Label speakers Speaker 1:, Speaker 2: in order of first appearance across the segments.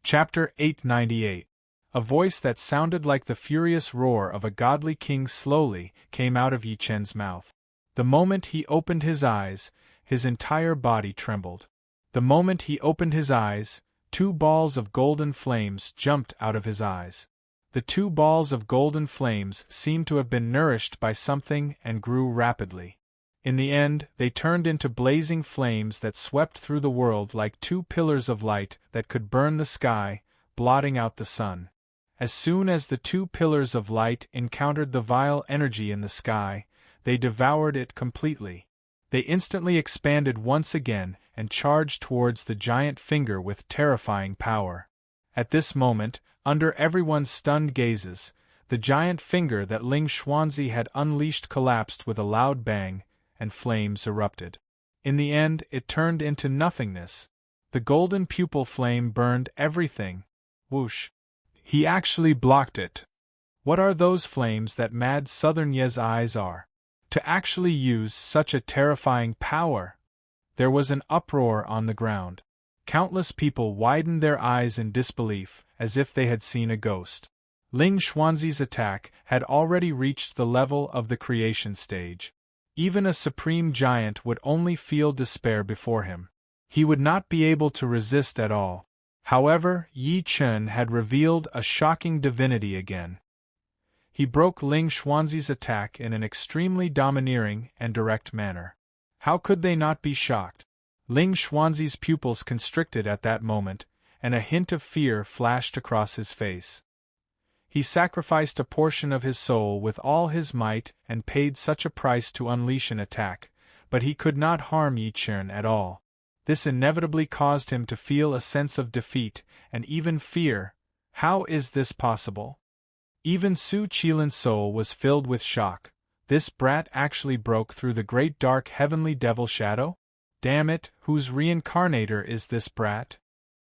Speaker 1: Chapter 898. A voice that sounded like the furious roar of a godly king slowly came out of Yi Chen's mouth. The moment he opened his eyes, his entire body trembled. The moment he opened his eyes, 2 balls of golden flames jumped out of his eyes. The 2 balls of golden flames seemed to have been nourished by something and grew rapidly. In the end, they turned into blazing flames that swept through the world like 2 pillars of light that could burn the sky, blotting out the sun. As soon as the 2 pillars of light encountered the vile energy in the sky, they devoured it completely. They instantly expanded once again and charged towards the giant finger with terrifying power. At this moment, under everyone's stunned gazes, the giant finger that Ling Xuanzi had unleashed collapsed with a loud bang, and flames erupted. In the end, it turned into nothingness. The golden pupil flame burned everything. Whoosh! He actually blocked it. What are those flames that Mad Southern Ye's eyes are? To actually use such a terrifying power! There was an uproar on the ground. Countless people widened their eyes in disbelief, as if they had seen a ghost. Ling Xuanzi's attack had already reached the level of the creation stage. Even a supreme giant would only feel despair before him. He would not be able to resist at all. However, Yi Chen had revealed a shocking divinity again. He broke Ling Xuanzi's attack in an extremely domineering and direct manner. How could they not be shocked? Ling Xuanzi's pupils constricted at that moment, and a hint of fear flashed across his face. He sacrificed a portion of his soul with all his might and paid such a price to unleash an attack, but he could not harm Yi Chen at all. This inevitably caused him to feel a sense of defeat and even fear. How is this possible? Even Su Qilin's soul was filled with shock. This brat actually broke through the great dark heavenly devil shadow? Damn it, whose reincarnator is this brat?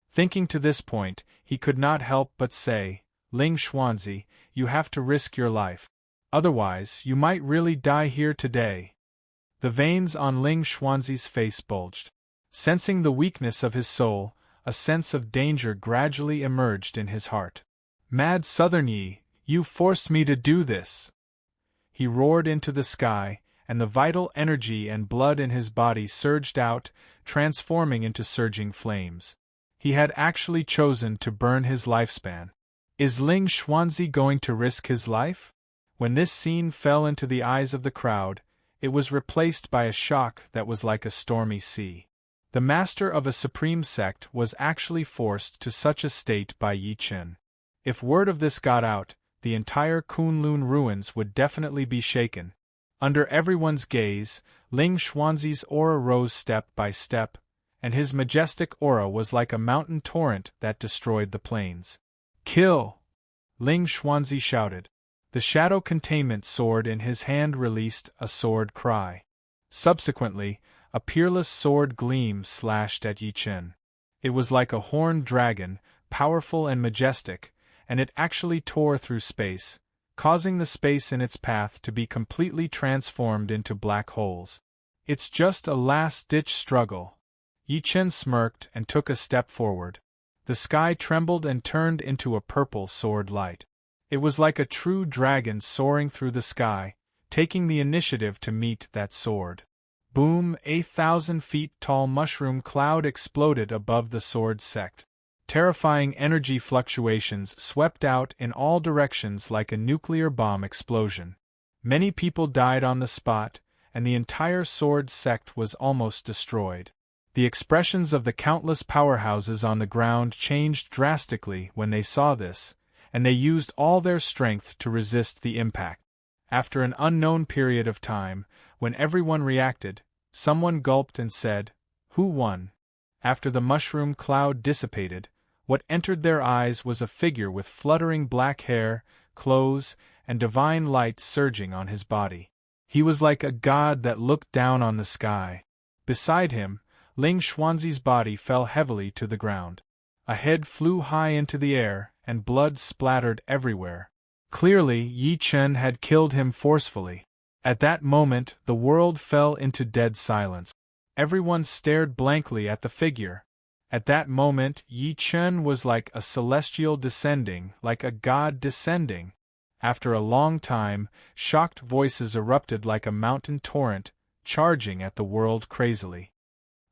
Speaker 1: Thinking to this point, he could not help but say, Ling Xuanzi, you have to risk your life. Otherwise, you might really die here today. The veins on Ling Xuanzi's face bulged. Sensing the weakness of his soul, a sense of danger gradually emerged in his heart. Mad Southern Yi, you forced me to do this! He roared into the sky, and the vital energy and blood in his body surged out, transforming into surging flames. He had actually chosen to burn his lifespan. Is Ling Xuanzi going to risk his life? When this scene fell into the eyes of the crowd, it was replaced by a shock that was like a stormy sea. The master of a supreme sect was actually forced to such a state by Yi Chen. If word of this got out, the entire Kunlun ruins would definitely be shaken. Under everyone's gaze, Ling Xuanzi's aura rose step by step, and his majestic aura was like a mountain torrent that destroyed the plains. Kill! Ling Xuanzi shouted. The shadow containment sword in his hand released a sword cry. Subsequently, a peerless sword gleam slashed at Yi Chen. It was like a horned dragon, powerful and majestic, and it actually tore through space, causing the space in its path to be completely transformed into black holes. It's just a last-ditch struggle. Yi Chen smirked and took a step forward. The sky trembled and turned into a purple sword light. It was like a true dragon soaring through the sky, taking the initiative to meet that sword. Boom! A 1,000-feet-tall mushroom cloud exploded above the sword sect. Terrifying energy fluctuations swept out in all directions like a nuclear bomb explosion. Many people died on the spot, and the entire sword sect was almost destroyed. The expressions of the countless powerhouses on the ground changed drastically when they saw this, and they used all their strength to resist the impact. After an unknown period of time, when everyone reacted, someone gulped and said, "Who won?" After the mushroom cloud dissipated, what entered their eyes was a figure with fluttering black hair, clothes, and divine light surging on his body. He was like a god that looked down on the sky. Beside him, Ling Xuanzi's body fell heavily to the ground. A head flew high into the air, and blood splattered everywhere. Clearly, Yi Chen had killed him forcefully. At that moment, the world fell into dead silence. Everyone stared blankly at the figure. At that moment, Yi Chen was like a celestial descending, like a god descending. After a long time, shocked voices erupted like a mountain torrent, charging at the world crazily.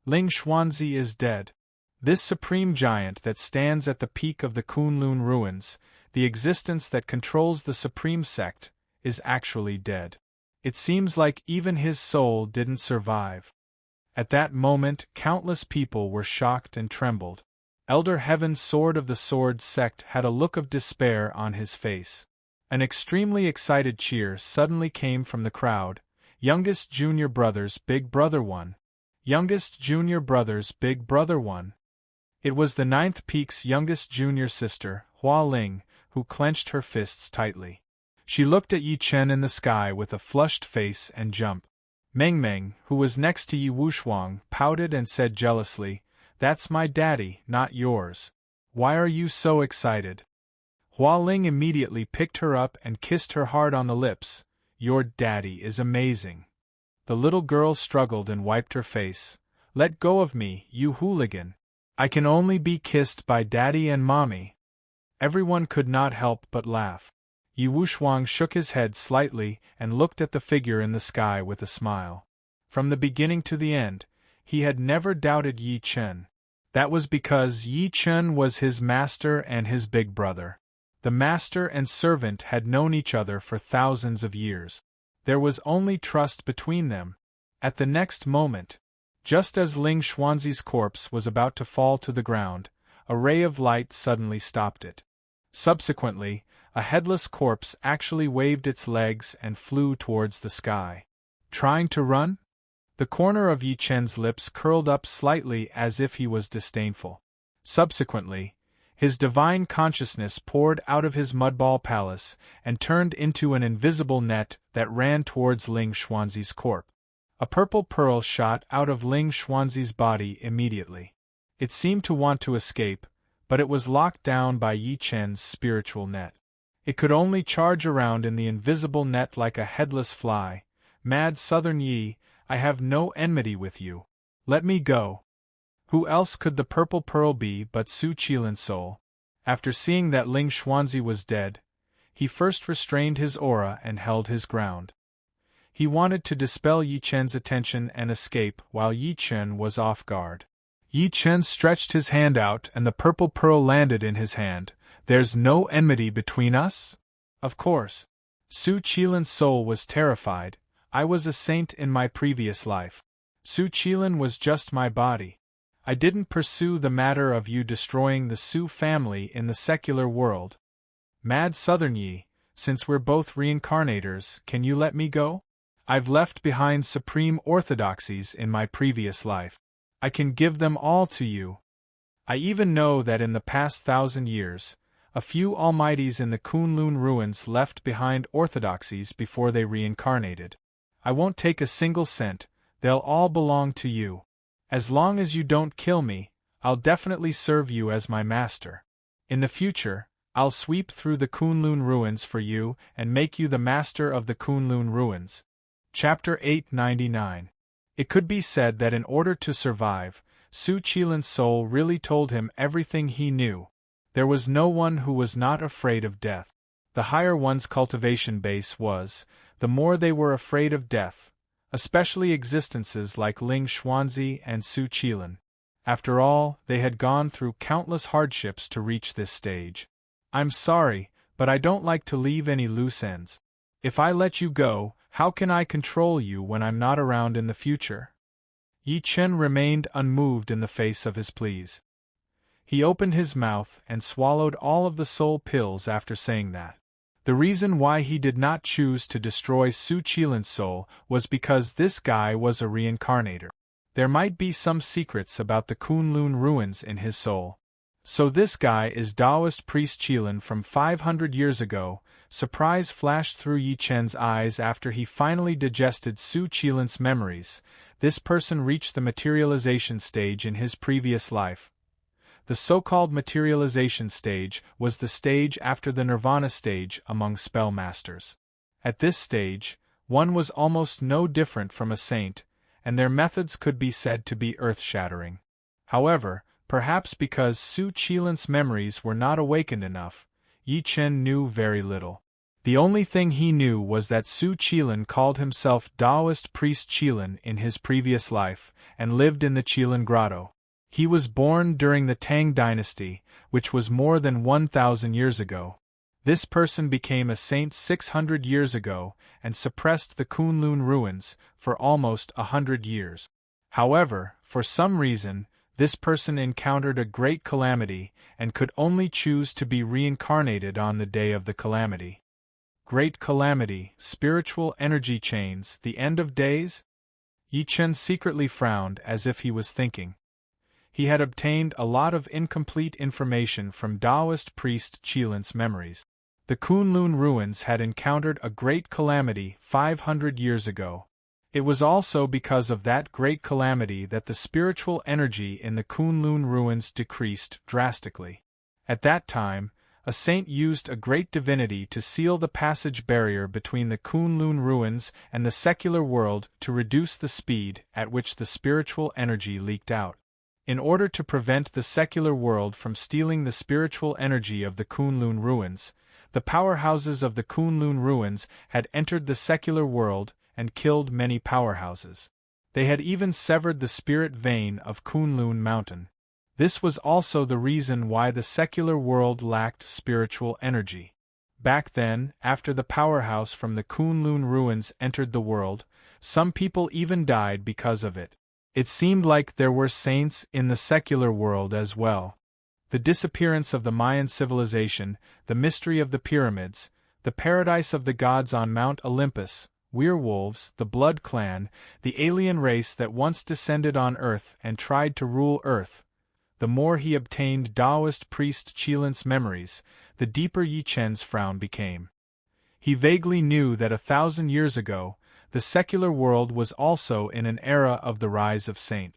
Speaker 1: Ling Xuanzi is dead. This supreme giant that stands at the peak of the Kunlun ruins, the existence that controls the supreme sect, is actually dead. It seems like even his soul didn't survive. At that moment, countless people were shocked and trembled. Elder Heaven's Sword of the Sword sect had a look of despair on his face. An extremely excited cheer suddenly came from the crowd. Youngest junior brothers, big brother one. Youngest junior brothers, big brother one. It was the Ninth Peak's youngest junior sister, Hua Ling, who clenched her fists tightly. She looked at Yi Chen in the sky with a flushed face and jumped. Meng Meng, who was next to Yi Wushuang, pouted and said jealously, "That's my daddy, not yours. Why are you so excited?" Hua Ling immediately picked her up and kissed her hard on the lips. "Your daddy is amazing." The little girl struggled and wiped her face. "Let go of me, you hooligan. I can only be kissed by daddy and mommy." Everyone could not help but laugh. Yi Wushuang shook his head slightly and looked at the figure in the sky with a smile. From the beginning to the end, he had never doubted Yi Chen. That was because Yi Chen was his master and his big brother. The master and servant had known each other for thousands of years. There was only trust between them. At the next moment, just as Ling Xuanzi's corpse was about to fall to the ground, a ray of light suddenly stopped it. Subsequently, a headless corpse actually waved its legs and flew towards the sky. Trying to run? The corner of Yi Chen's lips curled up slightly as if he was disdainful. Subsequently, his divine consciousness poured out of his mudball palace and turned into an invisible net that ran towards Ling Xuanzi's corpse. A purple pearl shot out of Ling Xuanzi's body immediately. It seemed to want to escape, but it was locked down by Yi Chen's spiritual net. It could only charge around in the invisible net like a headless fly. "Mad Southern Yi, I have no enmity with you. Let me go." Who else could the purple pearl be but Su Qilin's soul? After seeing that Ling Xuanzi was dead, he first restrained his aura and held his ground. He wanted to dispel Yi Chen's attention and escape while Yi Chen was off guard. Yi Chen stretched his hand out and the purple pearl landed in his hand. "There's no enmity between us?" "Of course." Su Qilin's soul was terrified. "I was a saint in my previous life. Su Qilin was just my body. I didn't pursue the matter of you destroying the Su family in the secular world. Mad Southern Yi, since we're both reincarnators, can you let me go? I've left behind supreme orthodoxies in my previous life. I can give them all to you. I even know that in the past 1,000 years, a few almighties in the Kunlun ruins left behind orthodoxies before they reincarnated. I won't take a single cent, they'll all belong to you. As long as you don't kill me, I'll definitely serve you as my master. In the future, I'll sweep through the Kunlun ruins for you and make you the master of the Kunlun ruins." Chapter 899. It could be said that in order to survive, Su Qilin's soul really told him everything he knew. There was no one who was not afraid of death. The higher one's cultivation base was, the more they were afraid of death, especially existences like Ling Xuanzi and Su Qilin. After all, they had gone through countless hardships to reach this stage. "I'm sorry, but I don't like to leave any loose ends. If I let you go, how can I control you when I'm not around in the future?" Yi Chen remained unmoved in the face of his pleas. He opened his mouth and swallowed all of the soul pills after saying that. The reason why he did not choose to destroy Su Qilin's soul was because this guy was a reincarnator. There might be some secrets about the Kunlun ruins in his soul. "So this guy is Taoist priest Qilin from 500 years ago." Surprise flashed through Yi Chen's eyes after he finally digested Su Qilin's memories. This person reached the materialization stage in his previous life. The so-called materialization stage was the stage after the nirvana stage among spellmasters. At this stage, one was almost no different from a saint, and their methods could be said to be earth-shattering. However, Perhaps because Su Qilan's memories were not awakened enough, Yi Chen knew very little. The only thing he knew was that Su Qilan called himself Taoist priest Qilan in his previous life, and lived in the Qilan grotto. He was born during the Tang dynasty, which was more than 1,000 years ago. This person became a saint 600 years ago and suppressed the Kunlun ruins for almost 100 years. However, for some reason, this person encountered a great calamity and could only choose to be reincarnated on the day of the calamity. Great calamity, spiritual energy chains, the end of days? Yi Chen secretly frowned as if he was thinking. He had obtained a lot of incomplete information from Taoist priest Qilan's memories. The Kunlun ruins had encountered a great calamity 500 years ago. It was also because of that great calamity that the spiritual energy in the Kunlun ruins decreased drastically. At that time, a saint used a great divinity to seal the passage barrier between the Kunlun ruins and the secular world to reduce the speed at which the spiritual energy leaked out. In order to prevent the secular world from stealing the spiritual energy of the Kunlun ruins, the powerhouses of the Kunlun ruins had entered the secular world and killed many powerhouses. They had even severed the spirit vein of Kunlun Mountain. This was also the reason why the secular world lacked spiritual energy. Back then, after the powerhouse from the Kunlun ruins entered the world, some people even died because of it. It seemed like there were saints in the secular world as well. The disappearance of the Mayan civilization, the mystery of the pyramids, the paradise of the gods on Mount Olympus, werewolves, the Blood Clan, the alien race that once descended on Earth and tried to rule Earth. The more he obtained Taoist priest Qilan's memories, the deeper Yi Chen's frown became. He vaguely knew that 1,000 years ago, the secular world was also in an era of the rise of saint.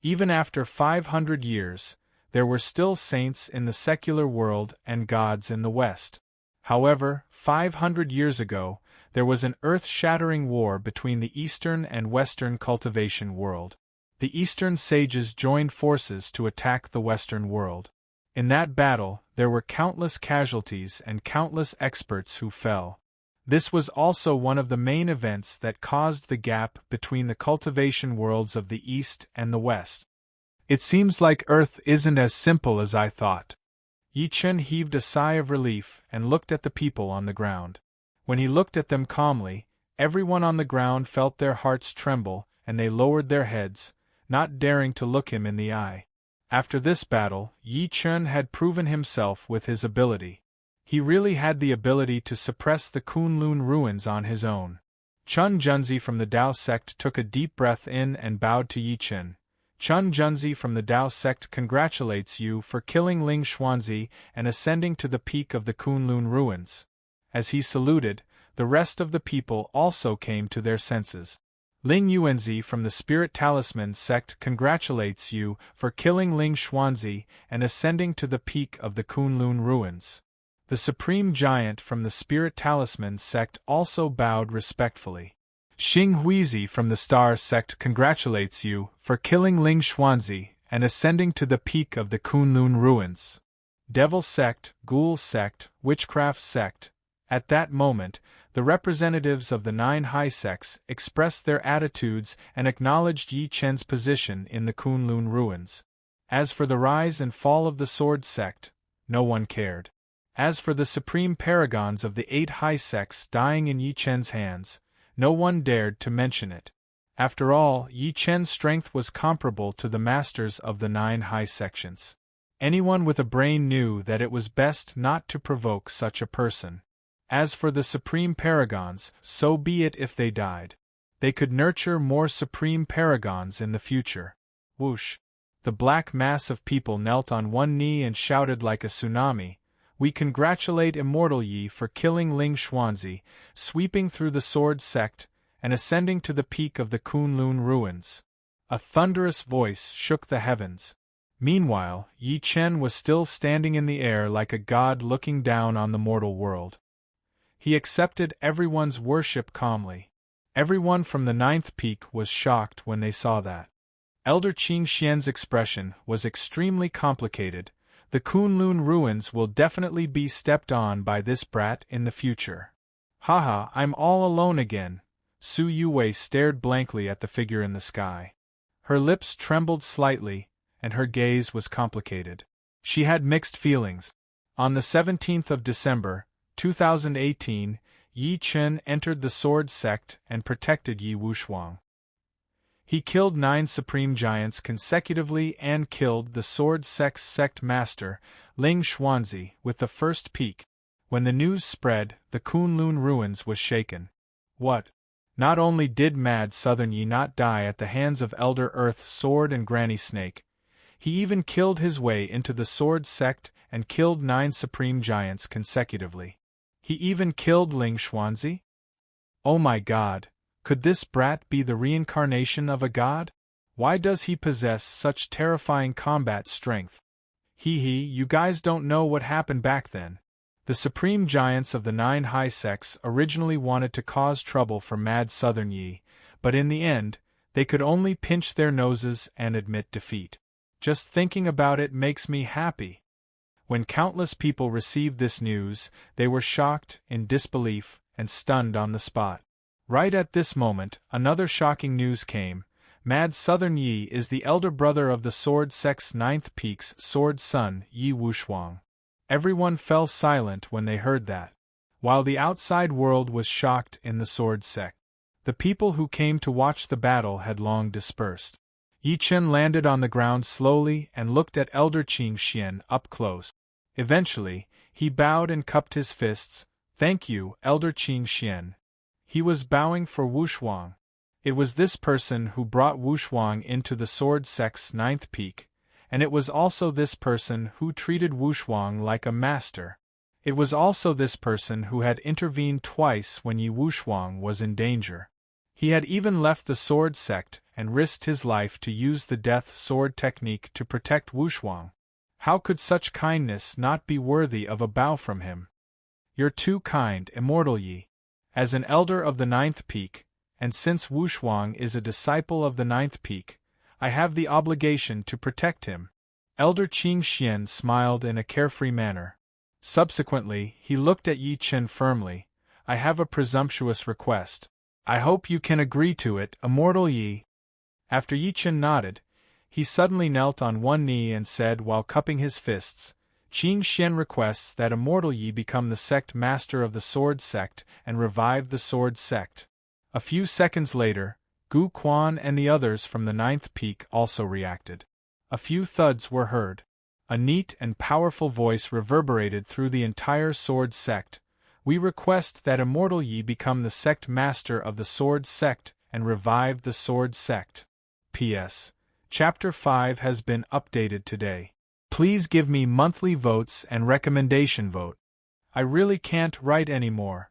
Speaker 1: Even after 500 years, there were still saints in the secular world and gods in the West. However, 500 years ago, there was an earth-shattering war between the Eastern and Western cultivation world. The Eastern sages joined forces to attack the Western world. In that battle, there were countless casualties and countless experts who fell. This was also one of the main events that caused the gap between the cultivation worlds of the East and the West. It seems like Earth isn't as simple as I thought. Yi Chen heaved a sigh of relief and looked at the people on the ground. When he looked at them calmly, everyone on the ground felt their hearts tremble, and they lowered their heads, not daring to look him in the eye. After this battle, Yi Chen had proven himself with his ability. He really had the ability to suppress the Kunlun ruins on his own. Chun Junzi from the Dao sect took a deep breath in and bowed to Yi Chen. Chun Junzi from the Dao sect congratulates you for killing Ling Xuanzi and ascending to the peak of the Kunlun ruins. As he saluted, the rest of the people also came to their senses. Ling Yuanzi from the Spirit Talisman sect congratulates you for killing Ling Xuanzi and ascending to the peak of the Kunlun ruins. The Supreme Giant from the Spirit Talisman sect also bowed respectfully. Xing Huizi from the Star sect congratulates you for killing Ling Xuanzi and ascending to the peak of the Kunlun ruins. Devil sect, Ghoul sect, Witchcraft sect. At that moment, the representatives of the 9 high sects expressed their attitudes and acknowledged Yi Chen's position in the Kunlun ruins. As for the rise and fall of the Sword sect, no one cared. As for the supreme paragons of the 8 high sects dying in Yi Chen's hands, no one dared to mention it. After all, Yi Chen's strength was comparable to the masters of the 9 high sections. Anyone with a brain knew that it was best not to provoke such a person. As for the supreme paragons, so be it if they died. They could nurture more supreme paragons in the future. Whoosh! The black mass of people knelt on one knee and shouted like a tsunami, "We congratulate Immortal Yi for killing Ling Xuanzi, sweeping through the Sword sect, and ascending to the peak of the Kunlun ruins." A thunderous voice shook the heavens. Meanwhile, Yi Chen was still standing in the air like a god looking down on the mortal world. He accepted everyone's worship calmly. Everyone from the 9th peak was shocked when they saw that. Elder Qing Xian's expression was extremely complicated. The Kunlun ruins will definitely be stepped on by this brat in the future. Haha, I'm all alone again. Su Yuwei stared blankly at the figure in the sky. Her lips trembled slightly, and her gaze was complicated. She had mixed feelings. On the 17th of December, 2018, Yi Chen entered the Sword Sect and protected Yi Wushuang. He killed 9 supreme giants consecutively and killed the Sword Sect's sect master, Ling Xuanzi, with the first peak. When the news spread, the Kunlun ruins was shaken. What? Not only did Mad Southern Yi not die at the hands of Elder Earth Sword and Granny Snake, he even killed his way into the Sword Sect and killed 9 supreme giants consecutively. He even killed Ling Xuanzi? Oh my god, could this brat be the reincarnation of a god? Why does he possess such terrifying combat strength? You guys don't know what happened back then. The supreme giants of the 9 high sects originally wanted to cause trouble for Mad Southern Yi, but in the end, they could only pinch their noses and admit defeat. Just thinking about it makes me happy. When countless people received this news, they were shocked, in disbelief, and stunned on the spot. Right at this moment, another shocking news came. Mad Southern Yi is the elder brother of the Sword Sect's 9th Peak's sword son, Yi Wushuang. Everyone fell silent when they heard that. While the outside world was shocked in the Sword Sect, the people who came to watch the battle had long dispersed. Yi Chen landed on the ground slowly and looked at Elder Qing Xian up close. Eventually, he bowed and cupped his fists. Thank you, Elder Qing Xian. He was bowing for Wushuang. It was this person who brought Wushuang into the Sword Sect's 9th peak, and it was also this person who treated Wushuang like a master. It was also this person who had intervened twice when Yi Wushuang was in danger. He had even left the Sword Sect and risked his life to use the death sword technique to protect Wushuang. How could such kindness not be worthy of a bow from him? You're too kind, Immortal Yi. As an elder of the 9th peak, and since Wushuang is a disciple of the 9th peak, I have the obligation to protect him. Elder Qing Xian smiled in a carefree manner. Subsequently, he looked at Yi Chen firmly. I have a presumptuous request. I hope you can agree to it, Immortal Yi. After Yi Chen nodded, he suddenly knelt on one knee and said while cupping his fists, Qing Xian requests that Immortal Yi become the sect master of the Sword Sect and revive the Sword Sect. A few seconds later, Gu Quan and the others from the 9th peak also reacted. A few thuds were heard. A neat and powerful voice reverberated through the entire Sword Sect. We request that Immortal Yi become the sect master of the Sword Sect and revive the Sword Sect. P.S. Chapter 5 has been updated today. Please give me monthly votes and recommendation vote. I really can't write anymore.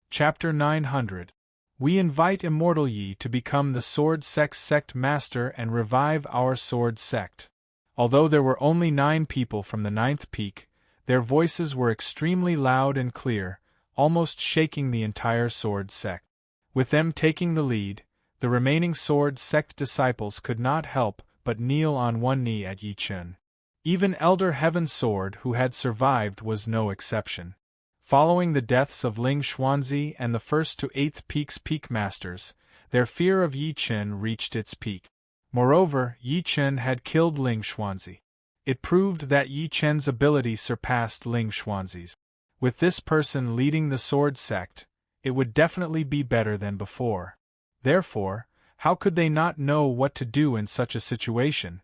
Speaker 1: Chapter 900. We invite Immortal Yi to become the Sword Sect's sect master and revive our Sword Sect. Although there were only 9 people from the 9th peak, their voices were extremely loud and clear, almost shaking the entire Sword Sect. With them taking the lead, the remaining Sword Sect disciples could not help but kneel on one knee at Yi Chen. Even Elder Heaven Sword, who had survived, was no exception. Following the deaths of Ling Xuanzi and the 1st to 8th Peak's Peak Masters, their fear of Yi Chen reached its peak. Moreover, Yi Chen had killed Ling Xuanzi. It proved that Yi Chen's ability surpassed Ling Xuanzi's. With this person leading the Sword Sect, it would definitely be better than before. Therefore, how could they not know what to do in such a situation?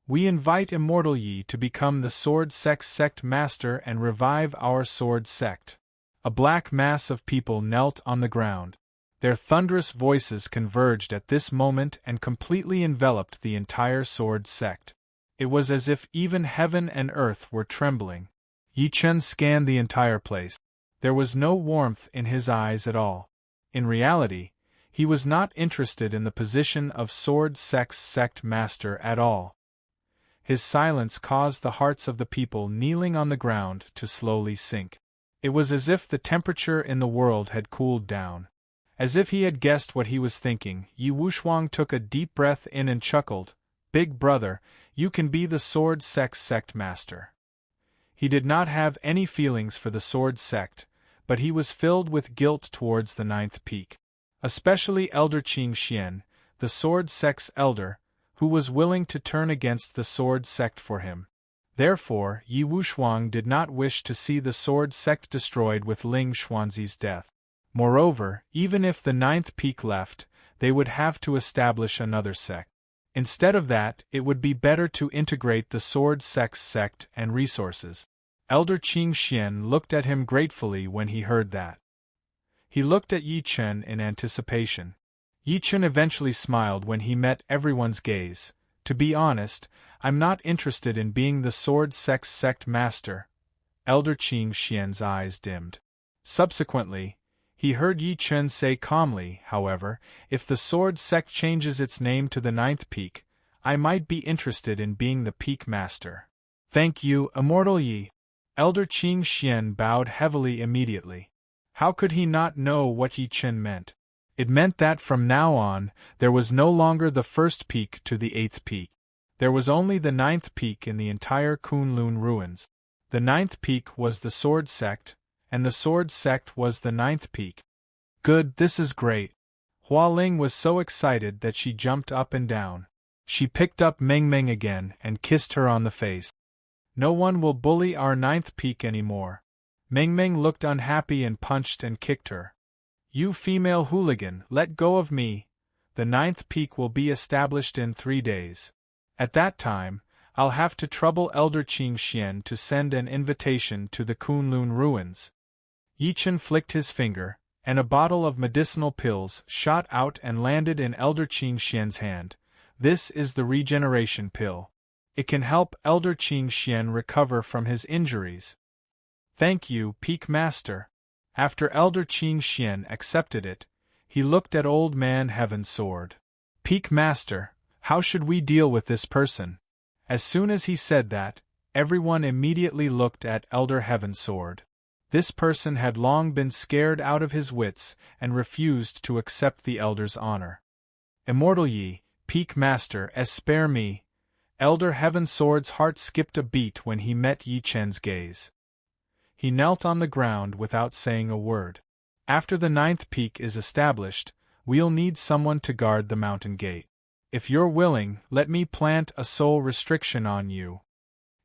Speaker 1: We invite Immortal Yi to become the Sword Sect's sect master and revive our Sword Sect. A black mass of people knelt on the ground. Their thunderous voices converged at this moment and completely enveloped the entire Sword Sect. It was as if even heaven and earth were trembling. Yi Chen scanned the entire place. There was no warmth in his eyes at all. In reality, he was not interested in the position of Sword Sect's sect master at all. His silence caused the hearts of the people kneeling on the ground to slowly sink. It was as if the temperature in the world had cooled down. As if he had guessed what he was thinking, Yi Wushuang took a deep breath in and chuckled. "Big brother, you can be the sword sect master." He did not have any feelings for the sword sect, but he was filled with guilt towards the ninth peak. Especially Elder Qing Xian, the sword sect's elder, who was willing to turn against the sword sect for him. Therefore, Yi Wushuang did not wish to see the sword sect destroyed with Ling Xuanzi's death. Moreover, even if the ninth peak left, they would have to establish another sect. Instead of that, it would be better to integrate the sword sect's sect and resources. Elder Qing Xian looked at him gratefully when he heard that. He looked at Yi Chen in anticipation. Yi Chen eventually smiled when he met everyone's gaze. "To be honest, I'm not interested in being the sword sect's sect master." Elder Qing Xian's eyes dimmed. Subsequently, he heard Yi Chen say calmly, however, "If the sword sect changes its name to the ninth peak, I might be interested in being the peak master." "Thank you, Immortal Yi." Elder Qing Xian bowed heavily immediately. How could he not know what Yi Chen meant? It meant that from now on, there was no longer the first peak to the eighth peak. There was only the ninth peak in the entire Kunlun ruins. The ninth peak was the sword sect, and the sword sect was the ninth peak. "Good, this is great." Hua Ling was so excited that she jumped up and down. She picked up Meng Meng again and kissed her on the face. "No one will bully our ninth peak anymore." Meng Meng looked unhappy and punched and kicked her. "You female hooligan, let go of me. The ninth peak will be established in 3 days. At that time, I'll have to trouble Elder Qing Xian to send an invitation to the Kunlun ruins." Yi Chen flicked his finger, and a bottle of medicinal pills shot out and landed in Elder Qing Xian's hand. "This is the regeneration pill. It can help Elder Qing Xian recover from his injuries." "Thank you, Peak Master." After Elder Qing Xian accepted it, he looked at Old Man Heaven Sword. "Peak Master, how should we deal with this person?" As soon as he said that, everyone immediately looked at Elder Heaven Sword. This person had long been scared out of his wits and refused to accept the Elder's honor. "Immortal Yi, Peak Master, spare me." Elder Heaven Sword's heart skipped a beat when he met Yi Chen's gaze. He knelt on the ground without saying a word. "After the ninth peak is established, we'll need someone to guard the mountain gate. If you're willing, let me plant a soul restriction on you."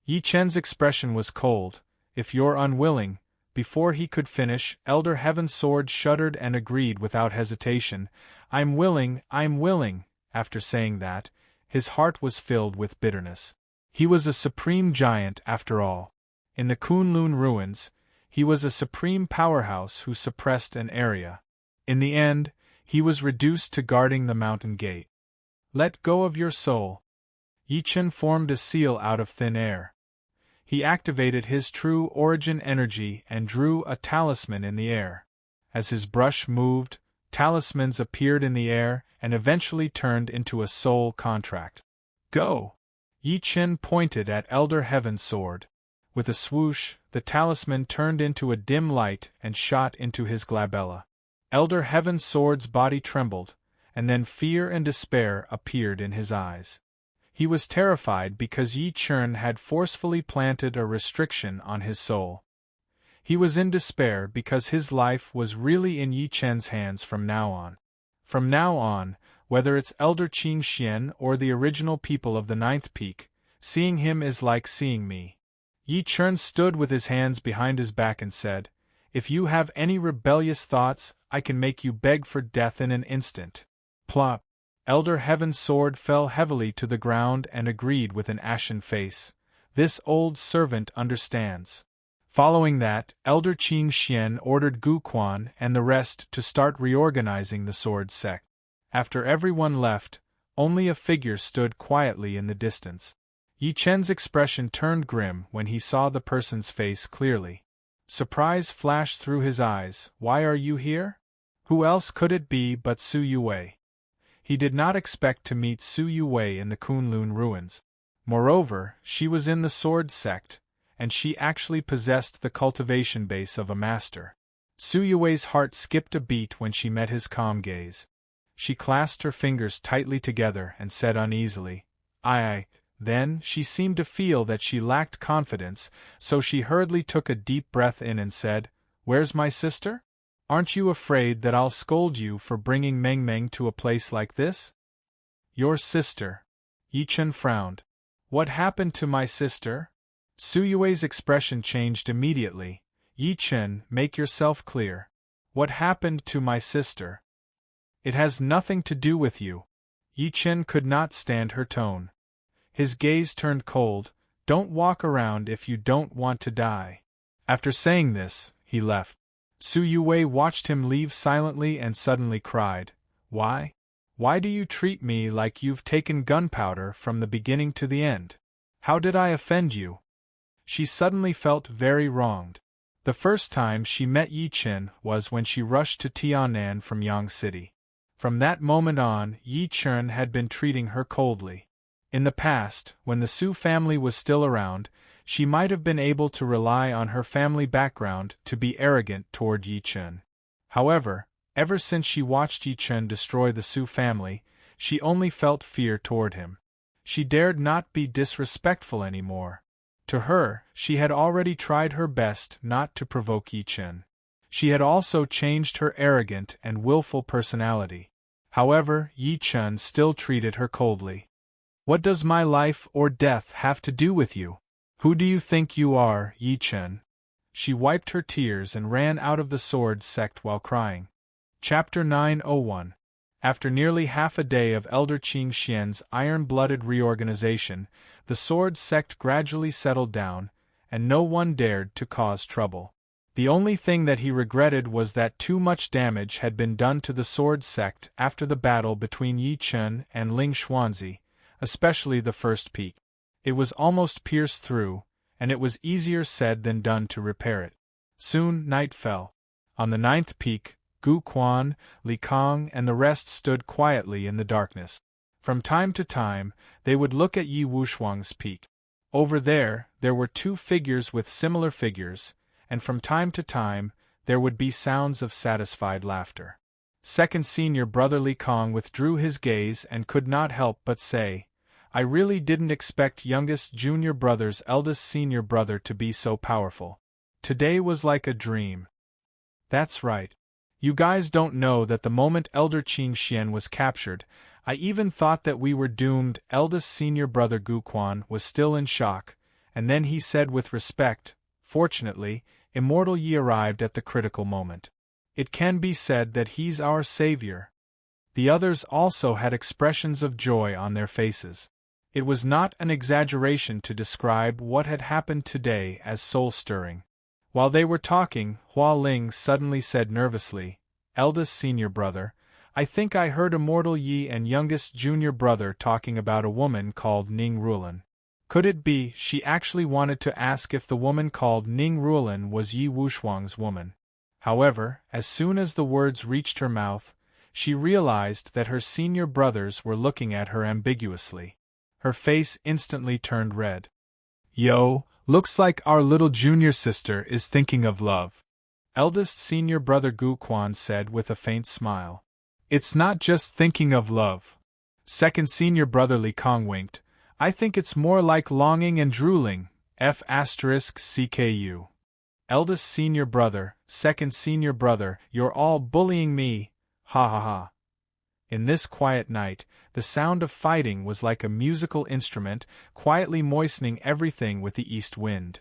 Speaker 1: Yi Chen's expression was cold. "If you're unwilling." Before he could finish, Elder Heaven Sword shuddered and agreed without hesitation. I'm willing." After saying that, his heart was filled with bitterness. He was a supreme giant after all. In the Kunlun ruins, he was a supreme powerhouse who suppressed an area. In the end, he was reduced to guarding the mountain gate. "Let go of your soul." Yi Chen formed a seal out of thin air. He activated his true origin energy and drew a talisman in the air. As his brush moved, talismans appeared in the air and eventually turned into a soul contract. "Go!" Yi Chen pointed at Elder Heaven Sword. With a swoosh, the talisman turned into a dim light and shot into his glabella. Elder Heaven Sword's body trembled, and then fear and despair appeared in his eyes. He was terrified because Yi Chen had forcefully planted a restriction on his soul. He was in despair because his life was really in Yi Chen's hands from now on. From now on, whether it's Elder Qing Xian or the original people of the ninth peak, seeing him is like seeing me. Yi Chen stood with his hands behind his back and said, "If you have any rebellious thoughts, I can make you beg for death in an instant." Plop! Elder Heaven Sword fell heavily to the ground and agreed with an ashen face. "This old servant understands." Following that, Elder Qing Xian ordered Gu Quan and the rest to start reorganizing the sword sect. After everyone left, only a figure stood quietly in the distance. Yi Chen's expression turned grim when he saw the person's face clearly. Surprise flashed through his eyes. "Why are you here?" Who else could it be but Su Yue? He did not expect to meet Su Yue in the Kunlun ruins. Moreover, she was in the sword sect, and she actually possessed the cultivation base of a master. Su Yue's heart skipped a beat when she met his calm gaze. She clasped her fingers tightly together and said uneasily, Then she seemed to feel that she lacked confidence, so she hurriedly took a deep breath in and said, "Where's my sister? Aren't you afraid that I'll scold you for bringing Meng Meng to a place like this?" "Your sister?" Yi Chen frowned. "What happened to my sister?" Su Yue's expression changed immediately. "Yi Chen, make yourself clear. What happened to my sister?" "It has nothing to do with you." Yi Chen could not stand her tone. His gaze turned cold. "Don't walk around if you don't want to die." After saying this, he left. Su Yue watched him leave silently and suddenly cried, "Why? Why do you treat me like you've taken gunpowder from the beginning to the end? How did I offend you?" She suddenly felt very wronged. The first time she met Yi Chen was when she rushed to Tianan from Yang City. From that moment on, Yi Chen had been treating her coldly. In the past, when the Su family was still around, she might have been able to rely on her family background to be arrogant toward Yi Chen. However, ever since she watched Yi Chen destroy the Su family, she only felt fear toward him. She dared not be disrespectful anymore. To her, she had already tried her best not to provoke Yi Chen. She had also changed her arrogant and willful personality. However, Yi Chen still treated her coldly. "What does my life or death have to do with you? Who do you think you are, Yi Chen?" She wiped her tears and ran out of the sword sect while crying. Chapter 901. After nearly half a day of Elder Qing Xian's iron-blooded reorganization, the sword sect gradually settled down, and no one dared to cause trouble. The only thing that he regretted was that too much damage had been done to the sword sect after the battle between Yi Chen and Ling Xuanzi, especially the first peak. It was almost pierced through, and it was easier said than done to repair it. Soon night fell. On the 9th peak, Gu Quan, Li Kong and the rest stood quietly in the darkness. From time to time, they would look at Yi Wushuang's peak. Over there were two figures with similar figures, and from time to time, there would be sounds of satisfied laughter. Second senior brother Li Kong withdrew his gaze and could not help but say, "I really didn't expect youngest junior brother's eldest senior brother to be so powerful. Today was like a dream." "That's right. You guys don't know that the moment Elder Qing Xian was captured, I even thought that we were doomed." Eldest senior brother Gu Quan was still in shock, and then he said with respect, "Fortunately, Immortal Yi arrived at the critical moment. It can be said that he's our savior." The others also had expressions of joy on their faces. It was not an exaggeration to describe what had happened today as soul-stirring. While they were talking, Hua Ling suddenly said nervously, "Eldest senior brother, I think I heard Immortal Yi and youngest junior brother talking about a woman called Ning Ruolin. Could it be?" She actually wanted to ask if the woman called Ning Ruolin was Yi Wushuang's woman. However, as soon as the words reached her mouth, she realized that her senior brothers were looking at her ambiguously. Her face instantly turned red. "Yo, looks like our little junior sister is thinking of love," eldest senior brother Gu Quan said with a faint smile. "It's not just thinking of love." Second senior brother Li Kong winked. "I think it's more like longing and drooling, f***cku. Eldest senior brother, second senior brother, you're all bullying me, ha ha ha." In this quiet night, the sound of fighting was like a musical instrument, quietly moistening everything with the east wind.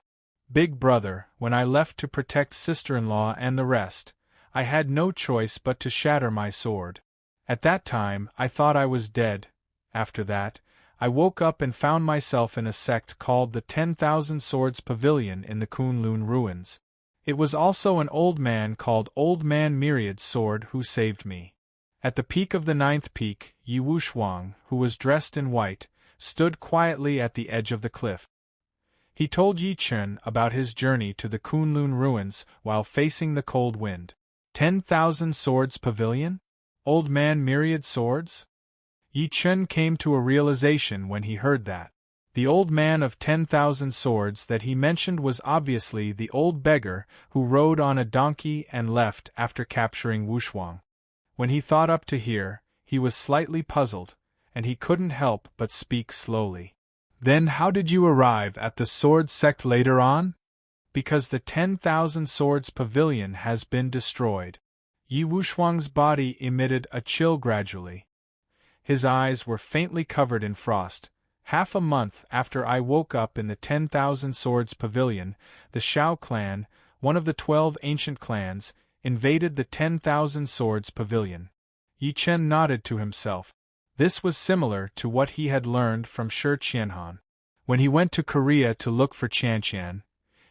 Speaker 1: "Big brother, when I left to protect sister-in-law and the rest, I had no choice but to shatter my sword. At that time, I thought I was dead. After that, I woke up and found myself in a sect called the 10,000 Swords Pavilion in the Kunlun ruins. It was also an old man called Old Man Myriad Sword who saved me." At the peak of the 9th peak, Yi Wushuang, who was dressed in white, stood quietly at the edge of the cliff. He told Yi Chen about his journey to the Kunlun ruins while facing the cold wind. 10,000 Swords Pavilion? Old Man Myriad Swords? Yi Chen came to a realization when he heard that. The old man of 10,000 swords that he mentioned was obviously the old beggar who rode on a donkey and left after capturing Wushuang. When he thought up to here, he was slightly puzzled, and he couldn't help but speak slowly. Then how did you arrive at the sword sect later on? Because the 10,000 Swords Pavilion has been destroyed. Yi Wuxiang's body emitted a chill gradually. His eyes were faintly covered in frost. Half a month after I woke up in the 10,000 Swords Pavilion, the Shao clan, one of the 12 ancient clans, invaded the 10,000 Swords Pavilion. Yi Chen nodded to himself. This was similar to what he had learned from Shi Qianhan. When he went to Korea to look for Qianqian,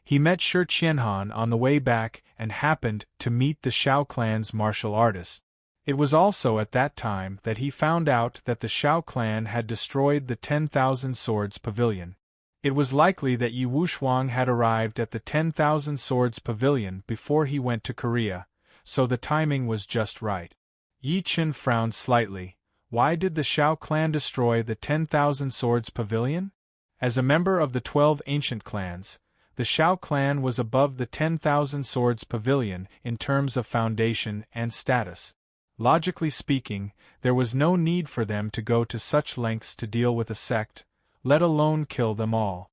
Speaker 1: he met Shi Qianhan on the way back and happened to meet the Shao clan's martial artist. It was also at that time that he found out that the Shao clan had destroyed the 10,000 Swords Pavilion. It was likely that Yi Wuxiang had arrived at the 10,000 Swords Pavilion before he went to Korea, so the timing was just right. Yi Chen frowned slightly. Why did the Shao clan destroy the 10,000 Swords Pavilion? As a member of the 12 ancient clans, the Shao clan was above the 10,000 Swords Pavilion in terms of foundation and status. Logically speaking, there was no need for them to go to such lengths to deal with a sect, let alone kill them all.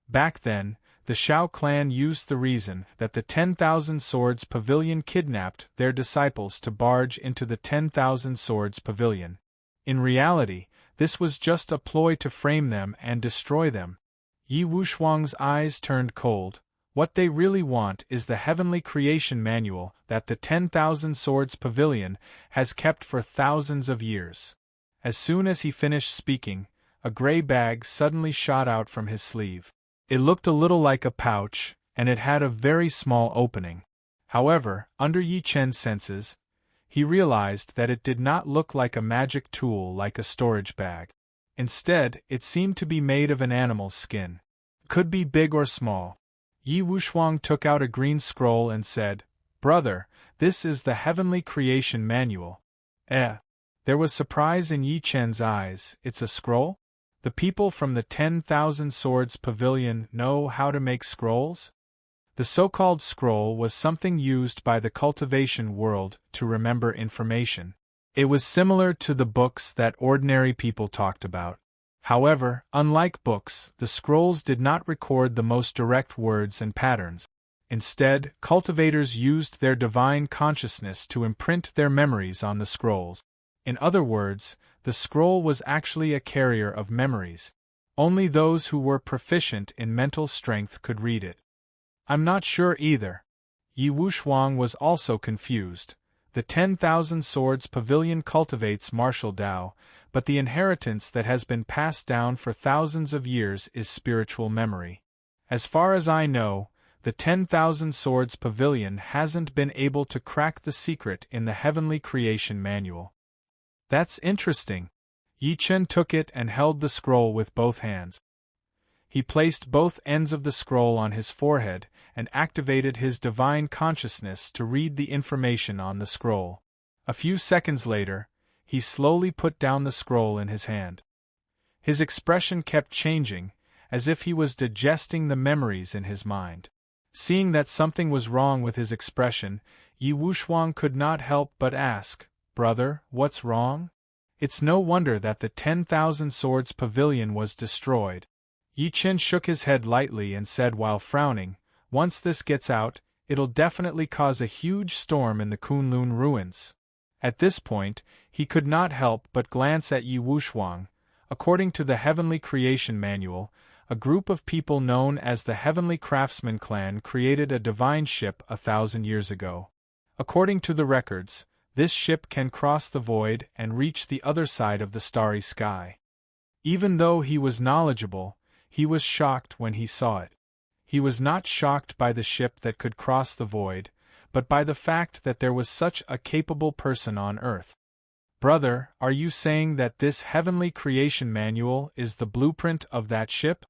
Speaker 1: Back then, the Shao clan used the reason that the 10,000 Swords Pavilion kidnapped their disciples to barge into the 10,000 Swords Pavilion. In reality, this was just a ploy to frame them and destroy them. Yi Wuxiang's eyes turned cold. What they really want is the heavenly creation manual that the 10,000 Swords Pavilion has kept for thousands of years. As soon as he finished speaking, a gray bag suddenly shot out from his sleeve. It looked a little like a pouch, and it had a very small opening. However, under Yi Chen's senses, he realized that it did not look like a magic tool like a storage bag. Instead, it seemed to be made of an animal's skin. Could be big or small. Yi Wuxiang took out a green scroll and said, "Brother, this is the Heavenly Creation Manual." There was surprise in Yi Chen's eyes. It's a scroll? The people from the 10,000 Swords Pavilion know how to make scrolls? The so-called scroll was something used by the cultivation world to remember information. It was similar to the books that ordinary people talked about. However, unlike books, the scrolls did not record the most direct words and patterns. Instead, cultivators used their divine consciousness to imprint their memories on the scrolls. In other words, the scroll was actually a carrier of memories. Only those who were proficient in mental strength could read it. I'm not sure either. Yi Wuxiang was also confused. The 10,000 Swords Pavilion cultivates martial Tao, but the inheritance that has been passed down for thousands of years is spiritual memory. As far as I know, the 10,000 Swords Pavilion hasn't been able to crack the secret in the Heavenly Creation Manual. That's interesting. Yi Chen took it and held the scroll with both hands. He placed both ends of the scroll on his forehead and activated his divine consciousness to read the information on the scroll. A few seconds later, he slowly put down the scroll in his hand. His expression kept changing, as if he was digesting the memories in his mind. Seeing that something was wrong with his expression, Yi Wuxiang could not help but ask, "Brother, what's wrong?" It's no wonder that the 10,000 Swords Pavilion was destroyed. Yi Chen shook his head lightly and said while frowning, "Once this gets out, it'll definitely cause a huge storm in the Kunlun ruins." At this point, he could not help but glance at Yi Wuxiang. According to the Heavenly Creation Manual, a group of people known as the Heavenly Craftsman Clan created a divine ship 1,000 years ago. According to the records, this ship can cross the void and reach the other side of the starry sky. Even though he was knowledgeable, he was shocked when he saw it. He was not shocked by the ship that could cross the void, but by the fact that there was such a capable person on Earth. "Brother, are you saying that this Heavenly Creation Manual is the blueprint of that ship?"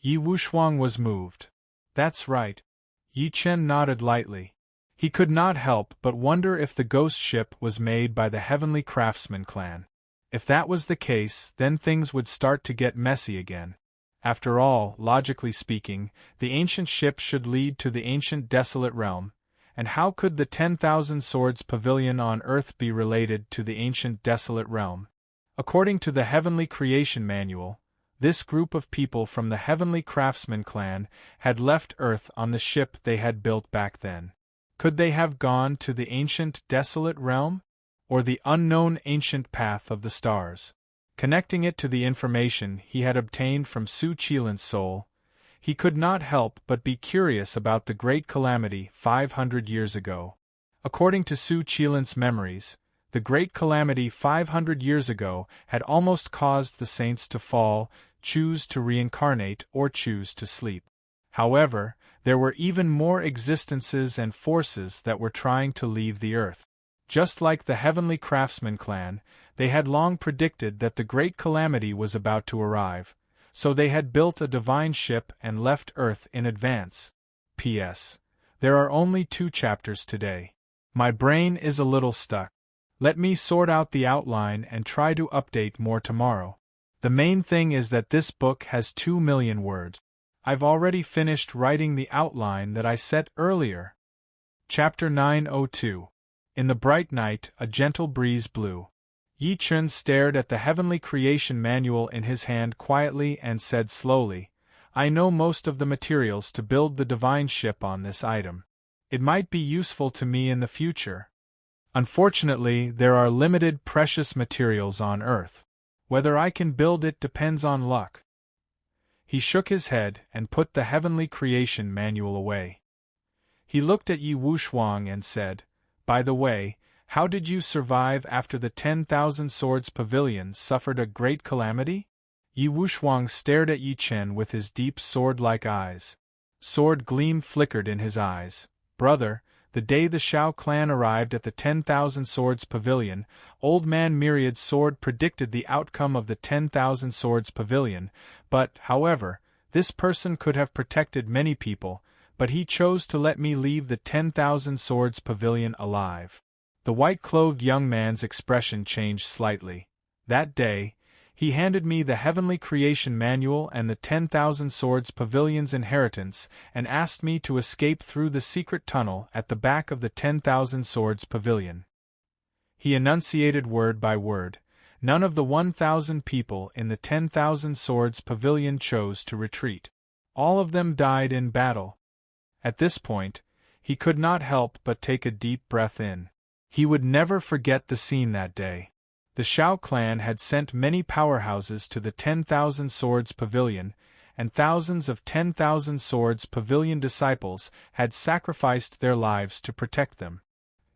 Speaker 1: Yi Wuxiang was moved. "That's right." Yi Chen nodded lightly. He could not help but wonder if the ghost ship was made by the Heavenly Craftsman Clan. If that was the case, then things would start to get messy again. After all, logically speaking, the ancient ship should lead to the ancient desolate realm, and how could the 10,000 Swords Pavilion on Earth be related to the ancient desolate realm? According to the Heavenly Creation Manual, this group of people from the Heavenly Craftsman clan had left Earth on the ship they had built back then. Could they have gone to the ancient desolate realm? Or the unknown ancient path of the stars? Connecting it to the information he had obtained from Su Qilan's soul, he could not help but be curious about the great calamity 500 years ago. According to Su Qilan's memories, the great calamity 500 years ago had almost caused the saints to fall, choose to reincarnate, or choose to sleep. However, there were even more existences and forces that were trying to leave the earth. Just like the Heavenly Craftsman clan, they had long predicted that the great calamity was about to arrive, so they had built a divine ship and left Earth in advance. P.S. There are only 2 chapters today. My brain is a little stuck. Let me sort out the outline and try to update more tomorrow. The main thing is that this book has 2 million words. I've already finished writing the outline that I set earlier. Chapter 902. In the bright night, a gentle breeze blew. Yi Chun stared at the Heavenly Creation Manual in his hand quietly and said slowly, I know most of the materials to build the divine ship on this item. It might be useful to me in the future. Unfortunately, there are limited precious materials on Earth. Whether I can build it depends on luck. He shook his head and put the Heavenly Creation Manual away. He looked at Yi Wuxuang and said, By the way, how did you survive after the 10,000 Swords Pavilion suffered a great calamity? Yi Wuxuang stared at Yi Chen with his deep sword-like eyes. Sword gleam flickered in his eyes. Brother, the day the Shao clan arrived at the 10,000 Swords Pavilion, Old Man Myriad's sword predicted the outcome of the 10,000 Swords Pavilion, but, however, this person could have protected many people, but he chose to let me leave the 10,000 Swords Pavilion alive. The white-clothed young man's expression changed slightly. That day, he handed me the Heavenly Creation Manual and the 10,000 Swords Pavilion's inheritance and asked me to escape through the secret tunnel at the back of the 10,000 Swords Pavilion. He enunciated word by word. None of the 1,000 people in the 10,000 Swords Pavilion chose to retreat. All of them died in battle. At this point, he could not help but take a deep breath in. He would never forget the scene that day. The Shao clan had sent many powerhouses to the 10,000 Swords Pavilion, and thousands of 10,000 Swords Pavilion disciples had sacrificed their lives to protect them.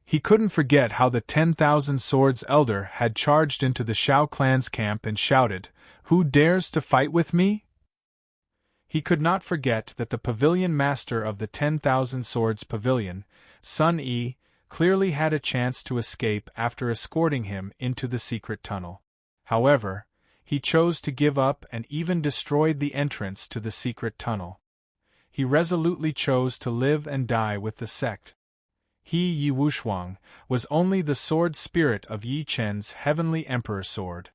Speaker 1: He couldn't forget how the 10,000 Swords Elder had charged into the Shao clan's camp and shouted, "Who dares to fight with me?" He could not forget that the Pavilion Master of the 10,000 Swords Pavilion, Sun Yi, clearly had a chance to escape after escorting him into the secret tunnel. However, he chose to give up and even destroyed the entrance to the secret tunnel. He resolutely chose to live and die with the sect. He, Yi Wuxuang, was only the sword spirit of Yi Chen's heavenly emperor sword.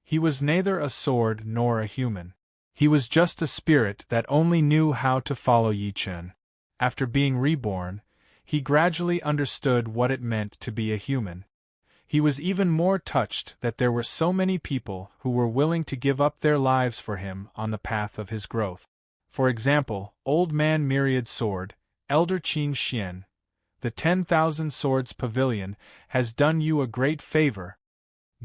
Speaker 1: He was neither a sword nor a human. He was just a spirit that only knew how to follow Yi Chen. After being reborn, he gradually understood what it meant to be a human. He was even more touched that there were so many people who were willing to give up their lives for him on the path of his growth. For example, Old Man Myriad's sword, Elder Qin Xian. The 10,000 Swords Pavilion has done you a great favor.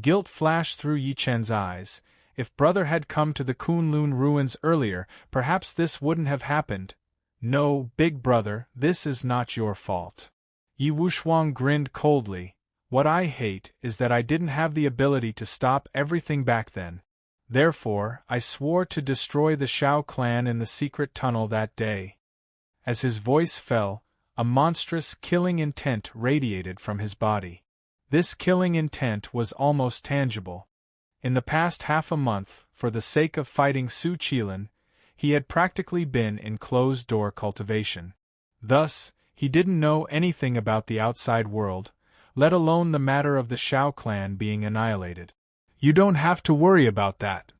Speaker 1: Guilt flashed through Yi Chen's eyes. If brother had come to the Kunlun ruins earlier, perhaps this wouldn't have happened. No, big brother, this is not your fault. Yi Wuxuang grinned coldly. What I hate is that I didn't have the ability to stop everything back then. Therefore, I swore to destroy the Shao clan in the secret tunnel that day. As his voice fell, a monstrous killing intent radiated from his body. This killing intent was almost tangible. In the past half a month, for the sake of fighting Su Qilan, he had practically been in closed-door cultivation. Thus, he didn't know anything about the outside world, let alone the matter of the Shao clan being annihilated. You don't have to worry about that.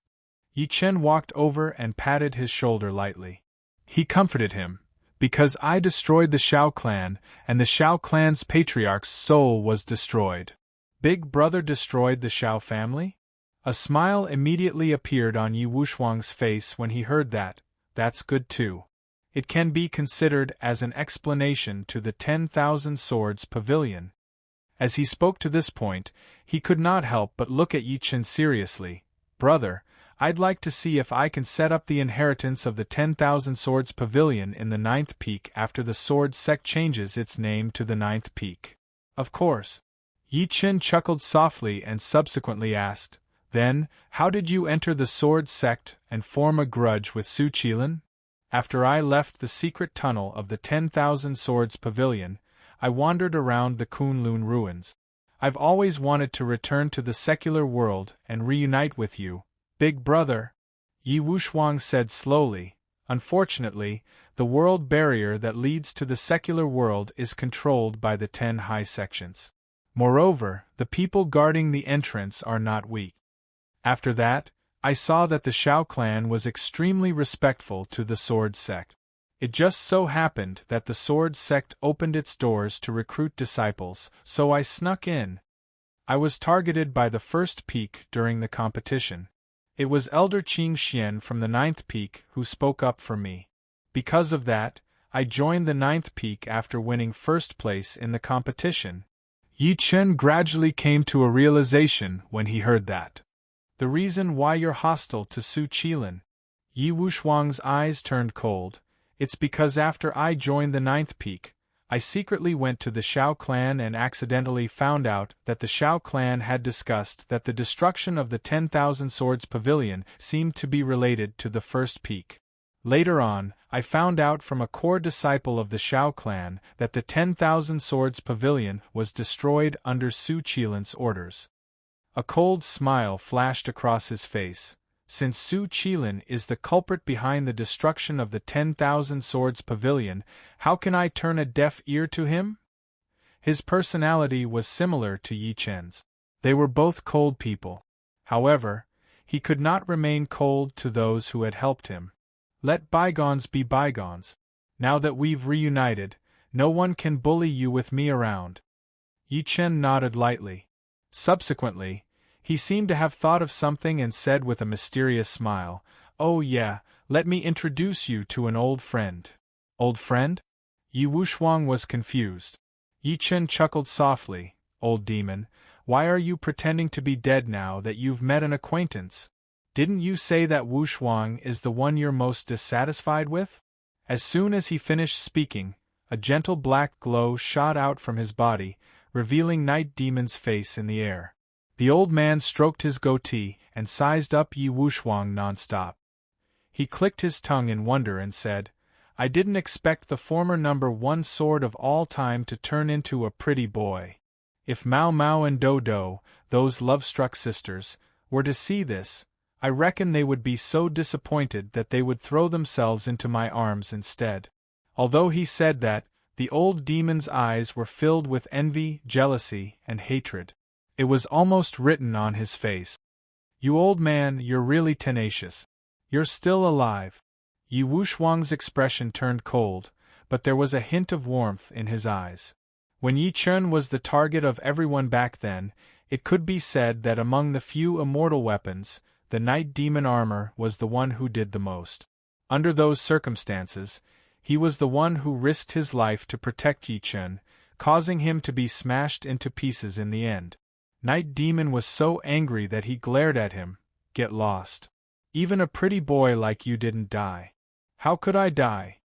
Speaker 1: Yi Chen walked over and patted his shoulder lightly. He comforted him, because I destroyed the Shao clan, and the Shao clan's patriarch's soul was destroyed. Big brother destroyed the Shao family? A smile immediately appeared on Yi Wuxuang's face when he heard that. That's good too. It can be considered as an explanation to the 10,000 Swords Pavilion. As he spoke to this point, he could not help but look at Yi Chen seriously. Brother, I'd like to see if I can set up the inheritance of the 10,000 Swords Pavilion in the 9th peak after the sword sect changes its name to the 9th peak. Of course. Yi Chen chuckled softly and subsequently asked, Then, how did you enter the sword sect and form a grudge with Su Qilin? After I left the secret tunnel of the 10,000 Swords Pavilion, I wandered around the Kunlun ruins. I've always wanted to return to the secular world and reunite with you, big brother, Yi Wuxuang said slowly. Unfortunately, the world barrier that leads to the secular world is controlled by the 10 high sections. Moreover, the people guarding the entrance are not weak. After that, I saw that the Shao clan was extremely respectful to the sword sect. It just so happened that the sword sect opened its doors to recruit disciples, so I snuck in. I was targeted by the 1st peak during the competition. It was Elder Qing Xian from the 9th peak who spoke up for me. Because of that, I joined the 9th peak after winning 1st place in the competition. Yi Chen gradually came to a realization when he heard that. The reason why you're hostile to Su Qilin? Yi Wuxuang's eyes turned cold. It's because after I joined the 9th peak, I secretly went to the Shao clan and accidentally found out that the Shao clan had discussed that the destruction of the 10,000 Swords Pavilion seemed to be related to the 1st peak. Later on, I found out from a core disciple of the Shao clan that the 10,000 Swords Pavilion was destroyed under Su Qilin's orders. A cold smile flashed across his face. Since Su Qilin is the culprit behind the destruction of the 10,000 Swords Pavilion, how can I turn a deaf ear to him? His personality was similar to Yi Chen's. They were both cold people. However, he could not remain cold to those who had helped him. Let bygones be bygones. Now that we've reunited, no one can bully you with me around. Yi Chen nodded lightly. Subsequently, he seemed to have thought of something and said with a mysterious smile, Oh yeah, let me introduce you to an old friend. Old friend? Yi Wuxuang was confused. Yi Chen chuckled softly. Old demon, why are you pretending to be dead now that you've met an acquaintance? Didn't you say that Wuxuang is the one you're most dissatisfied with? As soon as he finished speaking, a gentle black glow shot out from his body, revealing Night Demon's face in the air. The old man stroked his goatee and sized up Yi Wuxuang non-stop. He clicked his tongue in wonder and said, I didn't expect the former #1 sword of all time to turn into a pretty boy. If Mao Mao and Dodo, those love-struck sisters, were to see this, I reckon they would be so disappointed that they would throw themselves into my arms instead. Although he said that, the old demon's eyes were filled with envy, jealousy, and hatred. It was almost written on his face. You old man, you're really tenacious. You're still alive. Yi Wuxuang's expression turned cold, but there was a hint of warmth in his eyes. When Yi Chen was the target of everyone back then, it could be said that among the few immortal weapons, the Night Demon armor was the one who did the most. Under those circumstances, he was the one who risked his life to protect Yi Chen, causing him to be smashed into pieces in the end. Night Demon was so angry that he glared at him. Get lost. Even a pretty boy like you didn't die. How could I die?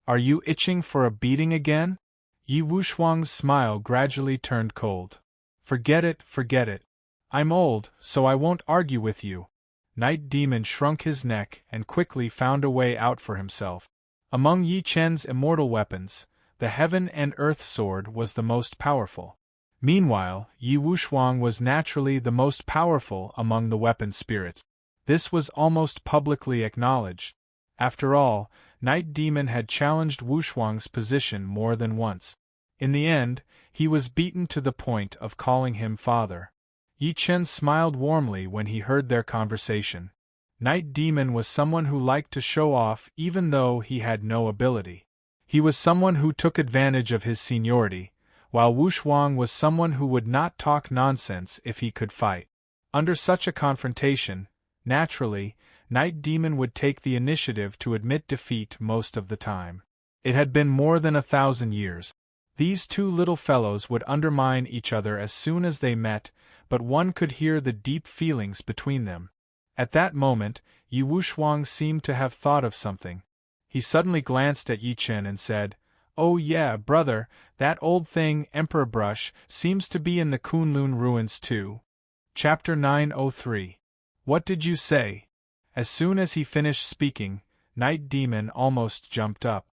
Speaker 1: Are you itching for a beating again? Yi Wuxuang's smile gradually turned cold. Forget it, forget it. I'm old, so I won't argue with you. Night Demon shrunk his neck and quickly found a way out for himself. Among Yi Chen's immortal weapons, the Heaven and Earth Sword was the most powerful. Meanwhile, Yi Wuxuang was naturally the most powerful among the weapon spirits. This was almost publicly acknowledged. After all, Night Demon had challenged Wuxuang's position more than once. In the end, he was beaten to the point of calling him father. Yi Chen smiled warmly when he heard their conversation. Night Demon was someone who liked to show off even though he had no ability. He was someone who took advantage of his seniority, while Wuxuang was someone who would not talk nonsense if he could fight. Under such a confrontation, naturally, Night Demon would take the initiative to admit defeat most of the time. It had been more than 1,000 years. These two little fellows would undermine each other as soon as they met, but one could hear the deep feelings between them. At that moment, Yi Wuxiang seemed to have thought of something. He suddenly glanced at Yi Chen and said, "Oh yeah, brother, that old thing, Emperor Brush, seems to be in the Kunlun ruins too." Chapter 903. What did you say? As soon as he finished speaking, Night Demon almost jumped up.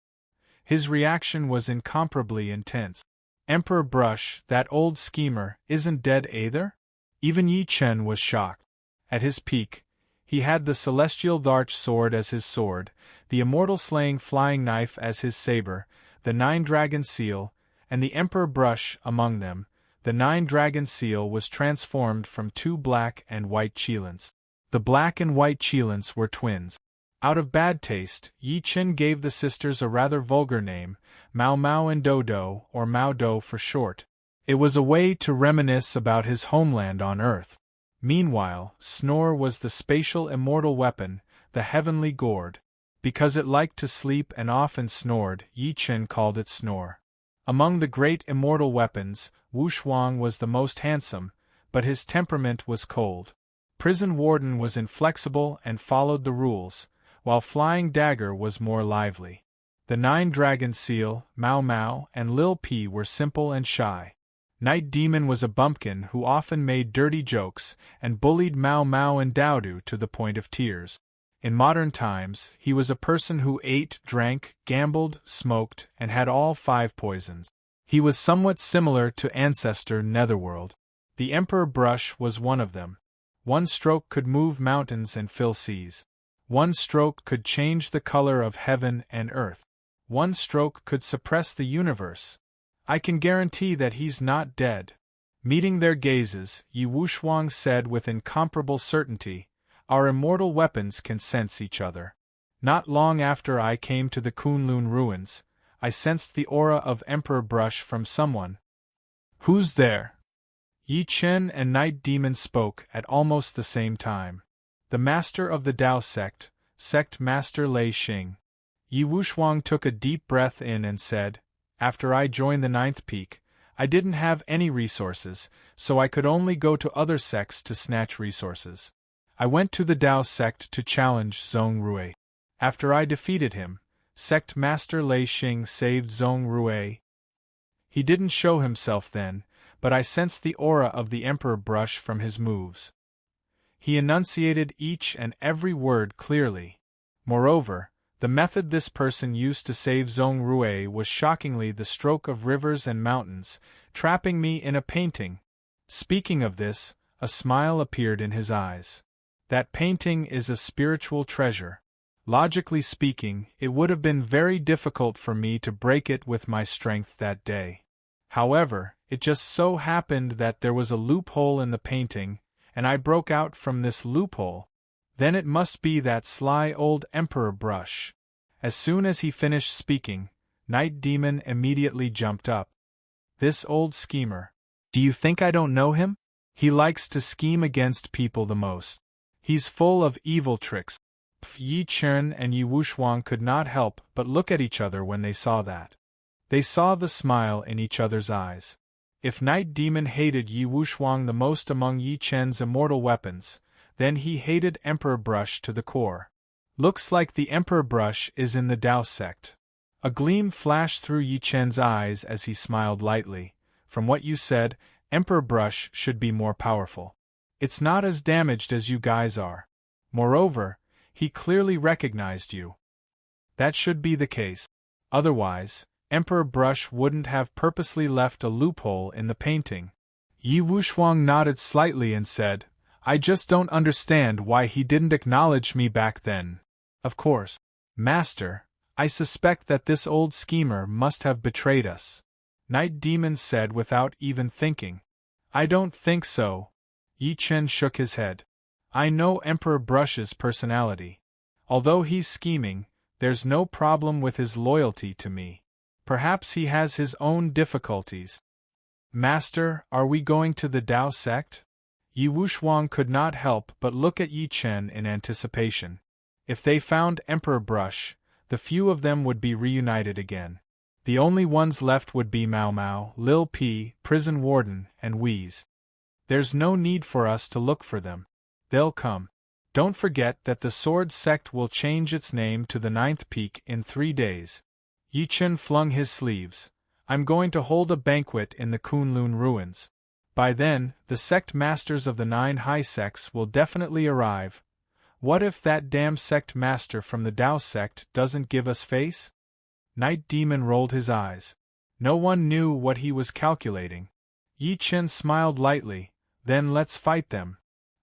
Speaker 1: His reaction was incomparably intense. Emperor Brush, that old schemer, isn't dead either? Even Yi Chen was shocked. At his peak, he had the celestial Dharch sword as his sword, the immortal slaying flying knife as his saber, the 9-dragon seal, and the Emperor Brush among them. The 9-dragon seal was transformed from 2 black and white Qilins. The black and white Qilins were twins. Out of bad taste, Yi Chen gave the sisters a rather vulgar name, Mao Mao and Dodo, or Mao Do for short. It was a way to reminisce about his homeland on Earth. Meanwhile, Snore was the spatial immortal weapon, the heavenly gourd. Because it liked to sleep and often snored, Yi Chen called it Snore. Among the great immortal weapons, Wuxiang was the most handsome, but his temperament was cold. Prison Warden was inflexible and followed the rules, while Flying Dagger was more lively. The 9-dragon seal, Mao Mao, and Lil P were simple and shy. Night Demon was a bumpkin who often made dirty jokes and bullied Mao Mao and Daodu to the point of tears. In modern times, he was a person who ate, drank, gambled, smoked, and had all 5 poisons. He was somewhat similar to ancestor Netherworld. The Emperor Brush was one of them. One stroke could move mountains and fill seas. One stroke could change the color of heaven and earth. One stroke could suppress the universe. I can guarantee that he's not dead. Meeting their gazes, Yi Wuxiang said with incomparable certainty, "Our immortal weapons can sense each other." Not long after I came to the Kunlun ruins, I sensed the aura of Emperor Brush from someone. "Who's there?" Yi Chen and Night Demon spoke at almost the same time. "The master of the Dao sect, Sect Master Lei Xing." Yi Wuxiang took a deep breath in and said, "After I joined the 9th peak, I didn't have any resources, so I could only go to other sects to snatch resources. I went to the Dao sect to challenge Zhong Rui. After I defeated him, Sect Master Lei Xing saved Zhong Rui. He didn't show himself then, but I sensed the aura of the Emperor Brush from his moves. He enunciated each and every word clearly. Moreover, the method this person used to save Zhong Rui was shockingly the stroke of rivers and mountains, trapping me in a painting. Speaking of this, a smile appeared in his eyes. That painting is a spiritual treasure. Logically speaking, it would have been very difficult for me to break it with my strength that day. However, it just so happened that there was a loophole in the painting, and I broke out from this loophole. Then it must be that sly old Emperor Brush." As soon as he finished speaking, Night Demon immediately jumped up. "This old schemer. Do you think I don't know him? He likes to scheme against people the most. He's full of evil tricks." Yi Chen and Yi Wuxiang could not help but look at each other when they saw that. They saw the smile in each other's eyes. If Night Demon hated Yi Wuxiang the most among Yi Chen's immortal weapons, then he hated Emperor Brush to the core. "Looks like the Emperor Brush is in the Dao sect." A gleam flashed through Yi Chen's eyes as he smiled lightly. "From what you said, Emperor Brush should be more powerful. It's not as damaged as you guys are. Moreover, he clearly recognized you. That should be the case. Otherwise, Emperor Brush wouldn't have purposely left a loophole in the painting." Yi Wuxiang nodded slightly and said, "I just don't understand why he didn't acknowledge me back then. Of course, Master, I suspect that this old schemer must have betrayed us." Night Demon said without even thinking. "I don't think so." Yi Chen shook his head. "I know Emperor Brush's personality. Although he's scheming, there's no problem with his loyalty to me. Perhaps he has his own difficulties." "Master, are we going to the Dao sect?" Yi Wuxiang could not help but look at Yi Chen in anticipation. If they found Emperor Brush, the few of them would be reunited again. The only ones left would be Mao Mao, Lil P, Prison Warden, and Wheeze. There's no need for us to look for them. They'll come. Don't forget that the Sword Sect will change its name to the Ninth Peak in 3 days. Yi Chen flung his sleeves. I'm going to hold a banquet in the Kunlun ruins. By then, the sect masters of the 9 high sects will definitely arrive. What if that damn sect master from the Dao sect doesn't give us face? Night Demon rolled his eyes. No one knew what he was calculating. Yi Chen smiled lightly. Then let's fight them.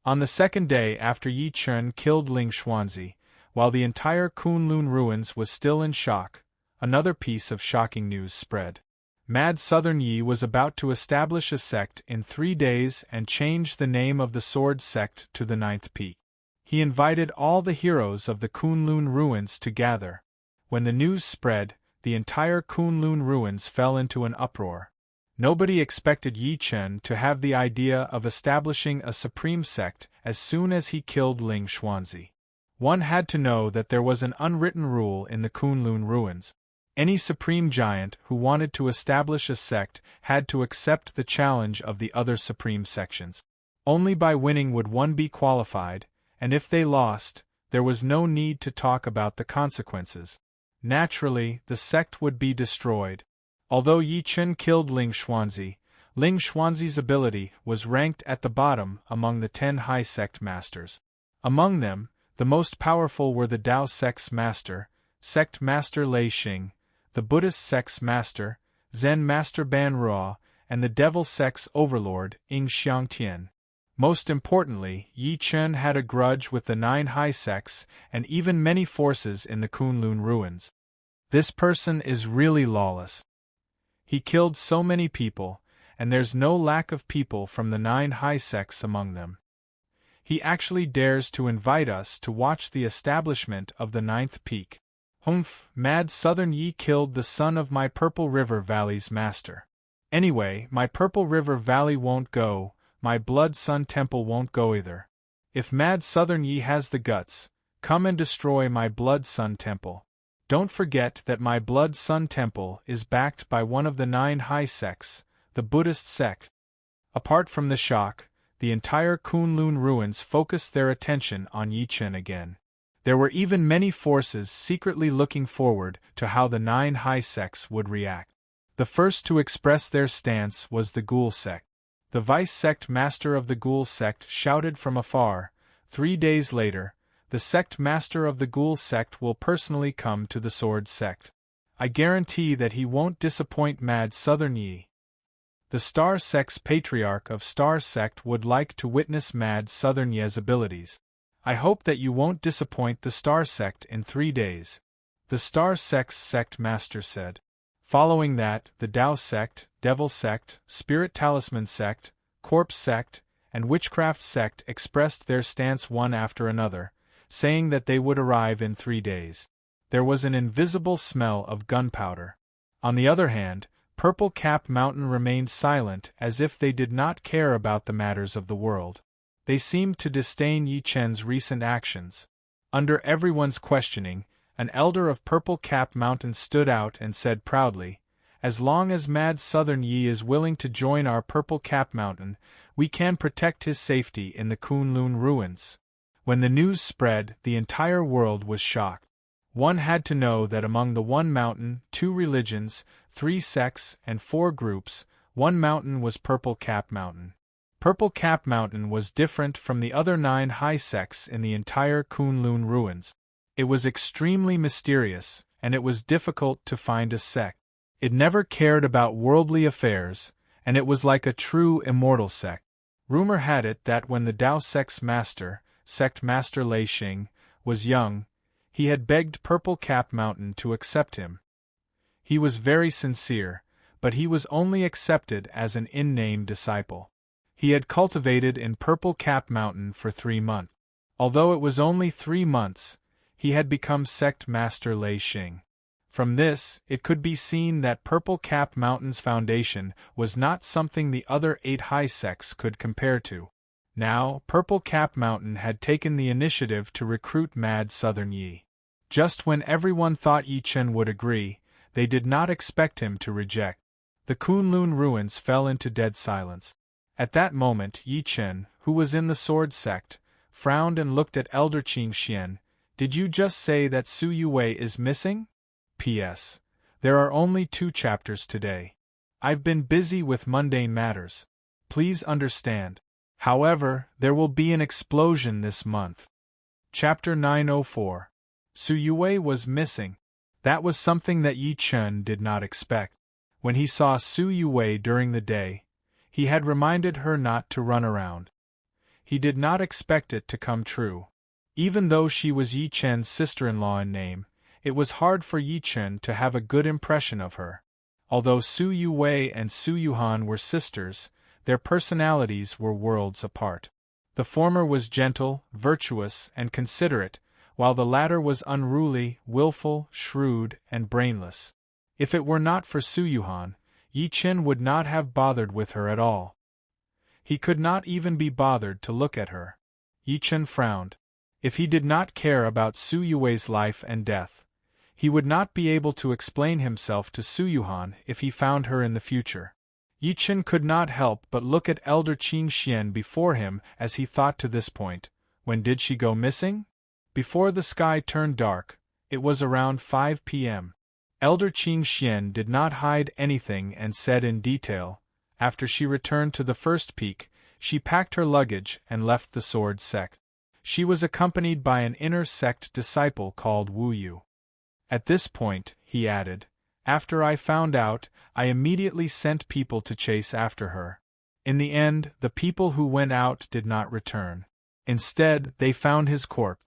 Speaker 1: On the second day after Yi Chen killed Ling Xuanzi, while the entire Kunlun ruins was still in shock, another piece of shocking news spread. Mad Southern Yi was about to establish a sect in 3 days and change the name of the Sword Sect to the Ninth Peak. He invited all the heroes of the Kunlun ruins to gather. When the news spread, the entire Kunlun ruins fell into an uproar. Nobody expected Yi Chen to have the idea of establishing a supreme sect as soon as he killed Ling Xuanzi. One had to know that there was an unwritten rule in the Kunlun ruins. Any supreme giant who wanted to establish a sect had to accept the challenge of the other supreme sections. Only by winning would one be qualified, and if they lost, there was no need to talk about the consequences. Naturally, the sect would be destroyed. Although Yi Chen killed Ling Xuanzi's ability was ranked at the bottom among the 10 high sect masters. Among them, the most powerful were the Dao sect's master, Sect Master Lei Xing, the Buddhist sect's master, Zen Master Ban Ruo, and the Devil sect's overlord, Ying Xiangtian. Most importantly, Yi Chen had a grudge with the 9 high sects and even many forces in the Kunlun ruins. This person is really lawless. He killed so many people, and there's no lack of people from the 9 high sects among them. He actually dares to invite us to watch the establishment of the 9th peak. Humph, Mad Southern Yi killed the son of my Purple River Valley's master. Anyway, my Purple River Valley won't go, my Blood Sun Temple won't go either. If Mad Southern Yi has the guts, come and destroy my Blood Sun Temple. Don't forget that my Blood Sun Temple is backed by one of the 9 high sects, the Buddhist sect. Apart from the shock, the entire Kunlun ruins focused their attention on Yi Chen again. There were even many forces secretly looking forward to how the 9 high sects would react. The first to express their stance was the Ghoul sect. The vice sect master of the Ghoul sect shouted from afar, 3 days later, the sect master of the Ghoul sect will personally come to the Sword sect. I guarantee that he won't disappoint Mad Southern Yi. The Star sect's patriarch of Star sect would like to witness Mad Southern Yi's abilities. I hope that you won't disappoint the Star sect in 3 days. The Star sect's sect master said. Following that, the Dao sect, Devil sect, Spirit Talisman sect, Corpse sect, and Witchcraft sect expressed their stance one after another, saying that they would arrive in 3 days. There was an invisible smell of gunpowder. On the other hand, Purple Cap Mountain remained silent as if they did not care about the matters of the world. They seemed to disdain Yi Chen's recent actions. Under everyone's questioning, an elder of Purple Cap Mountain stood out and said proudly, "As long as Mad Southern Yi is willing to join our Purple Cap Mountain, we can protect his safety in the Kunlun ruins." When the news spread, the entire world was shocked. One had to know that among the 1 mountain, 2 religions, 3 sects, and 4 groups, 1 mountain was Purple Cap Mountain. Purple Cap Mountain was different from the other 9 high sects in the entire Kunlun ruins. It was extremely mysterious, and it was difficult to find a sect. It never cared about worldly affairs, and it was like a true immortal sect. Rumor had it that when the Dao sect's master, Sect Master Lei Xing, was young, he had begged Purple Cap Mountain to accept him. He was very sincere, but he was only accepted as an in-name disciple. He had cultivated in Purple Cap Mountain for 3 months. Although it was only 3 months, he had become Sect Master Lei Xing. From this, it could be seen that Purple Cap Mountain's foundation was not something the other 8 high sects could compare to. Now, Purple Cap Mountain had taken the initiative to recruit Mad Southern Yi. Just when everyone thought Yi Chen would agree, they did not expect him to reject. The Kunlun ruins fell into dead silence. At that moment Yi Chen, who was in the sword sect, frowned and looked at Elder Qing Xian. Did you just say that Su Yue is missing? P.S. There are only 2 chapters today. I've been busy with mundane matters. Please understand. However, there will be an explosion this month. Chapter 904. Su Yue was missing. That was something that Yi Chen did not expect. When he saw Su Yue during the day, he had reminded her not to run around. He did not expect it to come true. Even though she was Yi Chen's sister-in-law in name, it was hard for Yi Chen to have a good impression of her. Although Su Yue and Su Yuhan were sisters, their personalities were worlds apart. The former was gentle, virtuous, and considerate, while the latter was unruly, willful, shrewd, and brainless. If it were not for Su Yuhan, Yi Chen would not have bothered with her at all. He could not even be bothered to look at her. Yi Chen frowned. If he did not care about Su Yue's life and death, he would not be able to explain himself to Su Yuhan if he found her in the future. Yi Chen could not help but look at Elder Qing Xian before him as he thought to this point, when did she go missing? Before the sky turned dark, it was around 5 p.m. Elder Qing Xian did not hide anything and said in detail, after she returned to the first peak, she packed her luggage and left the sword sect. She was accompanied by an inner sect disciple called Wu Yu. At this point, he added, after I found out, I immediately sent people to chase after her. In the end, the people who went out did not return. Instead, they found his corpse.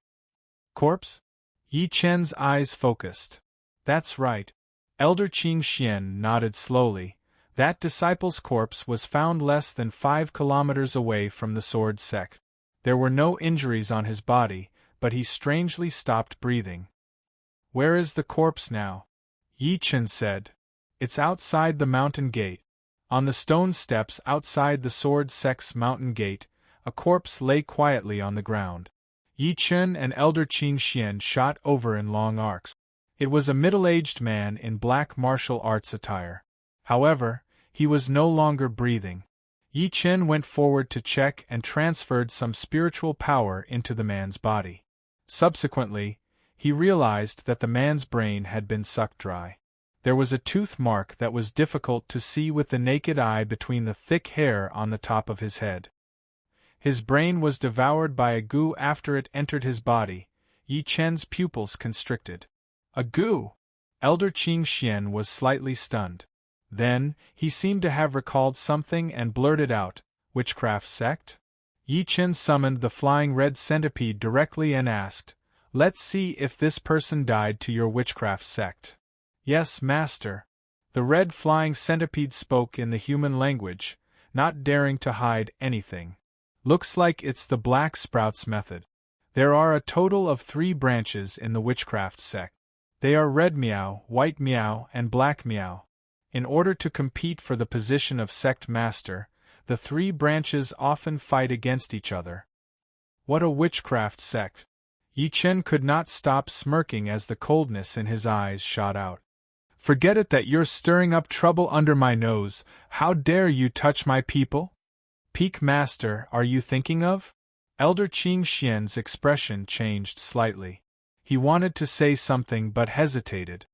Speaker 1: Corpse? Yi Chen's eyes focused. That's right. Elder Qing Xian nodded slowly. That disciple's corpse was found less than 5 kilometers away from the sword sect. There were no injuries on his body, but he strangely stopped breathing. Where is the corpse now? Yi Chen said. It's outside the mountain gate. On the stone steps outside the sword sect's mountain gate, a corpse lay quietly on the ground. Yi Chen and Elder Qing Xian shot over in long arcs. It was a middle-aged man in black martial arts attire. However, he was no longer breathing. Yi Chen went forward to check and transferred some spiritual power into the man's body. Subsequently, he realized that the man's brain had been sucked dry. There was a tooth mark that was difficult to see with the naked eye between the thick hair on the top of his head. His brain was devoured by a goo after it entered his body. Yi Chen's pupils constricted. A goo! Elder Qing Xian was slightly stunned. Then, he seemed to have recalled something and blurted out, Witchcraft sect? Yi Chen summoned the flying red centipede directly and asked, Let's see if this person died to your witchcraft sect. Yes, master. The red flying centipede spoke in the human language, not daring to hide anything. Looks like it's the Black Sprouts method. There are a total of 3 branches in the witchcraft sect. They are Red Meow, White Meow, and Black Meow. In order to compete for the position of sect master, the 3 branches often fight against each other. What a witchcraft sect! Yi Chen could not stop smirking as the coldness in his eyes shot out. Forget it that you're stirring up trouble under my nose. How dare you touch my people? Peak Master, are you thinking of? Elder Qing Xian's expression changed slightly. He wanted to say something but hesitated.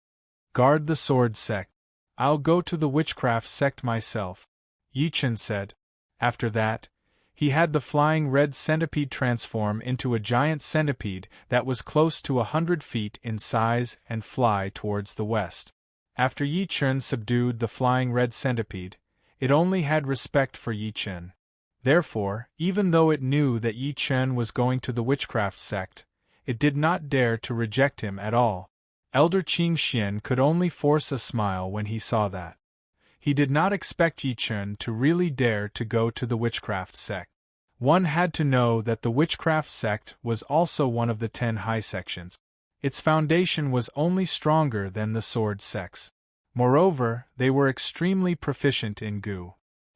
Speaker 1: Guard the sword sect. I'll go to the witchcraft sect myself, Yi Chen said. After that, he had the flying red centipede transform into a giant centipede that was close to 100 feet in size and fly towards the west. After Yi Chen subdued the flying red centipede, it only had respect for Yi Chen. Therefore, even though it knew that Yi Chen was going to the witchcraft sect, it did not dare to reject him at all. Elder Qing Xian could only force a smile when he saw that. He did not expect Yi Chen to really dare to go to the witchcraft sect. One had to know that the witchcraft sect was also one of the 10 high sections. Its foundation was only stronger than the sword sects. Moreover, they were extremely proficient in Gu.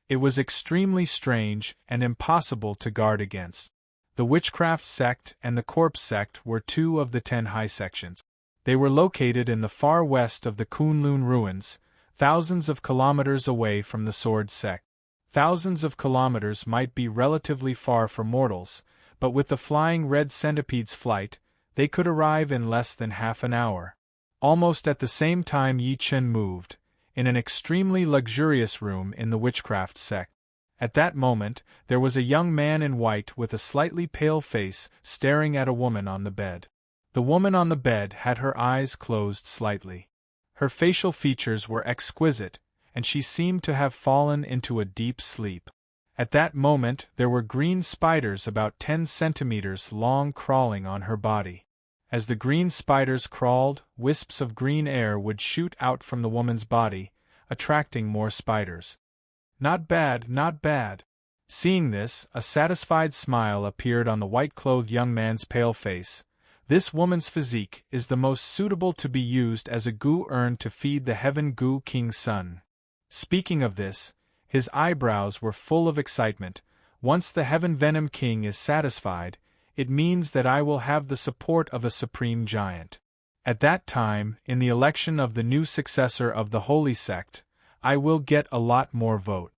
Speaker 1: It was extremely strange and impossible to guard against. The Witchcraft Sect and the Corpse Sect were two of the 10 high sections. They were located in the far west of the Kunlun ruins, thousands of kilometers away from the Sword Sect. Thousands of kilometers might be relatively far for mortals, but with the flying red centipede's flight, they could arrive in less than half an hour. Almost at the same time Yi Chen moved, in an extremely luxurious room in the Witchcraft Sect. At that moment, there was a young man in white with a slightly pale face staring at a woman on the bed. The woman on the bed had her eyes closed slightly. Her facial features were exquisite, and she seemed to have fallen into a deep sleep. At that moment, there were green spiders about 10 centimeters long crawling on her body. As the green spiders crawled, wisps of green air would shoot out from the woman's body, attracting more spiders. Not bad, not bad. Seeing this, a satisfied smile appeared on the white-clothed young man's pale face. This woman's physique is the most suitable to be used as a gu urn to feed the Heaven Gu King's son. Speaking of this, his eyebrows were full of excitement. Once the Heaven Venom King is satisfied, it means that I will have the support of a supreme giant. At that time, in the election of the new successor of the Holy Sect, I will get a lot more vote.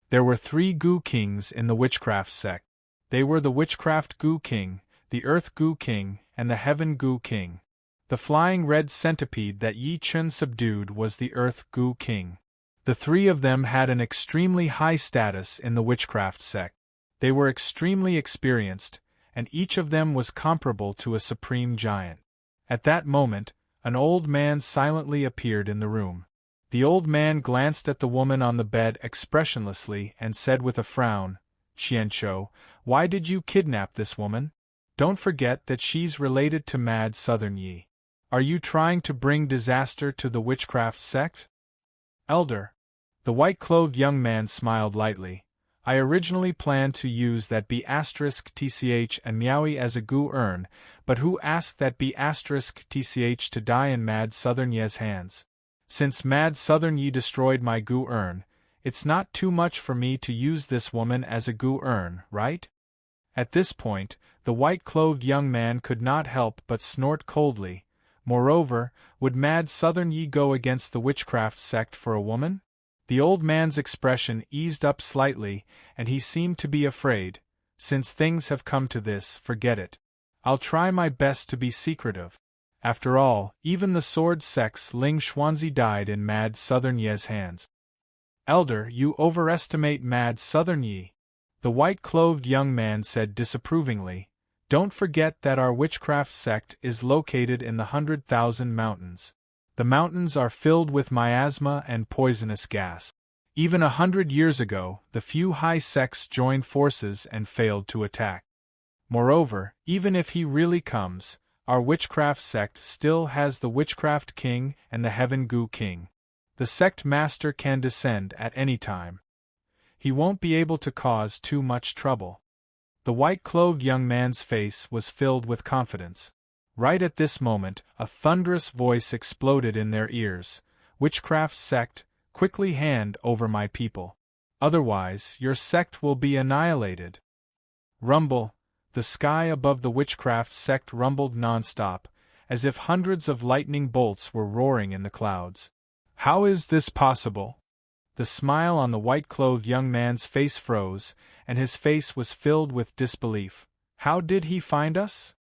Speaker 1: There were 3 Gu Kings in the Witchcraft Sect. They were the Witchcraft Gu King, the Earth Gu King, and the Heaven Gu King. The flying red centipede that Yi Chen subdued was the Earth Gu King. The 3 of them had an extremely high status in the Witchcraft Sect. They were extremely experienced, and each of them was comparable to a supreme giant. At that moment, an old man silently appeared in the room. The old man glanced at the woman on the bed expressionlessly and said with a frown, "Qianqiu, why did you kidnap this woman? Don't forget that she's related to Mad Southern Yi. Are you trying to bring disaster to the Witchcraft Sect?" "Elder." The white-clothed young man smiled lightly. "I originally planned to use that B***tch and Miaoi as a gu urn, but who asked that B***tch to die in Mad Southern Ye's hands? Since Mad Southern Yi destroyed my gu urn, it's not too much for me to use this woman as a gu urn, right?" At this point, the white-clothed young man could not help but snort coldly. Moreover, would Mad Southern Yi go against the Witchcraft Sect for a woman? The old man's expression eased up slightly, and he seemed to be afraid. "Since things have come to this, forget it. I'll try my best to be secretive. After all, even the Sword Sect's Ling Xuanzi died in Mad Southern Ye's hands." "Elder, you overestimate Mad Southern Yi," the white-clothed young man said disapprovingly. "Don't forget that our Witchcraft Sect is located in the 100,000 mountains. The mountains are filled with miasma and poisonous gas. Even 100 years ago, the few high sects joined forces and failed to attack. Moreover, even if he really comes, our Witchcraft Sect still has the Witchcraft King and the Heaven Gu King. The sect master can descend at any time. He won't be able to cause too much trouble." The white-clothed young man's face was filled with confidence. Right at this moment, a thunderous voice exploded in their ears. "Witchcraft Sect, quickly hand over my people. Otherwise, your sect will be annihilated." Rumble. The sky above the Witchcraft Sect rumbled non-stop, as if hundreds of lightning bolts were roaring in the clouds. "How is this possible?" The smile on the white-clothed young man's face froze, and his face was filled with disbelief. "How did he find us?"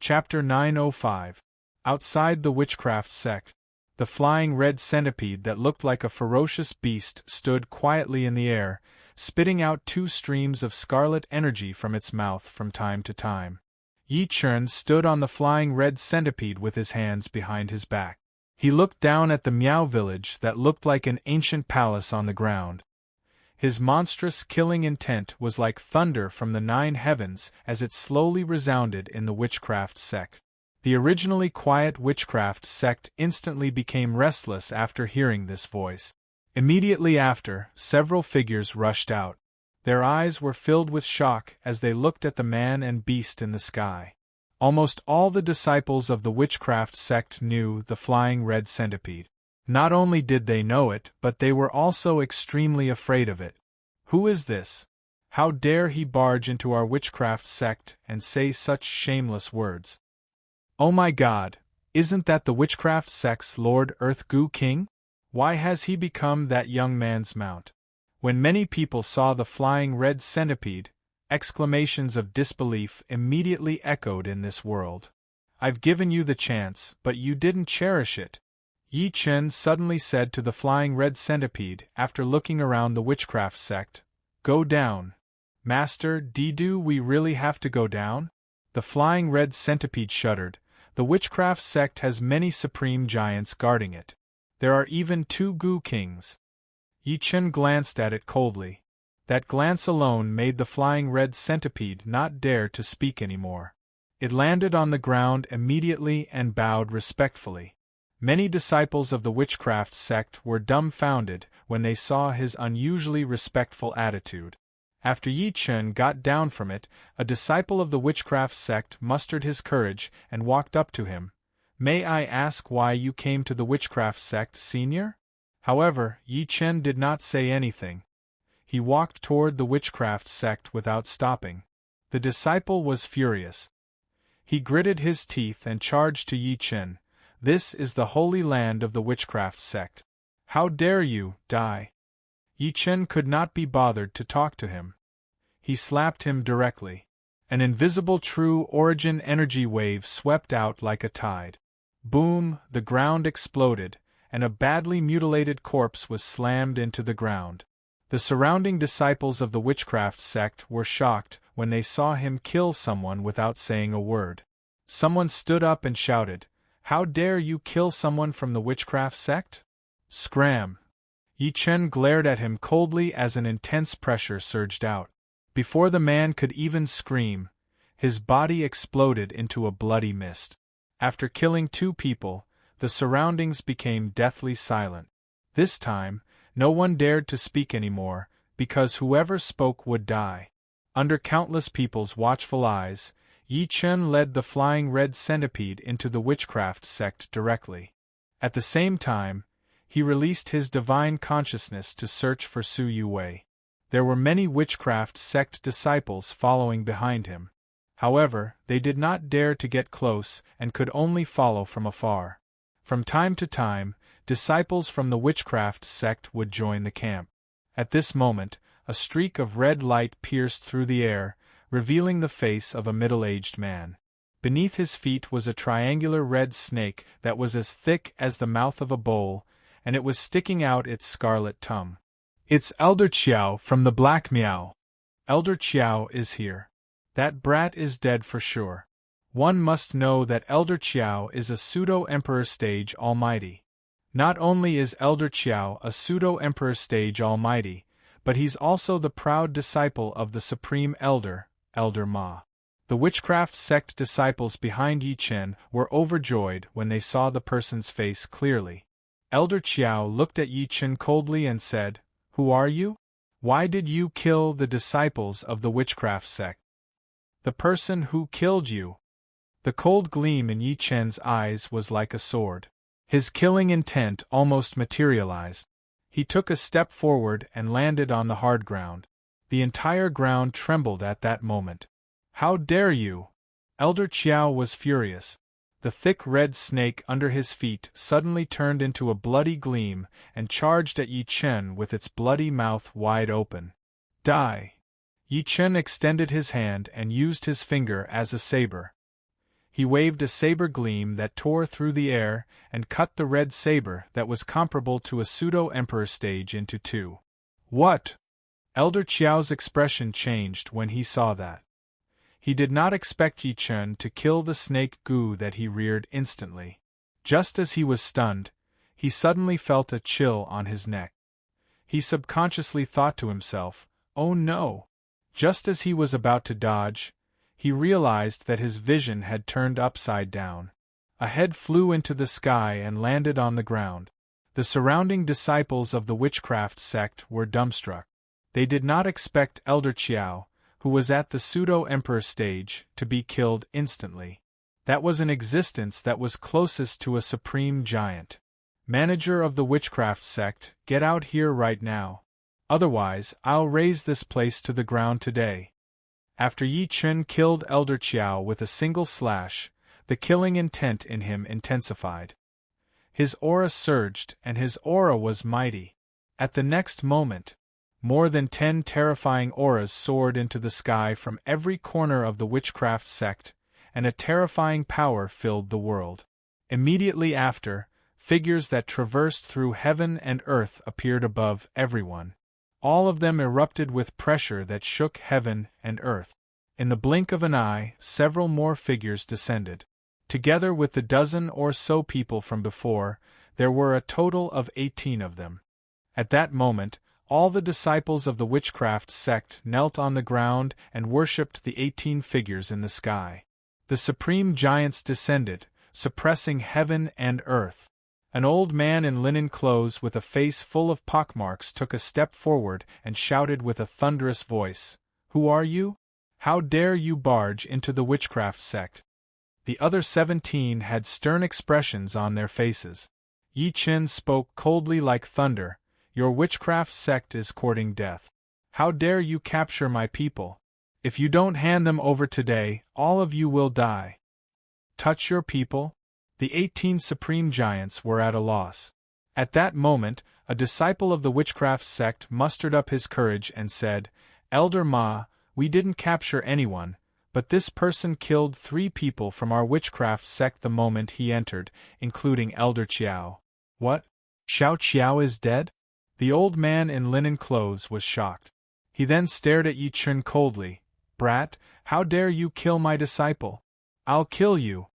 Speaker 1: Chapter 905. Outside the Witchcraft Sect, the flying red centipede that looked like a ferocious beast stood quietly in the air, spitting out 2 streams of scarlet energy from its mouth from time to time. Yi Chen stood on the flying red centipede with his hands behind his back. He looked down at the Miao village that looked like an ancient palace on the ground. His monstrous killing intent was like thunder from the 9 heavens as it slowly resounded in the Witchcraft Sect. The originally quiet Witchcraft Sect instantly became restless after hearing this voice. Immediately after, several figures rushed out. Their eyes were filled with shock as they looked at the man and beast in the sky. Almost all the disciples of the Witchcraft Sect knew the flying red centipede. Not only did they know it, but they were also extremely afraid of it. Who is this? How dare he barge into our witchcraft sect and say such shameless words? Oh my God, isn't that the witchcraft sect's Lord Earth-Goo King? Why has he become that young man's mount? When many people saw the flying red centipede, exclamations of disbelief immediately echoed in this world. I've given you the chance, but you didn't cherish it, Yi Chen suddenly said to the flying red centipede after looking around the witchcraft sect. Go down. Master, do we really have to go down? The flying red centipede shuddered. The witchcraft sect has many supreme giants guarding it. There are even 2 Goo Kings. Yi Chen glanced at it coldly. That glance alone made the flying red centipede not dare to speak anymore. It landed on the ground immediately and bowed respectfully. Many disciples of the witchcraft sect were dumbfounded when they saw his unusually respectful attitude. After Yi Chen got down from it, a disciple of the witchcraft sect mustered his courage and walked up to him. May I ask why you came to the witchcraft sect, senior? However, Yi Chen did not say anything. He walked toward the witchcraft sect without stopping. The disciple was furious. He gritted his teeth and charged to Yi Chen. This is the holy land of the witchcraft sect. How dare you, die? Yi Chen could not be bothered to talk to him. He slapped him directly. An invisible true origin energy wave swept out like a tide. Boom, the ground exploded, and a badly mutilated corpse was slammed into the ground. The surrounding disciples of the witchcraft sect were shocked when they saw him kill someone without saying a word. Someone stood up and shouted, How dare you kill someone from the witchcraft sect? Scram! Yi Chen glared at him coldly as an intense pressure surged out. Before the man could even scream, his body exploded into a bloody mist. After killing 2 people, the surroundings became deathly silent. This time, no one dared to speak anymore, because whoever spoke would die. Under countless people's watchful eyes, Yi Chen led the flying red centipede into the witchcraft sect directly. At the same time, he released his divine consciousness to search for Su Yue. There were many witchcraft sect disciples following behind him. However, they did not dare to get close and could only follow from afar. From time to time, disciples from the witchcraft sect would join the camp. At this moment, a streak of red light pierced through the air, revealing the face of a middle-aged man. Beneath his feet was a triangular red snake that was as thick as the mouth of a bowl, and it was sticking out its scarlet tongue. It's Elder Qiao from the Black Miao. Elder Qiao is here. That brat is dead for sure. One must know that Elder Qiao is a pseudo-emperor stage almighty. Not only is Elder Qiao a pseudo-emperor stage almighty, but he's also the proud disciple of the Supreme Elder, Elder Ma. The witchcraft sect disciples behind Yi Chen were overjoyed when they saw the person's face clearly. Elder Qiao looked at Yi Chen coldly and said, Who are you? Why did you kill the disciples of the witchcraft sect? The person who killed you. The cold gleam in Yi Chen's eyes was like a sword. His killing intent almost materialized. He took a step forward and landed on the hard ground. The entire ground trembled at that moment. How dare you? Elder Qiao was furious. The thick red snake under his feet suddenly turned into a bloody gleam and charged at Yi Chen with its bloody mouth wide open. Die! Yi Chen extended his hand and used his finger as a saber. He waved a saber gleam that tore through the air and cut the red saber that was comparable to a pseudo-emperor stage into 2. What? Elder Qiao's expression changed when he saw that. He did not expect Yi Chen to kill the snake goo that he reared instantly. Just as he was stunned, he suddenly felt a chill on his neck. He subconsciously thought to himself, Oh no! Just as he was about to dodge, he realized that his vision had turned upside down. A head flew into the sky and landed on the ground. The surrounding disciples of the witchcraft sect were dumbstruck. They did not expect Elder Qiao, who was at the pseudo-emperor stage, to be killed instantly. That was an existence that was closest to a supreme giant. Manager of the witchcraft sect, get out here right now. Otherwise, I'll raze this place to the ground today. After Yi Chen killed Elder Qiao with a single slash, the killing intent in him intensified. His aura surged, and his aura was mighty. At the next moment, more than 10 terrifying auras soared into the sky from every corner of the witchcraft sect, and a terrifying power filled the world. Immediately after, figures that traversed through heaven and earth appeared above everyone. All of them erupted with pressure that shook heaven and earth. In the blink of an eye, several more figures descended. Together with the dozen or so people from before, there were a total of 18 of them. At that moment, all the disciples of the witchcraft sect knelt on the ground and worshipped the 18 figures in the sky. The supreme giants descended, suppressing heaven and earth. An old man in linen clothes with a face full of pockmarks took a step forward and shouted with a thunderous voice, "Who are you? How dare you barge into the witchcraft sect?" The other 17 had stern expressions on their faces. Yi Chen spoke coldly like thunder, "Your witchcraft sect is courting death. How dare you capture my people? If you don't hand them over today, all of you will die." "Touch your people?" The 18 supreme giants were at a loss. At that moment, a disciple of the witchcraft sect mustered up his courage and said, "Elder Ma, we didn't capture anyone, but this person killed 3 people from our witchcraft sect the moment he entered, including Elder Qiao." "What? Xiao Qiao is dead?" The old man in linen clothes was shocked. He then stared at Yi Chen coldly. "Brat, how dare you kill my disciple? I'll kill you!"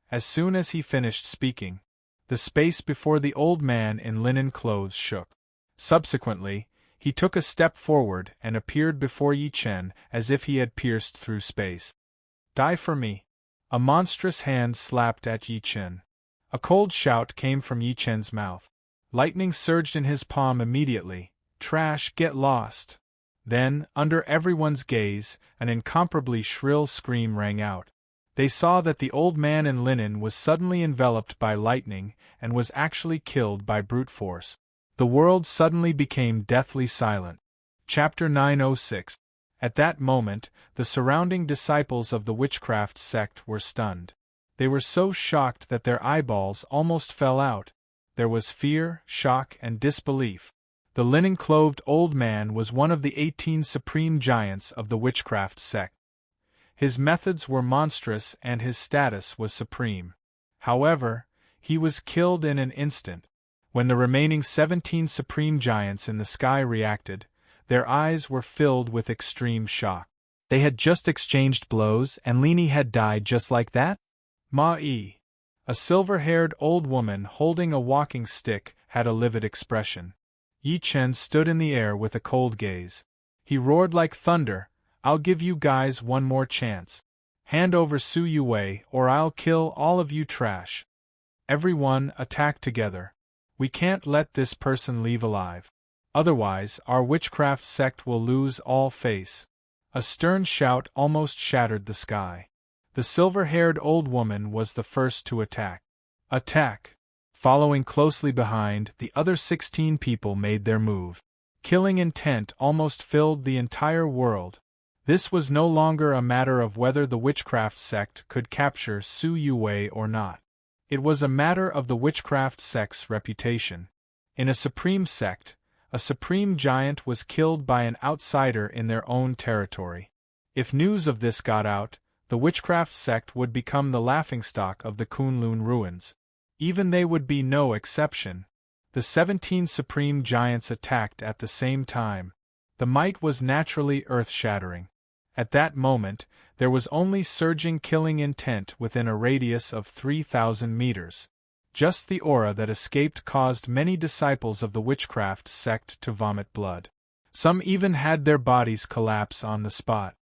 Speaker 1: As soon as he finished speaking, the space before the old man in linen clothes shook. Subsequently, he took a step forward and appeared before Yi Chen as if he had pierced through space. "Die for me!" A monstrous hand slapped at Yi Chen. A cold shout came from Yi Chen's mouth. Lightning surged in his palm immediately. "Trash, get lost!" Then, under everyone's gaze, an incomparably shrill scream rang out. They saw that the old man in linen was suddenly enveloped by lightning and was actually killed by brute force. The world suddenly became deathly silent. Chapter 906. At that moment, the surrounding disciples of the witchcraft sect were stunned. They were so shocked that their eyeballs almost fell out. There was fear, shock, and disbelief. The linen-clothed old man was one of the 18 supreme giants of the witchcraft sect. His methods were monstrous and his status was supreme. However, he was killed in an instant. When the remaining 17 supreme giants in the sky reacted, their eyes were filled with extreme shock. They had just exchanged blows and Lini had died just like that? Ma-yi. A silver-haired old woman holding a walking stick had a livid expression. Yi Chen stood in the air with a cold gaze. He roared like thunder, "I'll give you guys one more chance. Hand over Su Yue or I'll kill all of you trash. Everyone, attack together. We can't let this person leave alive. Otherwise, our witchcraft sect will lose all face." A stern shout almost shattered the sky. The silver-haired old woman was the first to attack. Attack! Following closely behind, the other 16 people made their move. Killing intent almost filled the entire world. This was no longer a matter of whether the witchcraft sect could capture Su Yue or not. It was a matter of the witchcraft sect's reputation. In a supreme sect, a supreme giant was killed by an outsider in their own territory. If news of this got out, the witchcraft sect would become the laughingstock of the Kunlun ruins. Even they would be no exception. The 17 supreme giants attacked at the same time. The might was naturally earth-shattering. At that moment, there was only surging killing intent within a radius of 3,000 meters. Just the aura that escaped caused many disciples of the witchcraft sect to vomit blood. Some even had their bodies collapse on the spot.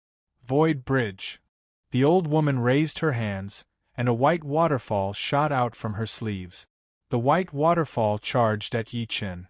Speaker 1: Void Bridge. The old woman raised her hands, and a white waterfall shot out from her sleeves. The white waterfall charged at Yi Chen.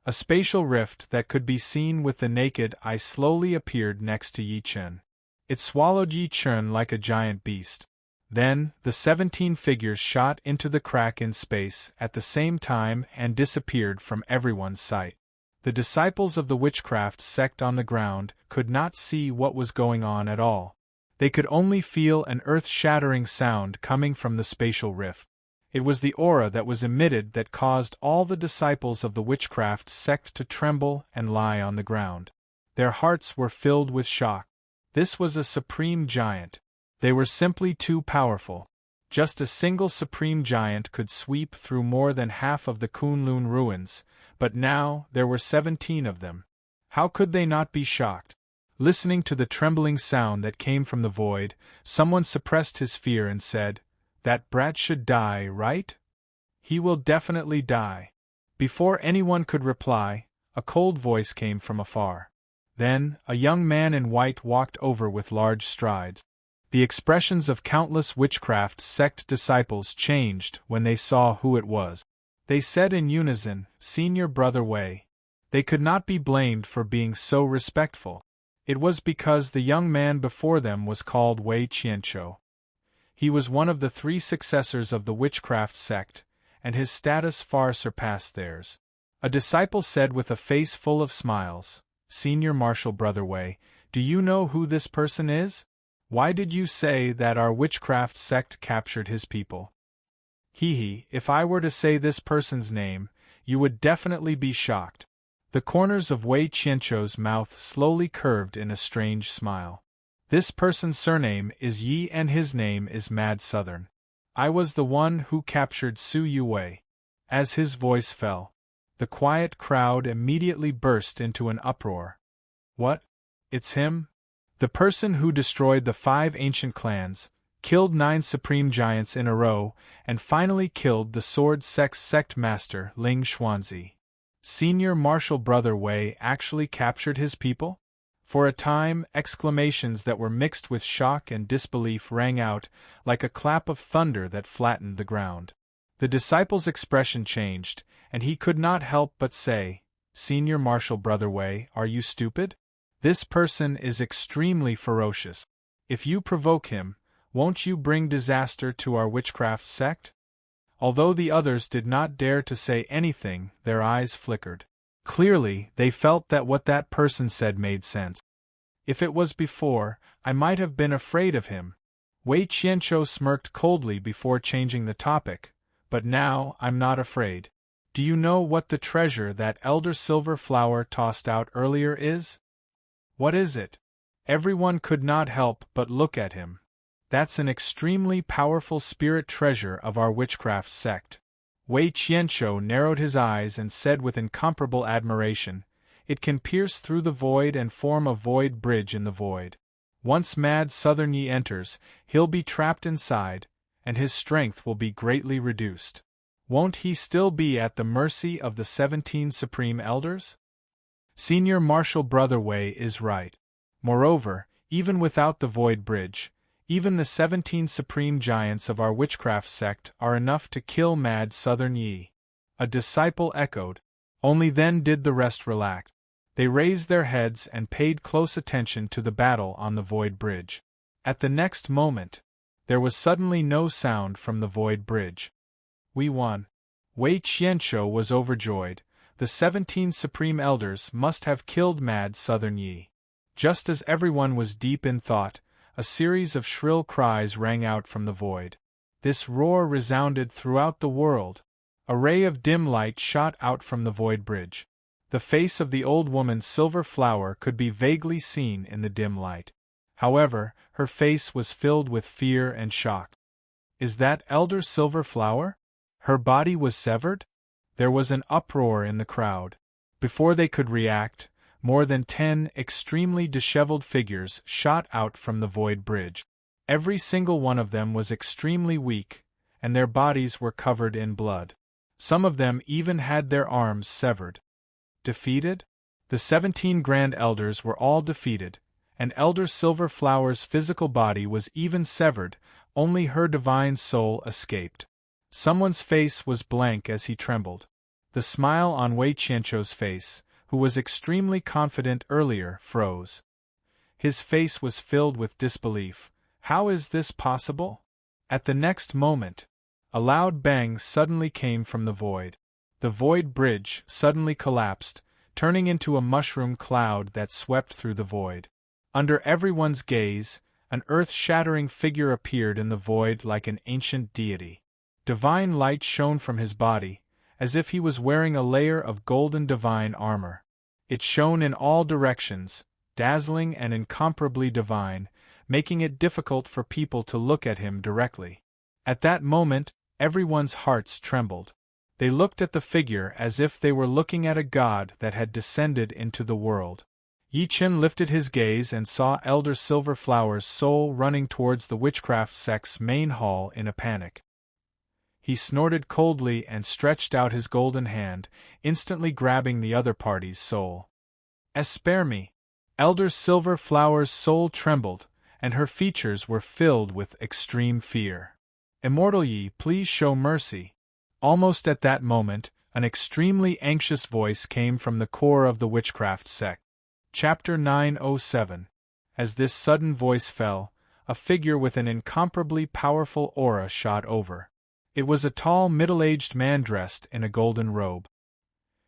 Speaker 1: A spatial rift that could be seen with the naked eye slowly appeared next to Yi Chen. It swallowed Yi Chen like a giant beast. Then, the 17 figures shot into the crack in space at the same time and disappeared from everyone's sight. The disciples of the witchcraft sect on the ground could not see what was going on at all. They could only feel an earth-shattering sound coming from the spatial rift. It was the aura that was emitted that caused all the disciples of the witchcraft sect to tremble and lie on the ground. Their hearts were filled with shock. This was a supreme giant. They were simply too powerful. Just a single supreme giant could sweep through more than half of the Kunlun ruins, but now there were 17 of them. How could they not be shocked? Listening to the trembling sound that came from the void, someone suppressed his fear and said, "That brat should die, right? He will definitely die." Before anyone could reply, a cold voice came from afar. Then, a young man in white walked over with large strides. The expressions of countless witchcraft sect disciples changed when they saw who it was. They said in unison, "Senior Brother Wei." They could not be blamed for being so respectful. It was because the young man before them was called Wei Qianqiu. He was one of the 3 successors of the witchcraft sect, and his status far surpassed theirs. A disciple said with a face full of smiles, "Senior Marshal Brother Wei, do you know who this person is? Why did you say that our witchcraft sect captured his people?" If I were to say this person's name, you would definitely be shocked." The corners of Wei Qianqiu's mouth slowly curved in a strange smile. "This person's surname is Yi and his name is Mad Southern. I was the one who captured Su Yuwei." As his voice fell, the quiet crowd immediately burst into an uproar. "What? It's him? The person who destroyed the 5 ancient clans, killed 9 supreme giants in a row, and finally killed the sword sect master Ling Xuanzi. Senior Marshal Brother Wei actually captured his people?" For a time, exclamations that were mixed with shock and disbelief rang out, like a clap of thunder that flattened the ground. The disciple's expression changed, and he could not help but say, "Senior Marshal Brother Wei, are you stupid? This person is extremely ferocious. If you provoke him, won't you bring disaster to our witchcraft sect?" Although the others did not dare to say anything, their eyes flickered. Clearly, they felt that what that person said made sense. "If it was before, I might have been afraid of him." Wei Qianqiu smirked coldly before changing the topic, "But now I'm not afraid. Do you know what the treasure that Elder Silver Flower tossed out earlier is?" "What is it?" Everyone could not help but look at him. "That's an extremely powerful spirit treasure of our witchcraft sect." Wei Qianqiu narrowed his eyes and said with incomparable admiration, "It can pierce through the void and form a void bridge in the void. Once Mad Southern Yi enters, he'll be trapped inside, and his strength will be greatly reduced. Won't he still be at the mercy of the 17 Supreme Elders?" Senior Marshal Brother Wei is right. Moreover, even without the void bridge, even the 17 supreme giants of our witchcraft sect are enough to kill Mad Southern Yi. A disciple echoed. Only then did the rest relax. They raised their heads and paid close attention to the battle on the void bridge. At the next moment, there was suddenly no sound from the void bridge. "We won." Wei Qianqiu was overjoyed. The 17 supreme elders must have killed Mad Southern Yi. Just as everyone was deep in thought, a series of shrill cries rang out from the void. This roar resounded throughout the world. A ray of dim light shot out from the void bridge. The face of the old woman Silver Flower could be vaguely seen in the dim light. However, her face was filled with fear and shock. "Is that Elder Silver Flower? Her body was severed?" There was an uproar in the crowd. Before they could react, more than 10 extremely disheveled figures shot out from the void bridge. Every single one of them was extremely weak, and their bodies were covered in blood. Some of them even had their arms severed. Defeated? The 17 Grand Elders were all defeated, and Elder Silver Flower's physical body was even severed, only her divine soul escaped. Someone's face was blank as he trembled. The smile on Wei Qianqiu's face, who was extremely confident earlier, froze. His face was filled with disbelief. How is this possible? At the next moment, a loud bang suddenly came from the void. The void bridge suddenly collapsed, turning into a mushroom cloud that swept through the void. Under everyone's gaze, an earth-shattering figure appeared in the void like an ancient deity. Divine light shone from his body, as if he was wearing a layer of golden divine armor. It shone in all directions, dazzling and incomparably divine, making it difficult for people to look at him directly. At that moment, everyone's hearts trembled. They looked at the figure as if they were looking at a god that had descended into the world. Yi Chen lifted his gaze and saw Elder Silverflower's soul running towards the witchcraft sect's main hall in a panic. He snorted coldly and stretched out his golden hand, instantly grabbing the other party's soul. "Spare me!" Elder Silverflower's soul trembled, and her features were filled with extreme fear. "Immortal Yi, please show mercy." Almost at that moment, an extremely anxious voice came from the core of the witchcraft sect. Chapter 907. As this sudden voice fell, a figure with an incomparably powerful aura shot over. It was a tall, middle-aged man dressed in a golden robe.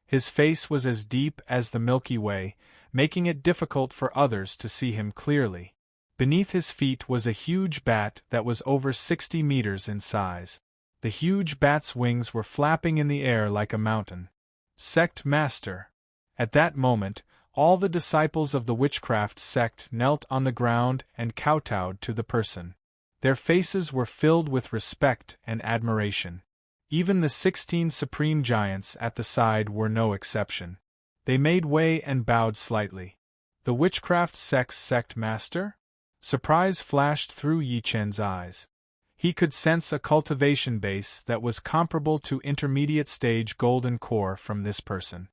Speaker 1: His face was as deep as the Milky Way, making it difficult for others to see him clearly. Beneath his feet was a huge bat that was over 60 meters in size. The huge bat's wings were flapping in the air like a mountain. Sect Master. At that moment, all the disciples of the witchcraft sect knelt on the ground and kowtowed to the person. Their faces were filled with respect and admiration. Even the 16 supreme giants at the side were no exception. They made way and bowed slightly. The witchcraft sect's sect master? Surprise flashed through Yi Chen's eyes. He could sense a cultivation base that was comparable to intermediate stage golden core from this person.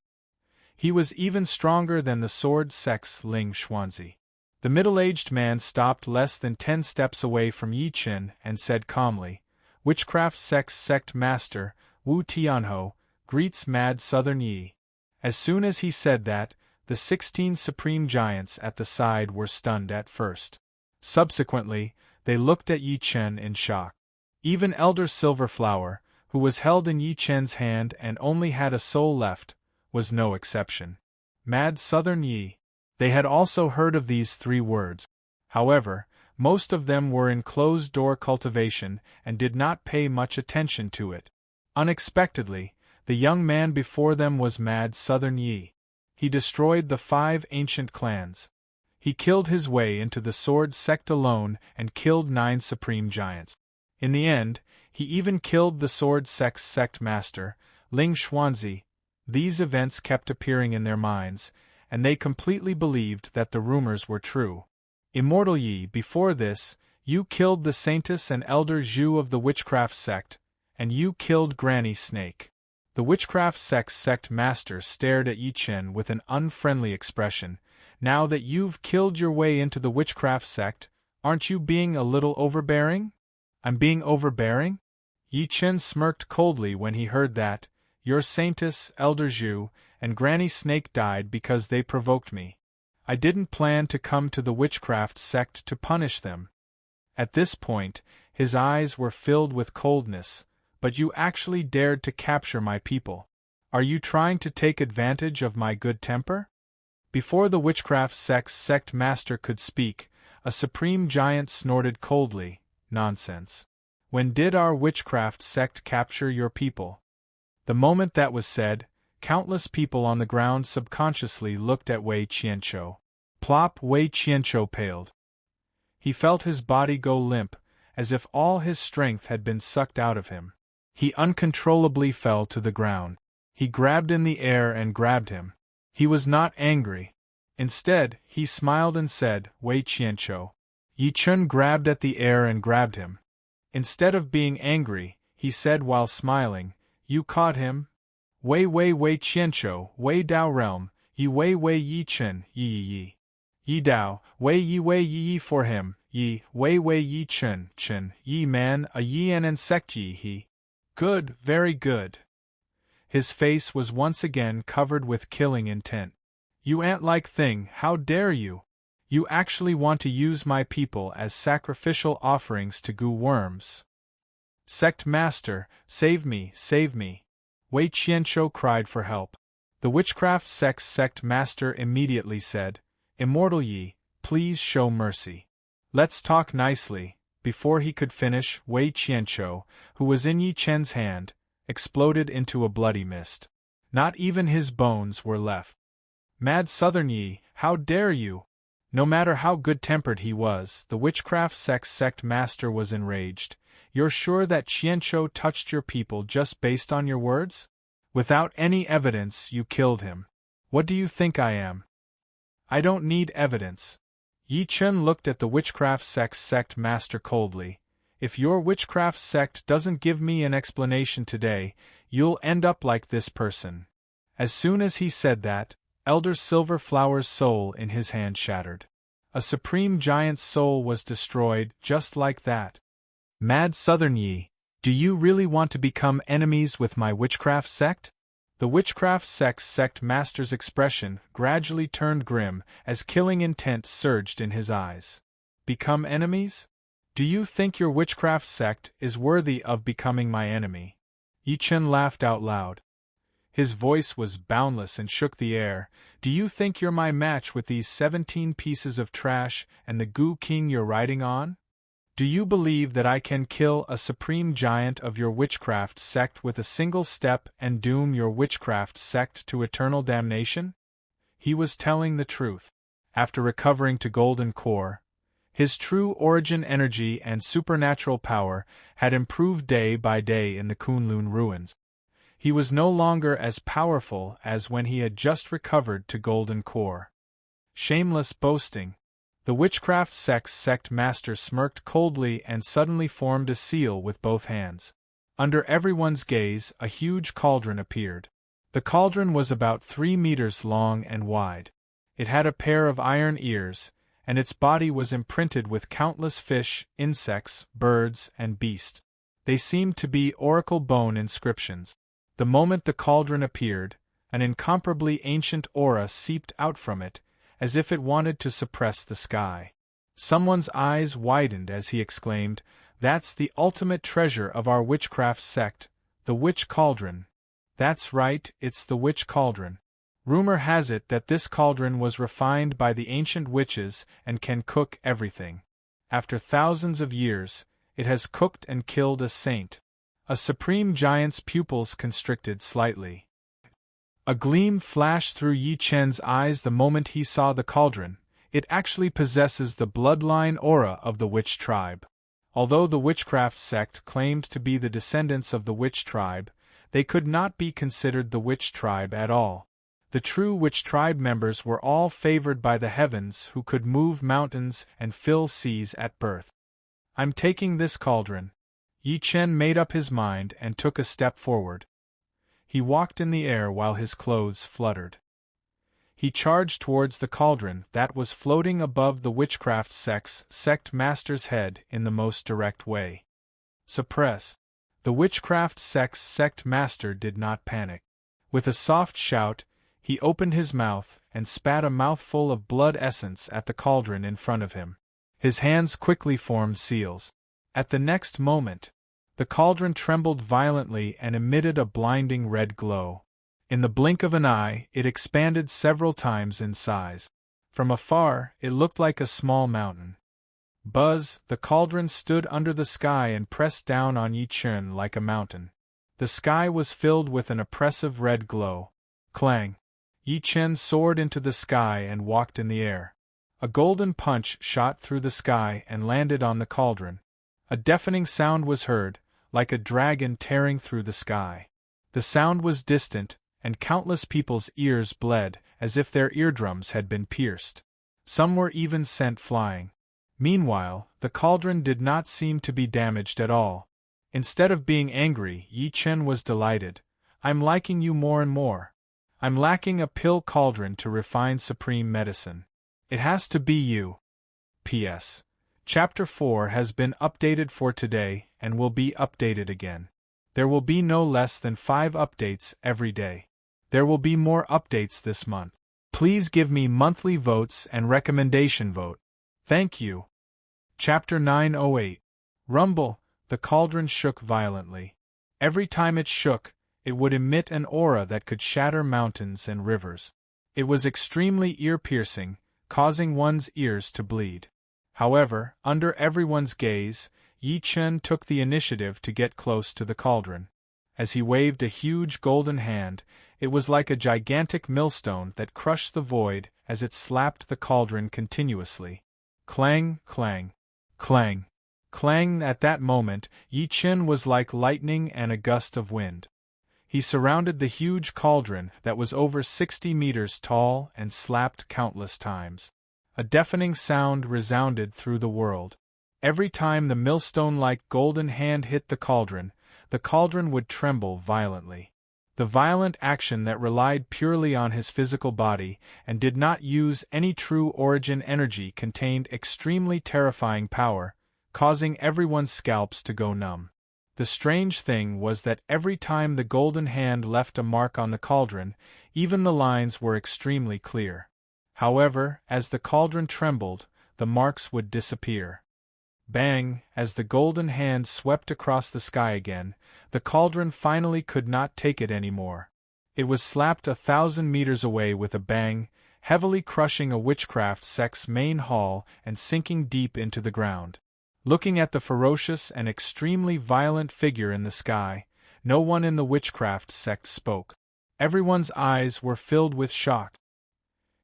Speaker 1: He was even stronger than the sword sect's Ling Xuanzi. The middle-aged man stopped less than 10 steps away from Yi Chen and said calmly, "Witchcraft sect's sect master, Wu Tianhou, greets Mad Southern Yi." As soon as he said that, the 16 supreme giants at the side were stunned at first. Subsequently, they looked at Yi Chen in shock. Even Elder Silverflower, who was held in Yi Chen's hand and only had a soul left, was no exception. Mad Southern Yi. They had also heard of these 3 words. However, most of them were in closed-door cultivation and did not pay much attention to it. Unexpectedly, the young man before them was Mad Southern Yi. He destroyed the 5 ancient clans. He killed his way into the sword sect alone and killed 9 supreme giants. In the end, he even killed the sword sect's sect master, Ling Xuanzi. These events kept appearing in their minds, and they completely believed that the rumors were true. Immortal Yi, before this, you killed the Saintess and Elder Zhu of the witchcraft sect, and you killed Granny Snake. The witchcraft sect's sect master stared at Yi Chen with an unfriendly expression. "Now that you've killed your way into the witchcraft sect, aren't you being a little overbearing?" "I'm being overbearing?" Yi Chen smirked coldly when he heard that. "Your Saintess, Elder Zhu, and Granny Snake died because they provoked me. I didn't plan to come to the witchcraft sect to punish them." At this point, his eyes were filled with coldness. "But you actually dared to capture my people. Are you trying to take advantage of my good temper?" Before the witchcraft sect's sect master could speak, a supreme giant snorted coldly, "Nonsense. When did our witchcraft sect capture your people?" The moment that was said, countless people on the ground subconsciously looked at Wei Qianqiu. Plop! Wei Qianqiu paled. He felt his body go limp, as if all his strength had been sucked out of him. He uncontrollably fell to the ground. He grabbed in the air and grabbed him. He was not angry. Instead, he smiled and said, "Wei Qianqiu." Yi Chen grabbed at the air and grabbed him. Instead of being angry, he said while smiling, "You caught him? Wei Qianqiu, Wei Dao realm, Yi Wei Yi Chen, Yi. Yi Dao, Wei Yi for him, Yi, Wei Yi Chen, Yi man, a Yi and sect Yi he. Good, very good." His face was once again covered with killing intent. "You ant-like thing, how dare you? You actually want to use my people as sacrificial offerings to goo worms." "Sect master, save me, save me." Wei Qianqiu cried for help. The witchcraft sect master immediately said, "Immortal Yi, please show mercy. Let's talk nicely." Before he could finish, Wei Qianqiu, who was in Yi Chen's hand, exploded into a bloody mist. Not even his bones were left. "Mad Southern Yi, how dare you!" No matter how good-tempered he was, the witchcraft sect master was enraged. "You're sure that Qianqiu touched your people just based on your words? Without any evidence, you killed him. What do you think I am? I don't need evidence." Yi Chen looked at the witchcraft sect master coldly. "If your witchcraft sect doesn't give me an explanation today, you'll end up like this person." As soon as he said that, Elder Silverflower's soul in his hand shattered. A supreme giant's soul was destroyed just like that. "Mad Southern Yi, do you really want to become enemies with my witchcraft sect?" The witchcraft sect master's expression gradually turned grim as killing intent surged in his eyes. "Become enemies? Do you think your witchcraft sect is worthy of becoming my enemy?" Yi Chen laughed out loud. His voice was boundless and shook the air. "Do you think you're my match with these 17 pieces of trash and the Goo King you're riding on? Do you believe that I can kill a supreme giant of your witchcraft sect with a single step and doom your witchcraft sect to eternal damnation?" He was telling the truth. After recovering to Golden Core, his true origin energy and supernatural power had improved day by day in the Kunlun ruins. He was no longer as powerful as when he had just recovered to Golden Core. Shameless boasting. The witchcraft sect master smirked coldly and suddenly formed a seal with both hands. Under everyone's gaze, a huge cauldron appeared. The cauldron was about 3 meters long and wide. It had a pair of iron ears, and its body was imprinted with countless fish, insects, birds, and beasts. They seemed to be oracle bone inscriptions. The moment the cauldron appeared, an incomparably ancient aura seeped out from it, as if it wanted to suppress the sky. Someone's eyes widened as he exclaimed, "That's the ultimate treasure of our witchcraft sect, the witch cauldron." "That's right, it's the witch cauldron. Rumor has it that this cauldron was refined by the ancient witches and can cook everything. After thousands of years, it has cooked and killed a saint." A supreme giant's pupils constricted slightly. A gleam flashed through Yi Chen's eyes the moment he saw the cauldron. It actually possesses the bloodline aura of the witch tribe. Although the witchcraft sect claimed to be the descendants of the witch tribe, they could not be considered the witch tribe at all. The true witch tribe members were all favored by the heavens who could move mountains and fill seas at birth. "I'm taking this cauldron." Yi Chen made up his mind and took a step forward. He walked in the air while his clothes fluttered. He charged towards the cauldron that was floating above the witchcraft sect master's head in the most direct way. "Suppress." The witchcraft sect master did not panic. With a soft shout, he opened his mouth and spat a mouthful of blood essence at the cauldron in front of him. His hands quickly formed seals. At the next moment, the cauldron trembled violently and emitted a blinding red glow. In the blink of an eye, it expanded several times in size. From afar, it looked like a small mountain. Buzz, the cauldron stood under the sky and pressed down on Yi Chen like a mountain. The sky was filled with an oppressive red glow. Clang! Yi Chen soared into the sky and walked in the air. A golden punch shot through the sky and landed on the cauldron. A deafening sound was heard, like a dragon tearing through the sky. The sound was distant, and countless people's ears bled, as if their eardrums had been pierced. Some were even sent flying. Meanwhile, the cauldron did not seem to be damaged at all. Instead of being angry, Yi Chen was delighted. "I'm liking you more and more. I'm lacking a pill cauldron to refine supreme medicine. It has to be you." P.S. Chapter 4 has been updated for today and will be updated again. There will be no less than 5 updates every day. There will be more updates this month. Please give me monthly votes and recommendation vote. Thank you. Chapter 908. Rumble. The cauldron shook violently. Every time it shook, it would emit an aura that could shatter mountains and rivers. It was extremely ear-piercing, causing one's ears to bleed. However, under everyone's gaze, Yi Chen took the initiative to get close to the cauldron. As he waved a huge golden hand, it was like a gigantic millstone that crushed the void as it slapped the cauldron continuously. Clang, clang, clang, clang. At that moment, Yi Chen was like lightning and a gust of wind. He surrounded the huge cauldron that was over 60 meters tall and slapped countless times. A deafening sound resounded through the world. Every time the millstone-like golden hand hit the cauldron would tremble violently. The violent action that relied purely on his physical body and did not use any true origin energy contained extremely terrifying power, causing everyone's scalps to go numb. The strange thing was that every time the golden hand left a mark on the cauldron, even the lines were extremely clear. However, as the cauldron trembled, the marks would disappear. Bang! As the golden hand swept across the sky again, the cauldron finally could not take it anymore. It was slapped 1,000 meters away with a bang, heavily crushing a witchcraft sect's main hall and sinking deep into the ground. Looking at the ferocious and extremely violent figure in the sky, no one in the witchcraft sect spoke. Everyone's eyes were filled with shock.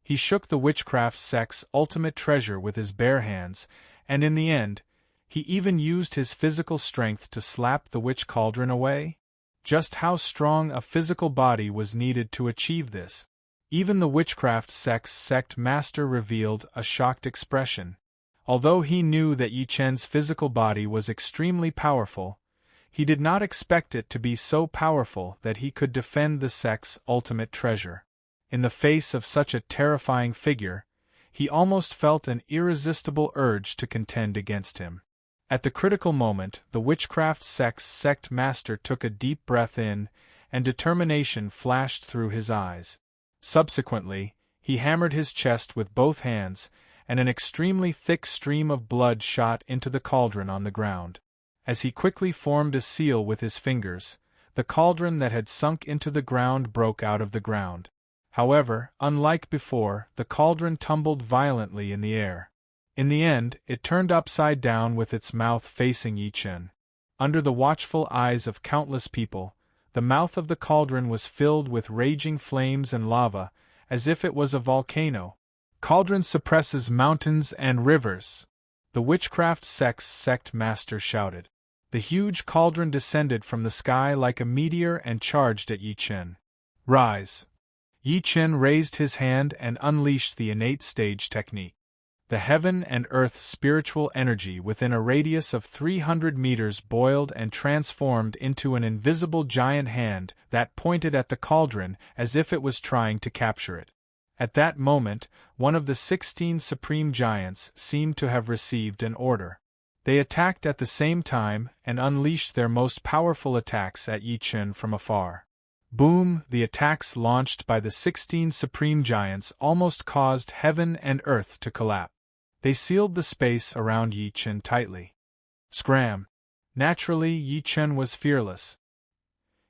Speaker 1: He shook the witchcraft sect's ultimate treasure with his bare hands, and in the end, he even used his physical strength to slap the witch cauldron away? Just how strong a physical body was needed to achieve this? Even the witchcraft sect's sect master revealed a shocked expression. Although he knew that Yi Chen's physical body was extremely powerful, he did not expect it to be so powerful that he could defend the sect's ultimate treasure. In the face of such a terrifying figure, he almost felt an irresistible urge to contend against him. At the critical moment, the witchcraft sect's sect master took a deep breath in, and determination flashed through his eyes. Subsequently, he hammered his chest with both hands, and an extremely thick stream of blood shot into the cauldron on the ground. As he quickly formed a seal with his fingers, the cauldron that had sunk into the ground broke out of the ground. However, unlike before, the cauldron tumbled violently in the air. In the end, it turned upside down with its mouth facing Yi Chen. Under the watchful eyes of countless people, the mouth of the cauldron was filled with raging flames and lava, as if it was a volcano. Cauldron suppresses mountains and rivers, the witchcraft sect's sect master shouted. The huge cauldron descended from the sky like a meteor and charged at Yi Chen. Rise! Yi Chen raised his hand and unleashed the innate stage technique. The heaven and earth spiritual energy within a radius of 300 meters boiled and transformed into an invisible giant hand that pointed at the cauldron as if it was trying to capture it. At that moment, one of the 16 supreme giants seemed to have received an order. They attacked at the same time and unleashed their most powerful attacks at Yi Chen from afar. Boom! The attacks launched by the 16 supreme giants almost caused heaven and earth to collapse. They sealed the space around Yi Chen tightly. Scram! Naturally, Yi Chen was fearless.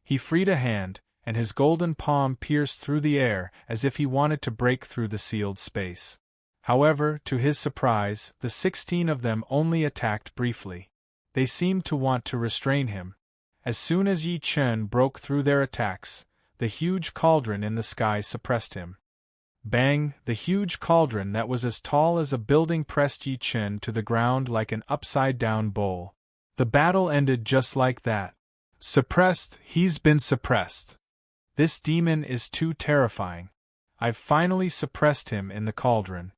Speaker 1: He freed a hand, and his golden palm pierced through the air as if he wanted to break through the sealed space. However, to his surprise, the 16 of them only attacked briefly. They seemed to want to restrain him. As soon as Yi Chen broke through their attacks, the huge cauldron in the sky suppressed him. Bang! The huge cauldron that was as tall as a building pressed Yi Chen to the ground like an upside-down bowl. The battle ended just like that. Suppressed, he's been suppressed. This demon is too terrifying. I've finally suppressed him in the cauldron.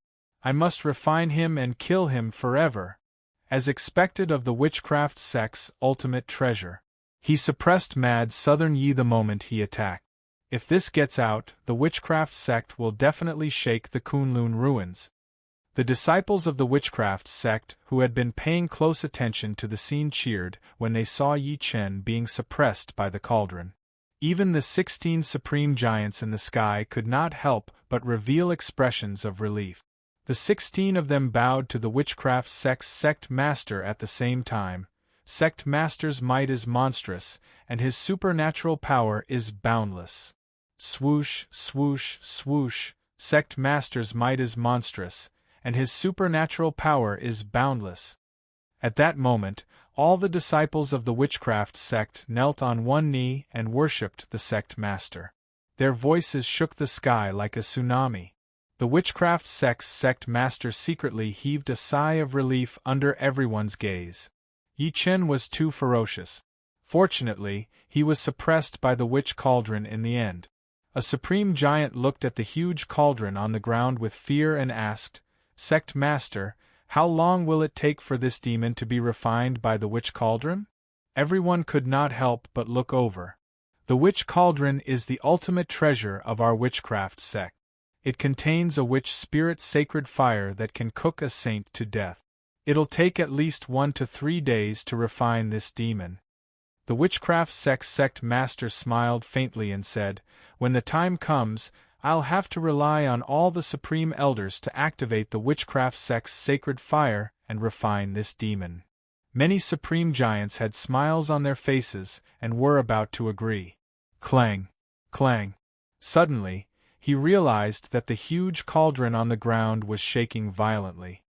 Speaker 1: I must refine him and kill him forever. As expected of the witchcraft sect's ultimate treasure. He suppressed Mad Southern Yi the moment he attacked. If this gets out, the witchcraft sect will definitely shake the Kunlun ruins. The disciples of the witchcraft sect who had been paying close attention to the scene cheered when they saw Yi Chen being suppressed by the cauldron. Even the 16 supreme giants in the sky could not help but reveal expressions of relief. The 16 of them bowed to the witchcraft sect's sect master at the same time, sect master's might is monstrous, and his supernatural power is boundless. Swoosh, swoosh, swoosh, sect master's might is monstrous, and his supernatural power is boundless. At that moment, all the disciples of the witchcraft sect knelt on one knee and worshipped the sect master. Their voices shook the sky like a tsunami. The witchcraft sect's sect master secretly heaved a sigh of relief under everyone's gaze. Yi Chen was too ferocious. Fortunately, he was suppressed by the witch cauldron in the end. A supreme giant looked at the huge cauldron on the ground with fear and asked, "Sect master, how long will it take for this demon to be refined by the witch cauldron?" Everyone could not help but look over. The witch cauldron is the ultimate treasure of our witchcraft sect. It contains a witch spirit sacred fire that can cook a saint to death. It'll take at least 1 to 3 days to refine this demon. The witchcraft sect master smiled faintly and said, "When the time comes, I'll have to rely on all the supreme elders to activate the witchcraft sect's sacred fire and refine this demon." Many supreme giants had smiles on their faces and were about to agree. Clang! Clang! Suddenly, he realized that the huge cauldron on the ground was shaking violently.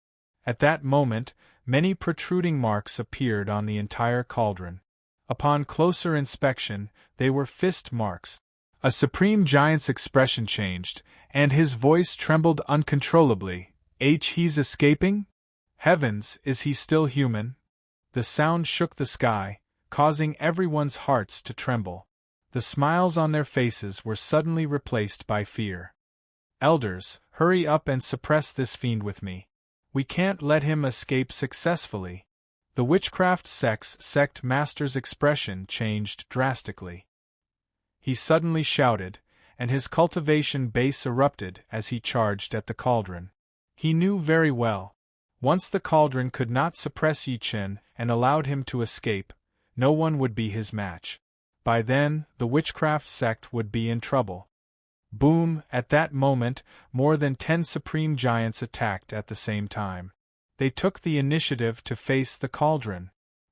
Speaker 1: At that moment, many protruding marks appeared on the entire cauldron. Upon closer inspection, they were fist marks. A supreme giant's expression changed, and his voice trembled uncontrollably. He's escaping? Heavens, is he still human?" The sound shook the sky, causing everyone's hearts to tremble. The smiles on their faces were suddenly replaced by fear. "Elders, hurry up and suppress this fiend with me. We can't let him escape successfully." The witchcraft sect master's expression changed drastically. He suddenly shouted, and his cultivation base erupted as he charged at the cauldron. He knew very well, once the cauldron could not suppress Yi Chen and allowed him to escape, no one would be his match. By then, the witchcraft sect would be in trouble. Boom! At that moment, more than 10 supreme giants attacked at the same time. They took the initiative to face the cauldron.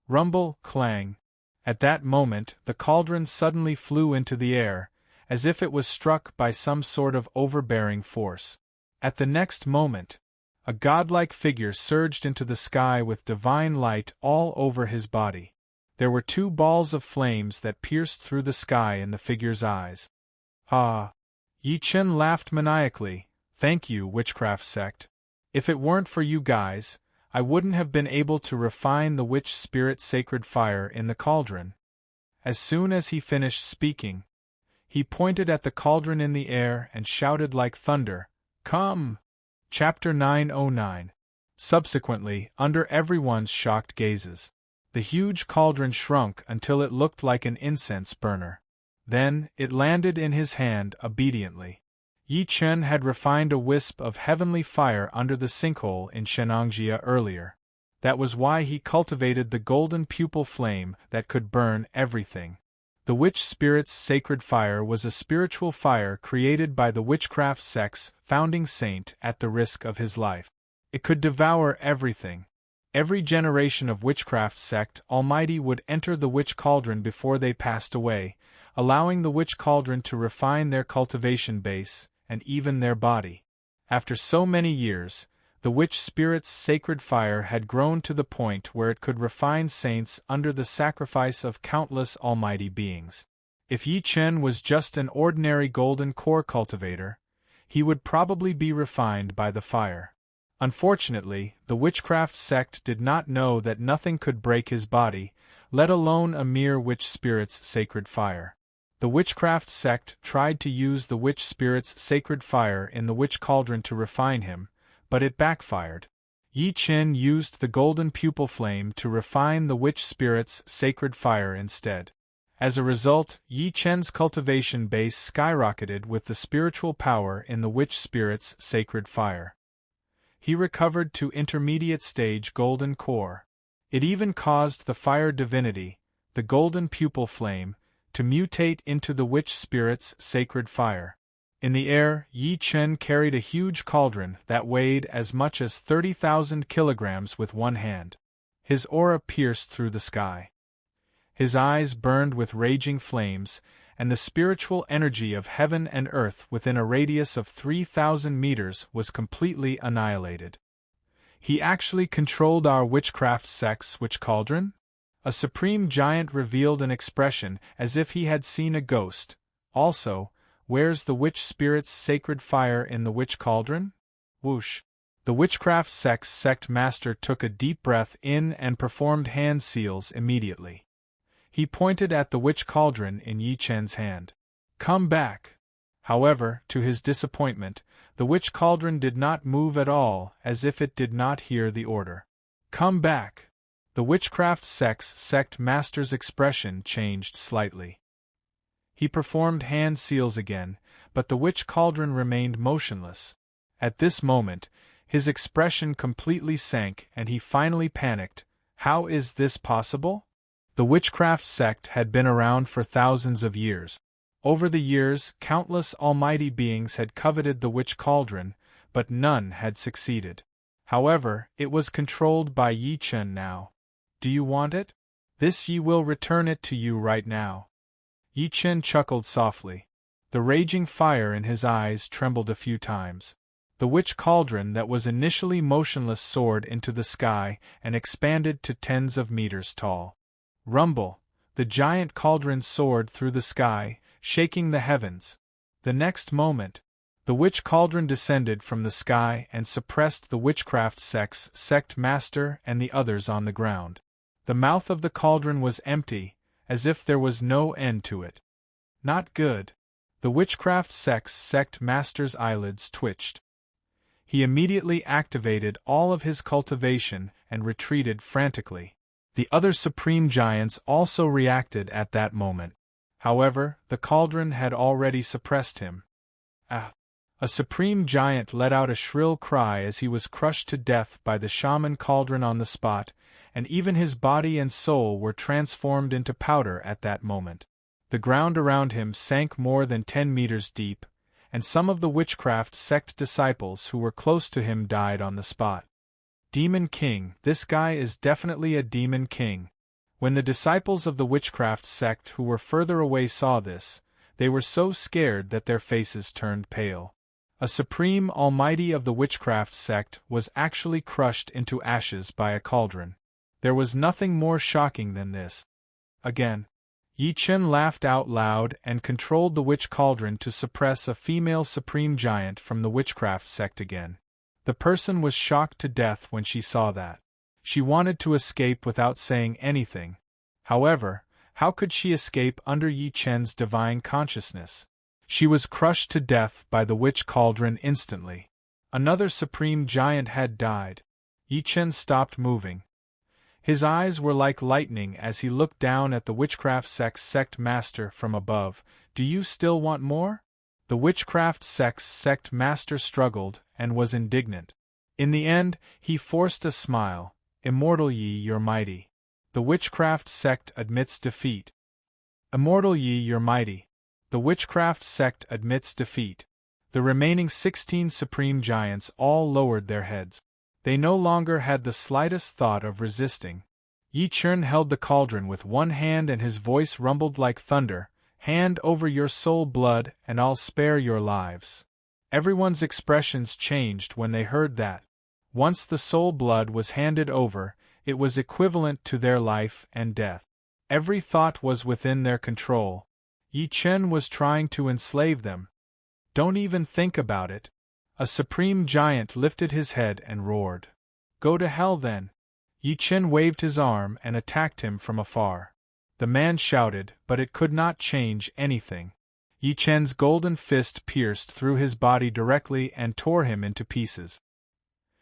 Speaker 1: Rumble, clang! At that moment, the cauldron suddenly flew into the air, as if it was struck by some sort of overbearing force. At the next moment, a godlike figure surged into the sky with divine light all over his body. There were 2 balls of flames that pierced through the sky in the figure's eyes. Ah! Yi Chen laughed maniacally. "Thank you, witchcraft sect. If it weren't for you guys, I wouldn't have been able to refine the witch spirit sacred fire in the cauldron." As soon as he finished speaking, he pointed at the cauldron in the air and shouted like thunder, "Come!" Chapter 909. Subsequently, under everyone's shocked gazes, the huge cauldron shrunk until it looked like an incense burner. Then, it landed in his hand obediently. Yi Chen had refined a wisp of heavenly fire under the sinkhole in Shenangjia earlier. That was why he cultivated the golden pupil flame that could burn everything. The witch spirit's sacred fire was a spiritual fire created by the witchcraft sect's founding saint at the risk of his life. It could devour everything. Every generation of witchcraft sect almighty would enter the witch cauldron before they passed away, allowing the witch cauldron to refine their cultivation base, and even their body. After so many years, the witch spirit's sacred fire had grown to the point where it could refine saints under the sacrifice of countless almighty beings. If Yi Chen was just an ordinary golden core cultivator, he would probably be refined by the fire. Unfortunately, the witchcraft sect did not know that nothing could break his body, let alone a mere witch spirit's sacred fire. The witchcraft sect tried to use the witch spirit's sacred fire in the witch cauldron to refine him, but it backfired. Yi Chen used the golden pupil flame to refine the witch spirit's sacred fire instead. As a result, Yi Chen's cultivation base skyrocketed with the spiritual power in the witch spirit's sacred fire. He recovered to intermediate stage golden core. It even caused the fire divinity, the golden pupil flame, to mutate into the witch spirit's sacred fire. In the air, Yi Chen carried a huge cauldron that weighed as much as 30,000 kilograms with one hand. His aura pierced through the sky. His eyes burned with raging flames, and the spiritual energy of heaven and earth within a radius of 3,000 meters was completely annihilated. He actually controlled our witchcraft sect's witch cauldron? A supreme giant revealed an expression as if he had seen a ghost. Also, where's the witch spirit's sacred fire in the witch cauldron? Whoosh! The witchcraft sect's sect master took a deep breath in and performed hand seals immediately. He pointed at the witch cauldron in Yi Chen's hand. Come back! However, to his disappointment, the witch cauldron did not move at all, as if it did not hear the order. Come back! The witchcraft sect's sect master's expression changed slightly. He performed hand seals again, but the witch cauldron remained motionless. At this moment, his expression completely sank and he finally panicked. How is this possible? The witchcraft sect had been around for thousands of years. Over the years, countless almighty beings had coveted the witch cauldron, but none had succeeded. However, it was controlled by Yi Chen now. Do you want it? This Yi will return it to you right now. Yi Chen chuckled softly. The raging fire in his eyes trembled a few times. The witch cauldron that was initially motionless soared into the sky and expanded to tens of meters tall. Rumble! The giant cauldron soared through the sky, shaking the heavens. The next moment, the witch cauldron descended from the sky and suppressed the witchcraft sect's sect master and the others on the ground. The mouth of the cauldron was empty, as if there was no end to it. Not good. The witchcraft sect's sect master's eyelids twitched. He immediately activated all of his cultivation and retreated frantically. The other supreme giants also reacted at that moment. However, the cauldron had already suppressed him. Ah! A supreme giant let out a shrill cry as he was crushed to death by the shaman cauldron on the spot, and even his body and soul were transformed into powder at that moment. The ground around him sank more than 10 meters deep, and some of the witchcraft sect disciples who were close to him died on the spot. Demon King, this guy is definitely a Demon King. When the disciples of the witchcraft sect who were further away saw this, they were so scared that their faces turned pale. A supreme almighty of the witchcraft sect was actually crushed into ashes by a cauldron. There was nothing more shocking than this. Again, Yi Chen laughed out loud and controlled the witch cauldron to suppress a female supreme giant from the witchcraft sect again. The person was shocked to death when she saw that. She wanted to escape without saying anything. However, how could she escape under Yi Chen's divine consciousness? She was crushed to death by the witch cauldron instantly. Another supreme giant had died. Yi Chen stopped moving. His eyes were like lightning as he looked down at the witchcraft sect's sect master from above. Do you still want more? The witchcraft sect's sect master struggled and was indignant. In the end, he forced a smile. Immortal Yi, you're mighty. The witchcraft sect admits defeat. Immortal Yi, you're mighty. The witchcraft sect admits defeat. The remaining 16 supreme giants all lowered their heads. They no longer had the slightest thought of resisting. Yi Chen held the cauldron with one hand and his voice rumbled like thunder. Hand over your soul blood and I'll spare your lives. Everyone's expressions changed when they heard that. Once the soul blood was handed over, it was equivalent to their life and death. Every thought was within their control. Yi Chen was trying to enslave them. Don't even think about it. A supreme giant lifted his head and roared. Go to hell then. Yi Chen waved his arm and attacked him from afar. The man shouted, but it could not change anything. Yi Chen's golden fist pierced through his body directly and tore him into pieces.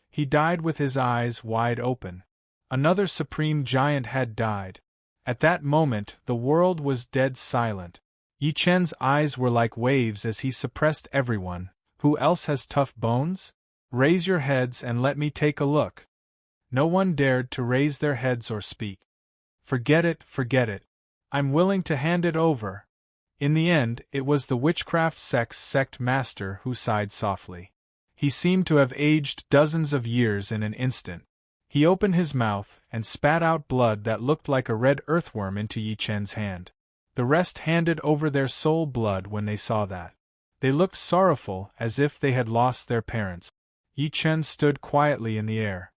Speaker 1: He died with his eyes wide open. Another supreme giant had died. At that moment, the world was dead silent. Yi Chen's eyes were like waves as he suppressed everyone. Who else has tough bones? Raise your heads and let me take a look. No one dared to raise their heads or speak. Forget it, forget it. I'm willing to hand it over. In the end, it was the witchcraft sect's sect master who sighed softly. He seemed to have aged dozens of years in an instant. He opened his mouth and spat out blood that looked like a red earthworm into Yi Chen's hand. The rest handed over their soul blood when they saw that. They looked sorrowful, as if they had lost their parents. Yi Chen stood quietly in the air.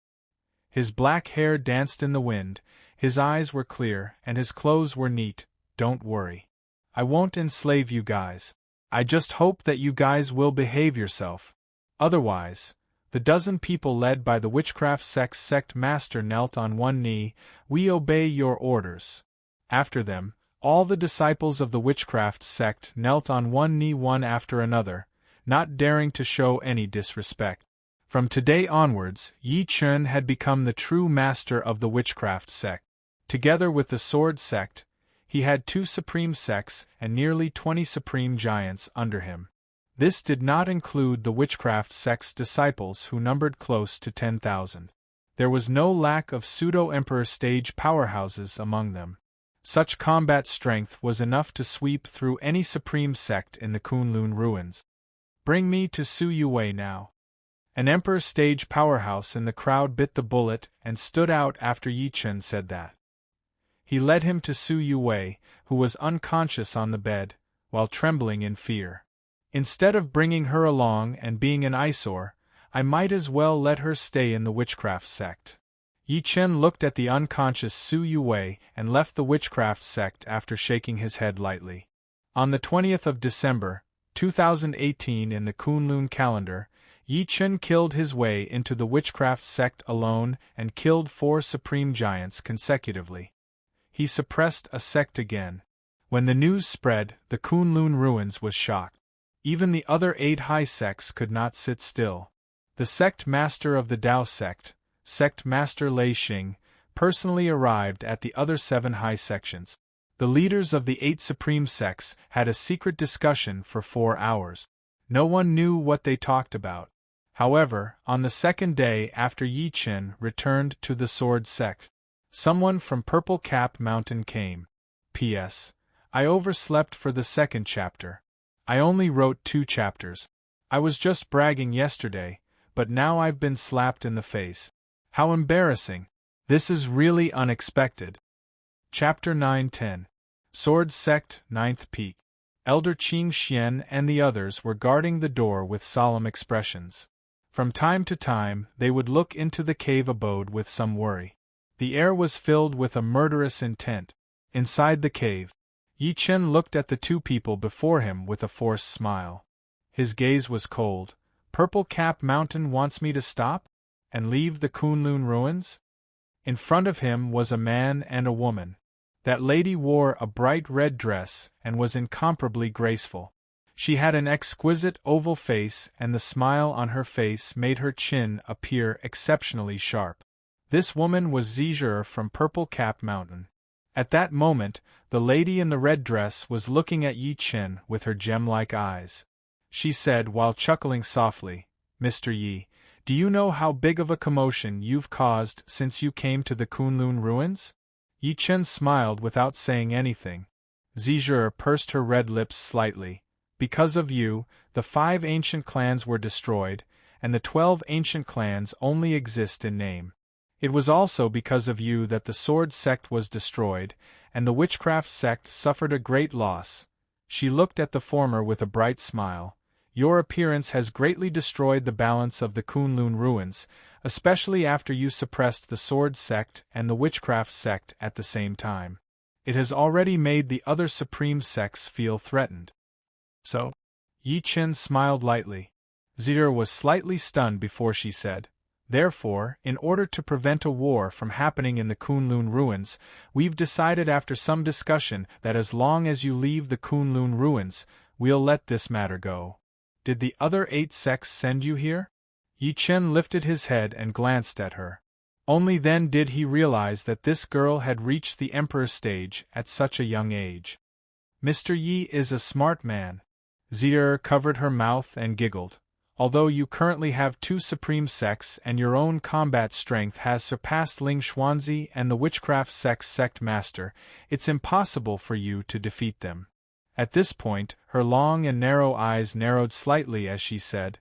Speaker 1: His black hair danced in the wind, his eyes were clear, and his clothes were neat. Don't worry. I won't enslave you guys. I just hope that you guys will behave yourself. Otherwise, the dozen people led by the witchcraft sect master knelt on one knee. We obey your orders. After them, all the disciples of the witchcraft sect knelt on one knee one after another, not daring to show any disrespect. From today onwards, Yi Chen had become the true master of the witchcraft sect. Together with the sword sect, he had 2 supreme sects and nearly 20 supreme giants under him. This did not include the witchcraft sect's disciples, who numbered close to 10,000. There was no lack of pseudo-emperor stage powerhouses among them. Such combat strength was enough to sweep through any supreme sect in the Kunlun ruins. Bring me to Su Yue now. An emperor stage powerhouse in the crowd bit the bullet and stood out after Yi Chen said that. He led him to Su Yue, who was unconscious on the bed, while trembling in fear. Instead of bringing her along and being an eyesore, I might as well let her stay in the witchcraft sect. Yi Chen looked at the unconscious Su Yue and left the witchcraft sect after shaking his head lightly. On the 20th of December, 2018 in the Kunlun calendar, Yi Chen killed his way into the witchcraft sect alone and killed 4 supreme giants consecutively. He suppressed a sect again. When the news spread, the Kunlun ruins was shocked. Even the other 8 high sects could not sit still. The sect master of the Dao sect, Sect Master Lei Xing, personally arrived at the other 7 high sections. The leaders of the 8 supreme sects had a secret discussion for 4 hours. No one knew what they talked about. However, on the 2nd day after Yi Chen returned to the sword sect, someone from Purple Cap Mountain came. P.S. I overslept for the 2nd chapter. I only wrote 2 chapters. I was just bragging yesterday, but now I've been slapped in the face. How embarrassing. This is really unexpected. Chapter 9-10. Sword Sect, 9th Peak. Elder Qing Xian and the others were guarding the door with solemn expressions. From time to time, they would look into the cave abode with some worry. The air was filled with a murderous intent. Inside the cave, Yi Chen looked at the 2 people before him with a forced smile. His gaze was cold. Purple Cap Mountain wants me to stop? And leave the Kunlun ruins? In front of him was a man and a woman. That lady wore a bright red dress and was incomparably graceful. She had an exquisite oval face, and the smile on her face made her chin appear exceptionally sharp. This woman was Zizher from Purple Cap Mountain. At that moment, the lady in the red dress was looking at Yi Chen with her gem-like eyes. She said while chuckling softly, "Mr. Yi, do you know how big of a commotion you've caused since you came to the Kunlun ruins?" Yi Chen smiled without saying anything. Zizher pursed her red lips slightly. "Because of you, the 5 ancient clans were destroyed, and the 12 ancient clans only exist in name. It was also because of you that the sword sect was destroyed, and the witchcraft sect suffered a great loss." She looked at the former with a bright smile. "Your appearance has greatly destroyed the balance of the Kunlun ruins, especially after you suppressed the sword sect and the witchcraft sect at the same time. It has already made the other supreme sects feel threatened." "So?" Yi Chen smiled lightly. Zizher was slightly stunned before she said, "Therefore, in order to prevent a war from happening in the Kunlun ruins, we've decided after some discussion that as long as you leave the Kunlun ruins, we'll let this matter go. Did the other 8 sects send you here?" Yi Chen lifted his head and glanced at her. Only then did he realize that this girl had reached the emperor stage at such a young age. "Mr. Yi is a smart man." Zizher covered her mouth and giggled. "Although you currently have 2 supreme sects and your own combat strength has surpassed Ling Xuanzi and the witchcraft sect's sect master, it's impossible for you to defeat them." At this point, her long and narrow eyes narrowed slightly as she said,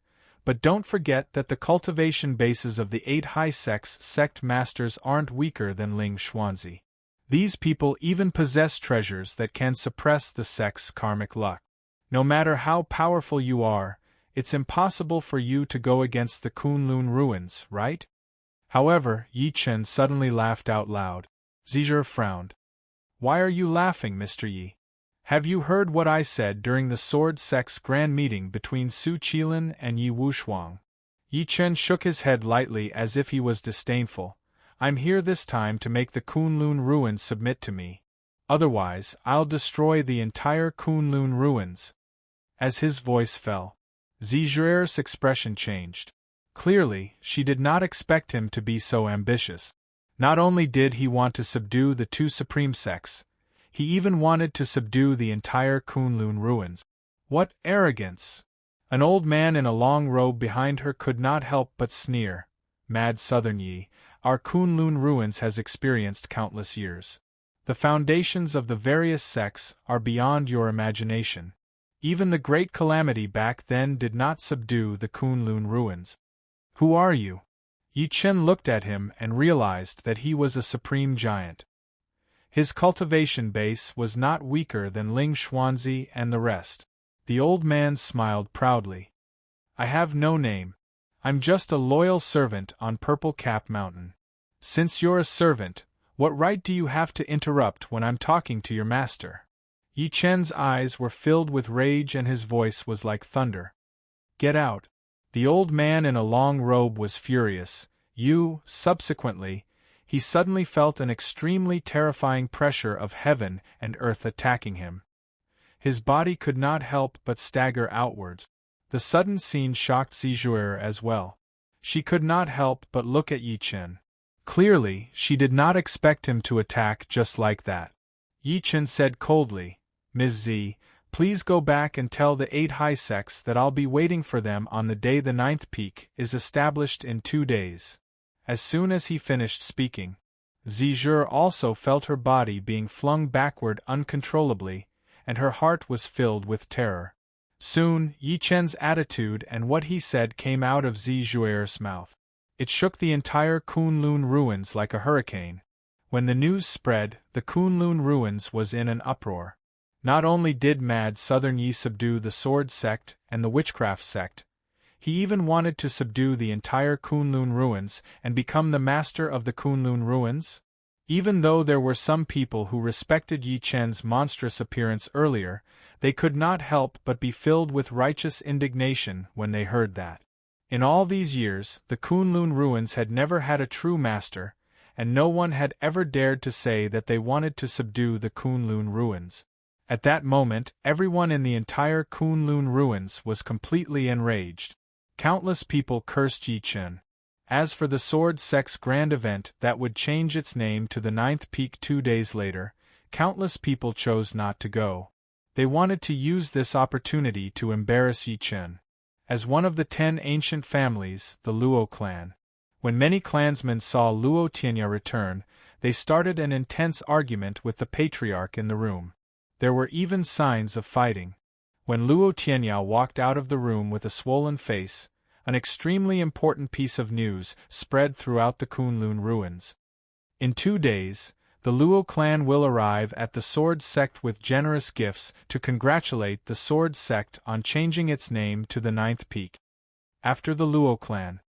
Speaker 1: But don't forget that the cultivation bases of the 8 high sects sect masters aren't weaker than Ling Xuanzi. These people even possess treasures that can suppress the sect's karmic luck. No matter how powerful you are, it's impossible for you to go against the Kunlun ruins, right? However, Yi Chen suddenly laughed out loud. Zizhi frowned. Why are you laughing, Mr. Yi? Have you heard what I said during the Sword Sect's grand meeting between Su Qilin and Yi Wushuang? Yi Chen shook his head lightly as if he was disdainful. I'm here this time to make the Kunlun ruins submit to me. Otherwise, I'll destroy the entire Kunlun ruins. As his voice fell, Zizhi's expression changed. Clearly, she did not expect him to be so ambitious. Not only did he want to subdue the 2 supreme sects, he even wanted to subdue the entire Kunlun ruins. What arrogance! An old man in a long robe behind her could not help but sneer. Mad Southern Yi, our Kunlun ruins has experienced countless years. The foundations of the various sects are beyond your imagination. Even the great calamity back then did not subdue the Kunlun ruins. Who are you? Yi Chen looked at him and realized that he was a supreme giant. His cultivation base was not weaker than Ling Xuanzi and the rest. The old man smiled proudly. I have no name. I'm just a loyal servant on Purple Cap Mountain. Since you're a servant, what right do you have to interrupt when I'm talking to your master? Yi Chen's eyes were filled with rage and his voice was like thunder. Get out. The old man in a long robe was furious. Subsequently, he suddenly felt an extremely terrifying pressure of heaven and earth attacking him. His body could not help but stagger outwards. The sudden scene shocked Zizhi as well. She could not help but look at Yi Chen. Clearly, she did not expect him to attack just like that. Yi Chen said coldly, Ms. Z, please go back and tell the 8 high sects that I'll be waiting for them on the day the 9th peak is established in 2 days. As soon as he finished speaking, Zizhi also felt her body being flung backward uncontrollably, and her heart was filled with terror. Soon, Yi Chen's attitude and what he said came out of Zizhi's mouth. It shook the entire Kunlun ruins like a hurricane. When the news spread, the Kunlun ruins was in an uproar. Not only did Mad Southern Yi subdue the Sword Sect and the Witchcraft Sect, he even wanted to subdue the entire Kunlun ruins and become the master of the Kunlun ruins. Even though there were some people who respected Yi Chen's monstrous appearance earlier, they could not help but be filled with righteous indignation when they heard that. In all these years, the Kunlun ruins had never had a true master, and no one had ever dared to say that they wanted to subdue the Kunlun ruins. At that moment, everyone in the entire Kunlun ruins was completely enraged. Countless people cursed Yi Chen. As for the Sword Sect's grand event that would change its name to the 9th peak 2 days later, countless people chose not to go. They wanted to use this opportunity to embarrass Yi Chen. As one of the 10 ancient families, the Luo clan, when many clansmen saw Luo Tianya return, they started an intense argument with the patriarch in the room. There were even signs of fighting. When Luo Tianya walked out of the room with a swollen face, an extremely important piece of news spread throughout the Kunlun ruins. In 2 days, the Luo clan will arrive at the Sword Sect with generous gifts to congratulate the Sword Sect on changing its name to the 9th peak. After the Luo clan,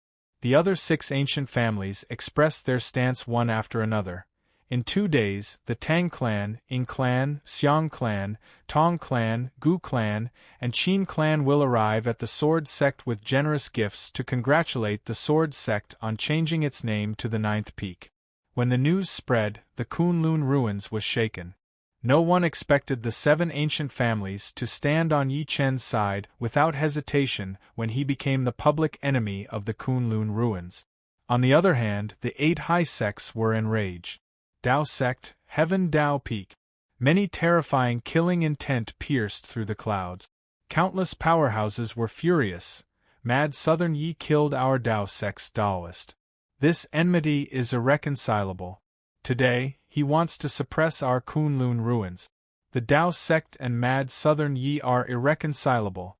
Speaker 1: the other 6 ancient families expressed their stance one after another. In 2 days, the Tang clan, Ying clan, Xiang clan, Tong clan, Gu clan, and Qin clan will arrive at the Sword Sect with generous gifts to congratulate the Sword Sect on changing its name to the 9th peak. When the news spread, the Kunlun ruins was shaken. No one expected the 7 ancient families to stand on Yi Chen's side without hesitation when he became the public enemy of the Kunlun ruins. On the other hand, the 8 high sects were enraged. Dao Sect, Heaven Dao Peak. Many terrifying killing intent pierced through the clouds. Countless powerhouses were furious. Mad Southern Yi killed our Dao Sect's Daoist. This enmity is irreconcilable. Today, he wants to suppress our Kunlun ruins. The Dao Sect and Mad Southern Yi are irreconcilable.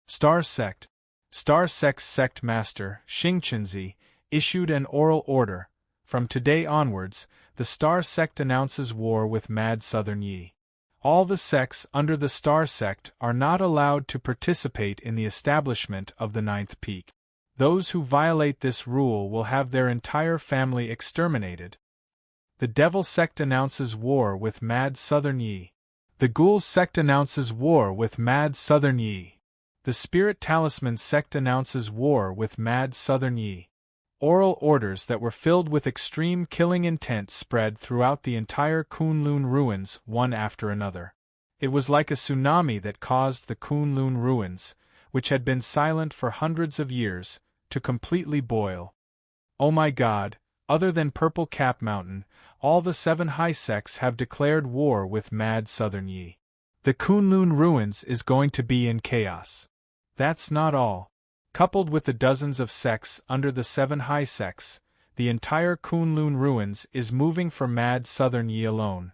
Speaker 1: Star Sect. Star Sect's sect master, Xingqinzi, issued an oral order. From today onwards, the Star Sect announces war with Mad Southern Yi. All the sects under the Star Sect are not allowed to participate in the establishment of the ninth peak. Those who violate this rule will have their entire family exterminated. The Devil Sect announces war with Mad Southern Yi. The Ghoul Sect announces war with Mad Southern Yi. The Spirit Talisman Sect announces war with Mad Southern Yi. Oral orders that were filled with extreme killing intent spread throughout the entire Kunlun ruins one after another. It was like a tsunami that caused the Kunlun ruins, which had been silent for hundreds of years, to completely boil. Oh my God, other than Purple Cap Mountain, all the 7 high sects have declared war with Mad Southern Yi. The Kunlun ruins is going to be in chaos. That's not all. Coupled with the dozens of sects under the 7 high sects, the entire Kunlun ruins is moving for Mad Southern Yi alone.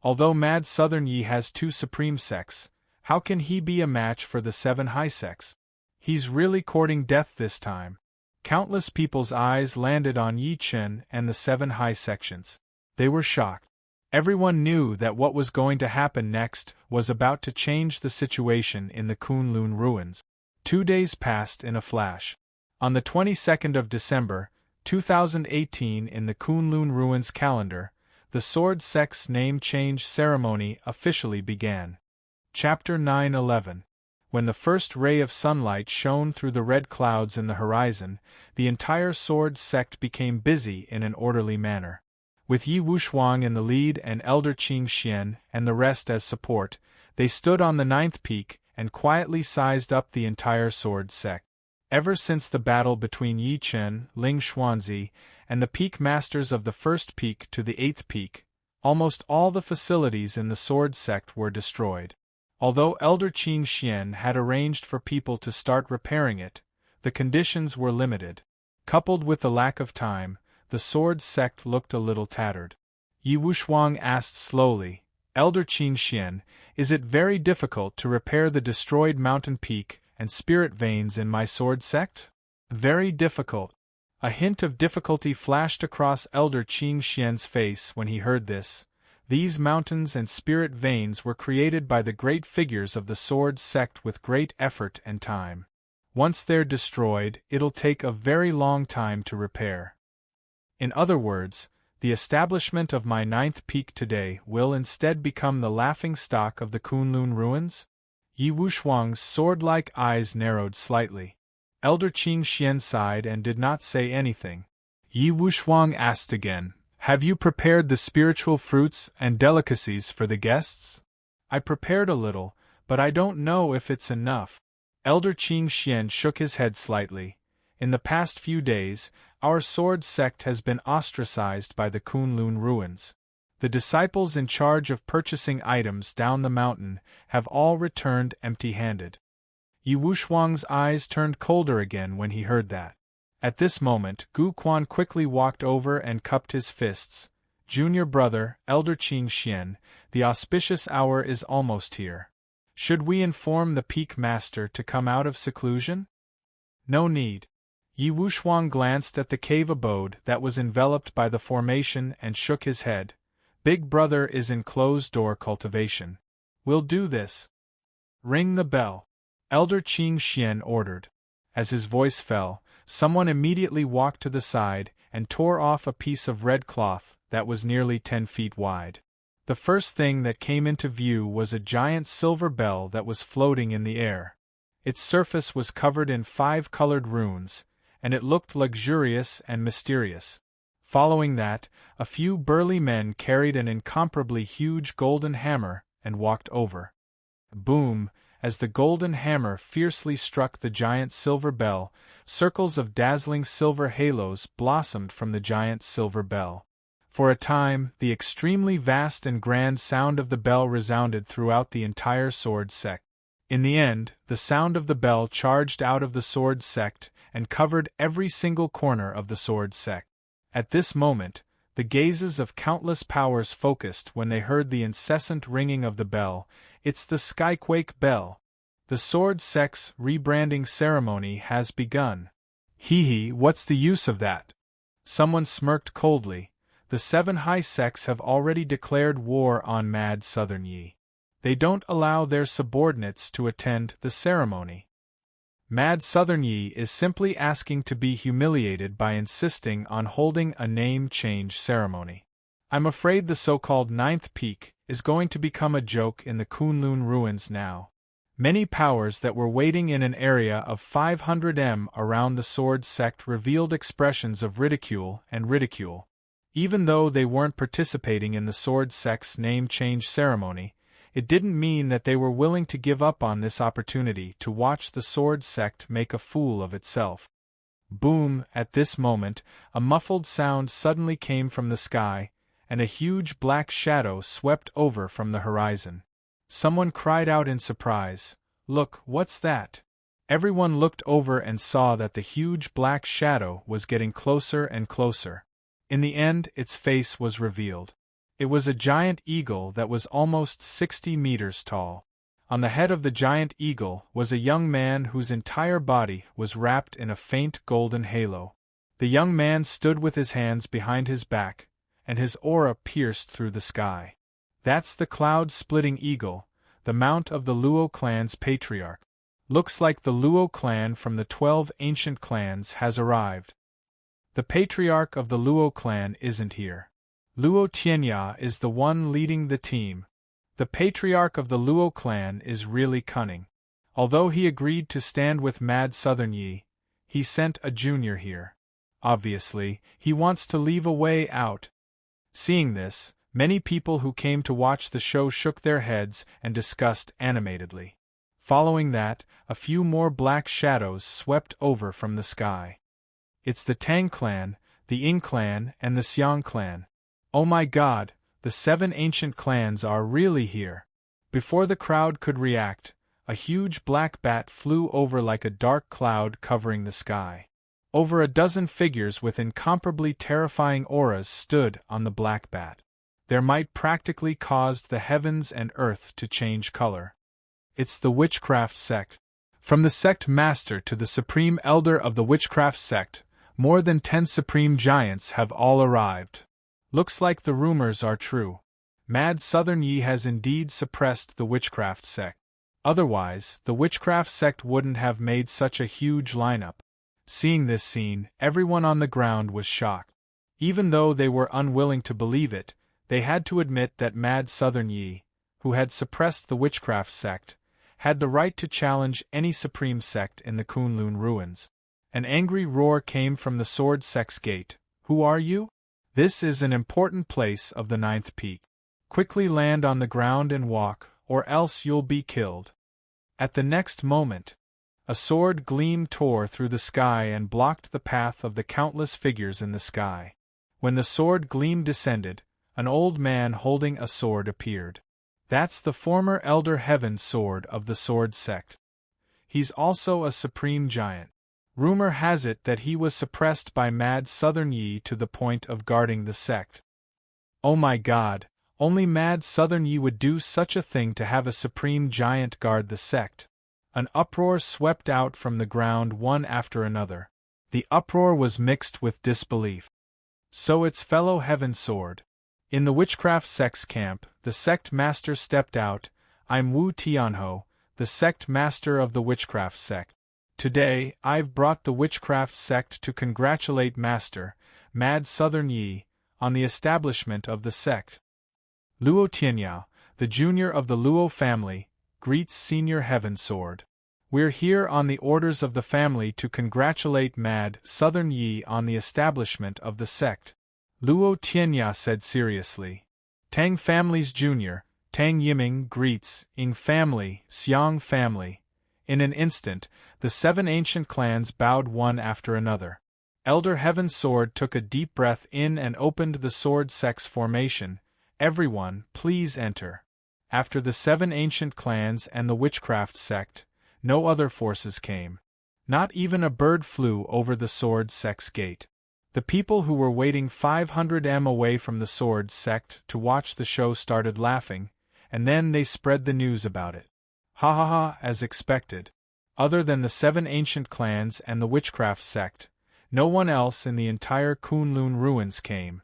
Speaker 1: Although Mad Southern Yi has 2 supreme sects, how can he be a match for the 7 high sects? He's really courting death this time. Countless people's eyes landed on Yi Chen and the 7 high sections. They were shocked. Everyone knew that what was going to happen next was about to change the situation in the Kunlun ruins. 2 days passed in a flash. On the 22nd of December, 2018 in the Kunlun Ruins calendar, the Sword Sect's name change ceremony officially began. Chapter 9:11. When the first ray of sunlight shone through the red clouds in the horizon, the entire Sword Sect became busy in an orderly manner. With Yi Wushuang in the lead and Elder Qing Xian and the rest as support, they stood on the 9th peak and quietly sized up the entire Sword Sect. Ever since the battle between Yi Chen, Ling Xuanzi, and the peak masters of the 1st peak to the 8th peak, almost all the facilities in the Sword Sect were destroyed. Although Elder Qing Xian had arranged for people to start repairing it, the conditions were limited. Coupled with the lack of time, the Sword Sect looked a little tattered. Yi Wushuang asked slowly, "Elder Qing Xian, is it very difficult to repair the destroyed mountain peak and spirit veins in my Sword Sect?" "Very difficult." A hint of difficulty flashed across Elder Qing Xian's face when he heard this. These mountains and spirit veins were created by the great figures of the Sword Sect with great effort and time. Once they're destroyed, it'll take a very long time to repair. In other words, the establishment of my 9th peak today will instead become the laughingstock of the Kunlun ruins? Yi Wushuang's sword-like eyes narrowed slightly. Elder Qing Xian sighed and did not say anything. Yi Wushuang asked again, "Have you prepared the spiritual fruits and delicacies for the guests?" "I prepared a little, but I don't know if it's enough." Elder Qing Xian shook his head slightly. "In the past few days, our Sword Sect has been ostracized by the Kunlun ruins. The disciples in charge of purchasing items down the mountain have all returned empty-handed." Yi Wushuang's eyes turned colder again when he heard that. At this moment, Gu Quan quickly walked over and cupped his fists. "Junior brother, Elder Qing Xian, the auspicious hour is almost here. Should we inform the Peak Master to come out of seclusion?" "No need." Yi Wushuang glanced at the cave abode that was enveloped by the formation and shook his head. "Big brother is in closed-door cultivation. We'll do this." "Ring the bell," Elder Qing Xian ordered. As his voice fell, someone immediately walked to the side and tore off a piece of red cloth that was nearly 10 feet wide. The first thing that came into view was a giant silver bell that was floating in the air. Its surface was covered in 5 colored runes, and it looked luxurious and mysterious. Following that, a few burly men carried an incomparably huge golden hammer and walked over. Boom! As the golden hammer fiercely struck the giant silver bell, circles of dazzling silver halos blossomed from the giant silver bell. For a time, the extremely vast and grand sound of the bell resounded throughout the entire Sword Sect. In the end, the sound of the bell charged out of the Sword Sect and covered every single corner of the Sword Sect. At this moment, the gazes of countless powers focused when they heard the incessant ringing of the bell. "It's the Skyquake bell!" The sword sect's rebranding ceremony has begun. Hee, what's the use of that? Someone smirked coldly. The 7 high sects have already declared war on Mad Southern Yi. They don't allow their subordinates to attend the ceremony. Mad Southern Yi is simply asking to be humiliated by insisting on holding a name change ceremony. I'm afraid the so-called 9th peak is going to become a joke in the Kunlun ruins now. Many powers that were waiting in an area of 500 m around the sword sect revealed expressions of ridicule. Even though they weren't participating in the sword sect's name change ceremony, it didn't mean that they were willing to give up on this opportunity to watch the sword sect make a fool of itself. Boom! At this moment, a muffled sound suddenly came from the sky, and a huge black shadow swept over from the horizon. Someone cried out in surprise, "Look, what's that?" Everyone looked over and saw that the huge black shadow was getting closer and closer. In the end, its face was revealed. It was a giant eagle that was almost 60 meters tall. On the head of the giant eagle was a young man whose entire body was wrapped in a faint golden halo. The young man stood with his hands behind his back, and his aura pierced through the sky. That's the cloud-splitting eagle, the mount of the Luo clan's patriarch. Looks like the Luo clan from the 12 ancient clans has arrived. The patriarch of the Luo clan isn't here. Luo Tianya is the one leading the team. The patriarch of the Luo clan is really cunning. Although he agreed to stand with Mad Southern Yi, he sent a junior here. Obviously, he wants to leave a way out. Seeing this, many people who came to watch the show shook their heads and discussed animatedly. Following that, a few more black shadows swept over from the sky. It's the Tang clan, the Ying clan, and the Xiang clan. Oh my god, the 7 ancient clans are really here. Before the crowd could react, a huge black bat flew over like a dark cloud covering the sky. Over a dozen figures with incomparably terrifying auras stood on the black bat. Their might practically caused the heavens and earth to change color. It's the witchcraft sect. From the sect master to the supreme elder of the witchcraft sect, more than 10 supreme giants have all arrived. Looks like the rumors are true. Mad Southern Yi has indeed suppressed the witchcraft sect. Otherwise, the witchcraft sect wouldn't have made such a huge lineup. Seeing this scene, everyone on the ground was shocked. Even though they were unwilling to believe it, they had to admit that Mad Southern Yi, who had suppressed the witchcraft sect, had the right to challenge any supreme sect in the Kunlun ruins. An angry roar came from the sword sect's gate. "Who are you? This is an important place of the 9th peak. Quickly land on the ground and walk, or else you'll be killed." At the next moment, a sword gleam tore through the sky and blocked the path of the countless figures in the sky. When the sword gleam descended, an old man holding a sword appeared. That's the former Elder Heaven sword of the sword sect. He's also a supreme giant. Rumor has it that he was suppressed by Mad Southern Yi to the point of guarding the sect. Oh my god, only Mad Southern Yi would do such a thing to have a supreme giant guard the sect. An uproar swept out from the ground one after another. The uproar was mixed with disbelief. So it's fellow Heaven Sword. In the witchcraft sect's camp, the sect master stepped out. "I'm Wu Tianho, the sect master of the witchcraft sect. Today, I've brought the witchcraft sect to congratulate Master, Mad Southern Yi, on the establishment of the sect." Luo Tianyao, the junior of the Luo family, greets Senior Heaven Sword. "We're here on the orders of the family to congratulate Mad Southern Yi on the establishment of the sect," Luo Tianya said seriously. Tang family's junior, Tang Yiming, greets Ying family, Xiang family. In an instant, the 7 ancient clans bowed one after another. Elder Heaven Sword took a deep breath in and opened the sword sect's formation. "Everyone, please enter." After the 7 ancient clans and the witchcraft sect, no other forces came. Not even a bird flew over the sword sect's gate. The people who were waiting 500 m away from the sword sect to watch the show started laughing, and then they spread the news about it. Ha ha ha, as expected. Other than the 7 ancient clans and the witchcraft sect, no one else in the entire Kunlun ruins came.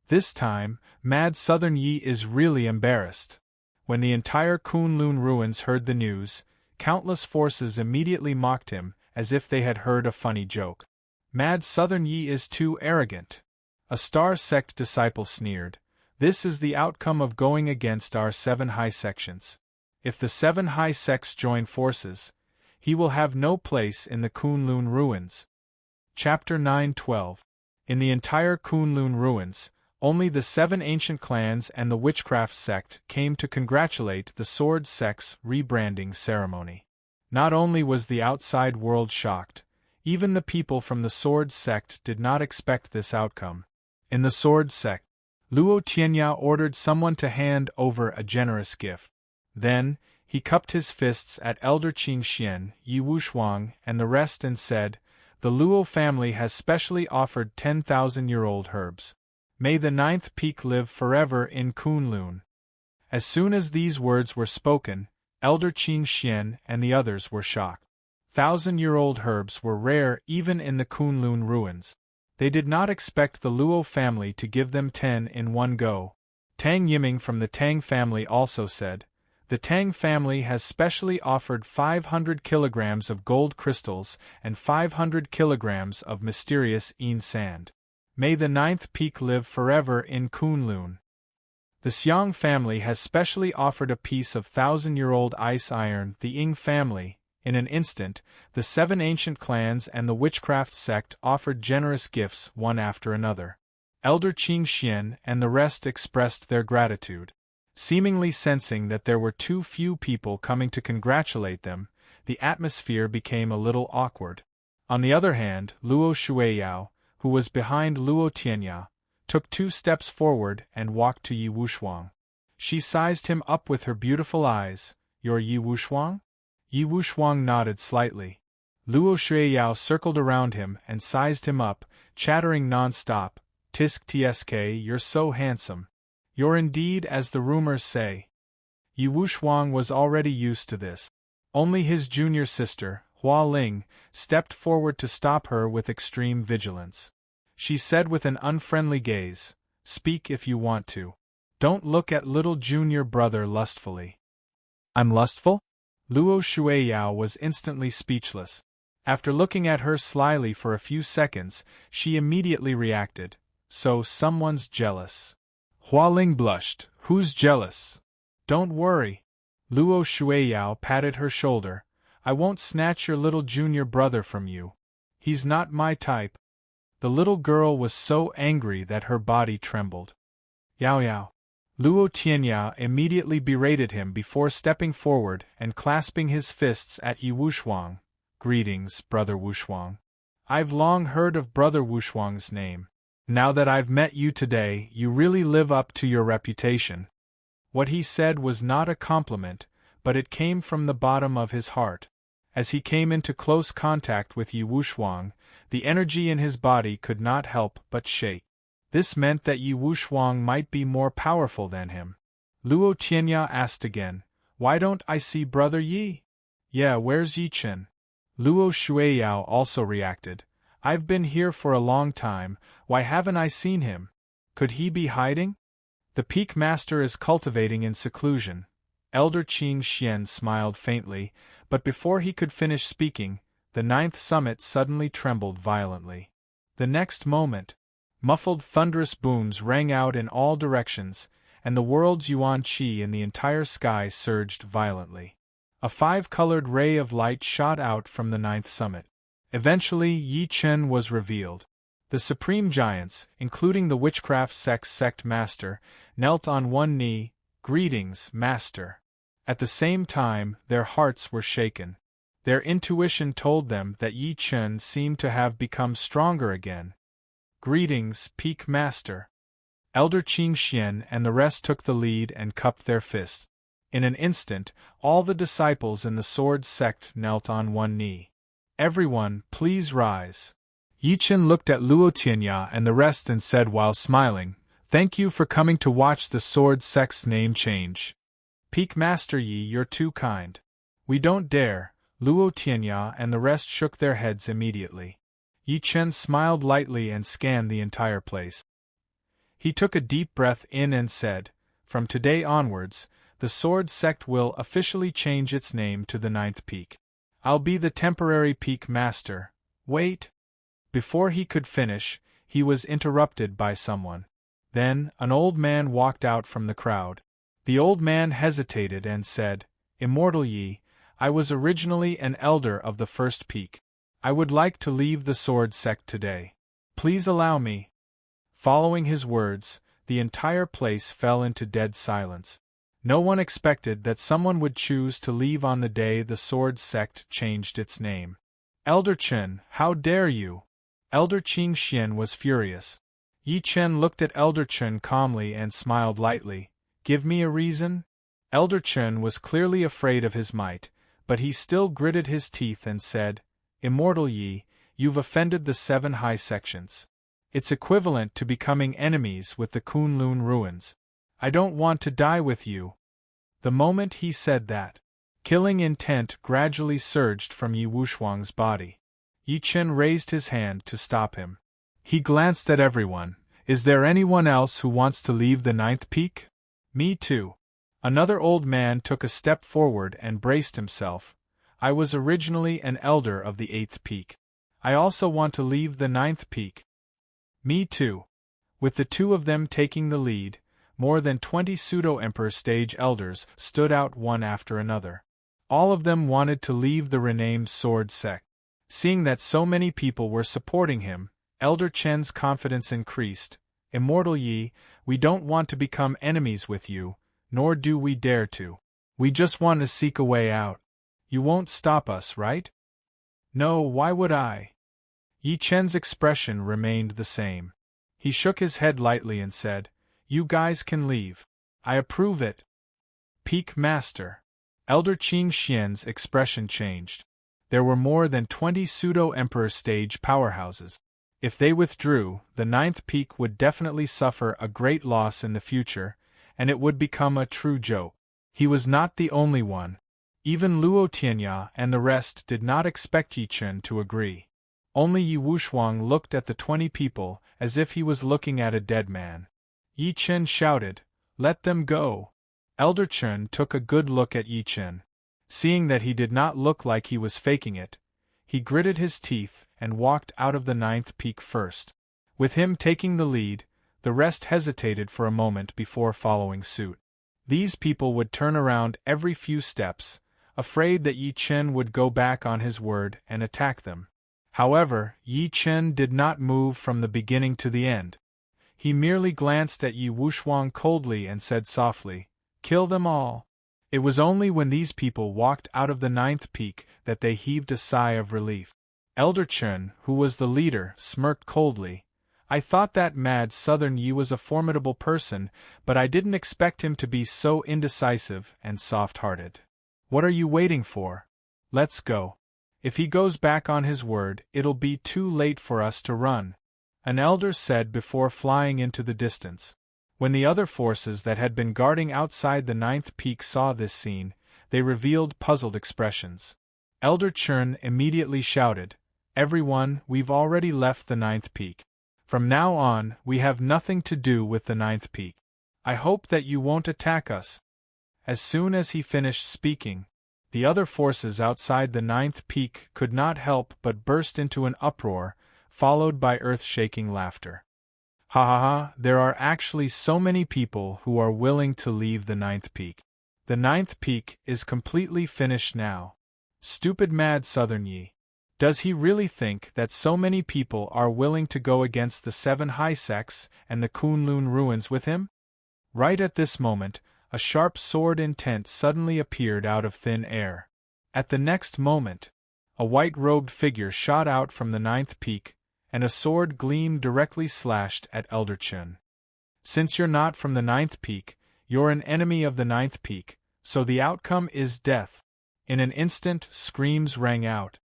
Speaker 1: This time, Mad Southern Yi is really embarrassed. When the entire Kunlun ruins heard the news, countless forces immediately mocked him, as if they had heard a funny joke. Mad Southern Yi is too arrogant. A Star Sect disciple sneered. This is the outcome of going against our 7 high sections. If the 7 high sects join forces, he will have no place in the Kunlun ruins. Chapter 9:12. In the entire Kunlun ruins, only the 7 ancient clans and the witchcraft sect came to congratulate the Sword Sect's rebranding ceremony. Not only was the outside world shocked, even the people from the Sword Sect did not expect this outcome. In the Sword Sect, Luo Tianya ordered someone to hand over a generous gift. Then, he cupped his fists at Elder Qing Xian, Yi Wushuang, and the rest and said, "The Luo family has specially offered 10,000-year-old herbs. May the 9th peak live forever in Kunlun." As soon as these words were spoken, Elder Qing Xian and the others were shocked. 1,000-year-old herbs were rare even in the Kunlun ruins. They did not expect the Luo family to give them 10 in one go. Tang Yiming from the Tang family also said, "The Tang family has specially offered 500 kilograms of gold crystals and 500 kilograms of mysterious Yin sand. May the 9th peak live forever in Kunlun." The Xiang family has specially offered a piece of 1,000-year-old ice iron. The Ying family, in an instant, the 7 ancient clans and the witchcraft sect offered generous gifts one after another. Elder Qing Xian and the rest expressed their gratitude. Seemingly sensing that there were too few people coming to congratulate them, the atmosphere became a little awkward. On the other hand, Luo Shuiyao, who was behind Luo Tianya, took 2 steps forward and walked to Yi Wushuang. She sized him up with her beautiful eyes. "You're Yi Wushuang?" Yi Wushuang nodded slightly. Luo Shuiyao circled around him and sized him up, chattering non-stop. "Tisk tsk, you're so handsome. You're indeed as the rumors say." Yi Wushuang was already used to this. Only his junior sister, Hua Ling, stepped forward to stop her with extreme vigilance. She said with an unfriendly gaze, "Speak if you want to. Don't look at little junior brother lustfully." "I'm lustful?" Luo Shuiyao was instantly speechless. After looking at her slyly for a few seconds, she immediately reacted, "So someone's jealous." Hua Ling blushed. "Who's jealous?" "Don't worry." Luo Shuiyao patted her shoulder. "I won't snatch your little junior brother from you. He's not my type." The little girl was so angry that her body trembled. "Yao Yao." Luo Tianya immediately berated him before stepping forward and clasping his fists at Yi Wushuang. "Greetings, Brother Wushuang. I've long heard of Brother Wushuang's name. Now that I've met you today, you really live up to your reputation." What he said was not a compliment, but it came from the bottom of his heart. As he came into close contact with Yi Wushuang, the energy in his body could not help but shake. This meant that Yi Wushuang might be more powerful than him. Luo Tianya asked again, "Why don't I see Brother Yi?" "Yeah, where's Yi Chen?" Luo Shuiyao also reacted. "I've been here for a long time, why haven't I seen him? Could he be hiding?" "The Peak Master is cultivating in seclusion." Elder Qing Xian smiled faintly, but before he could finish speaking, the 9th summit suddenly trembled violently. The next moment, muffled thunderous booms rang out in all directions, and the world's yuan qi in the entire sky surged violently. A 5-colored ray of light shot out from the 9th summit. Eventually Yi Chen was revealed. The supreme giants, including the witchcraft sect master, knelt on one knee. "Greetings, Master." At the same time, their hearts were shaken. Their intuition told them that Yi Chen seemed to have become stronger again. "Greetings, Peak Master." Elder Qing Xian and the rest took the lead and cupped their fists. In an instant, all the disciples in the Sword Sect knelt on one knee. "Everyone, please rise." Yi Chen looked at Luo Tianya and the rest and said while smiling, "Thank you for coming to watch the Sword Sect's name change. Peak Master Yi, you're too kind. We don't dare. Luo Tianya and the rest shook their heads immediately. Yi Chen smiled lightly and scanned the entire place. He took a deep breath in and said, "From today onwards, the Sword Sect will officially change its name to the Ninth Peak. I'll be the temporary Peak Master. Wait." Before he could finish, he was interrupted by someone. Then, an old man walked out from the crowd. The old man hesitated and said, "Immortal Yi, I was originally an elder of the First Peak. I would like to leave the Sword Sect today. Please allow me." Following his words, the entire place fell into dead silence. No one expected that someone would choose to leave on the day the Sword Sect changed its name. "Elder Chen, how dare you?" Elder Qing Xian was furious. Yi Chen looked at Elder Chen calmly and smiled lightly. "Give me a reason?" Elder Chen was clearly afraid of his might, but he still gritted his teeth and said, "Immortal Yi, you've offended the 7 high sections. It's equivalent to becoming enemies with the Kunlun ruins. I don't want to die with you." The moment he said that, killing intent gradually surged from Yi Wushuang's body. Yi Chen raised his hand to stop him. He glanced at everyone. "Is there anyone else who wants to leave the Ninth Peak?" "Me too." Another old man took a step forward and braced himself. "I was originally an elder of the 8th Peak. I also want to leave the 9th Peak." "Me too." With the two of them taking the lead, more than 20 pseudo-emperor stage elders stood out one after another. All of them wanted to leave the renamed Sword Sect. Seeing that so many people were supporting him, Elder Chen's confidence increased. "Immortal Yi, we don't want to become enemies with you, nor do we dare to. We just want to seek a way out. You won't stop us, right?" "No, why would I?" Yi Chen's expression remained the same. He shook his head lightly and said, "You guys can leave. I approve it." "Peak Master." Elder Qing Xian's expression changed. There were more than 20 pseudo-emperor stage powerhouses. If they withdrew, the 9th Peak would definitely suffer a great loss in the future, and it would become a true joke. He was not the only one. Even Luo Tianya and the rest did not expect Yi Chen to agree. Only Yi Wushuang looked at the 20 people as if he was looking at a dead man. Yi Chen shouted, "Let them go!" Elder Chen took a good look at Yi Chen. Seeing that he did not look like he was faking it, he gritted his teeth and walked out of the 9th Peak first. With him taking the lead, the rest hesitated for a moment before following suit. These people would turn around every few steps, afraid that Yi Chen would go back on his word and attack them. However, Yi Chen did not move from the beginning to the end. He merely glanced at Yi Wushuang coldly and said softly, "Kill them all." It was only when these people walked out of the 9th Peak that they heaved a sigh of relief. Elder Chen, who was the leader, smirked coldly. "I thought that mad Southern Yi was a formidable person, but I didn't expect him to be so indecisive and soft-hearted. What are you waiting for? Let's go. If he goes back on his word, it'll be too late for us to run," an elder said before flying into the distance. When the other forces that had been guarding outside the 9th Peak saw this scene, they revealed puzzled expressions. Elder Chen immediately shouted, "Everyone, we've already left the 9th Peak. From now on, we have nothing to do with the 9th Peak. I hope that you won't attack us." As soon as he finished speaking, the other forces outside the 9th Peak could not help but burst into an uproar, followed by earth-shaking laughter. "Ha ha ha, there are actually so many people who are willing to leave the 9th Peak. The 9th Peak is completely finished now. Stupid mad Southern Yi. Does he really think that so many people are willing to go against the 7 high sects and the Kunlun ruins with him?" Right at this moment, a sharp sword intent suddenly appeared out of thin air. At the next moment, a white-robed figure shot out from the 9th Peak, and a sword gleamed directly slashed at Elder Chen. "Since you're not from the 9th Peak, you're an enemy of the 9th Peak, so the outcome is death." In an instant, screams rang out.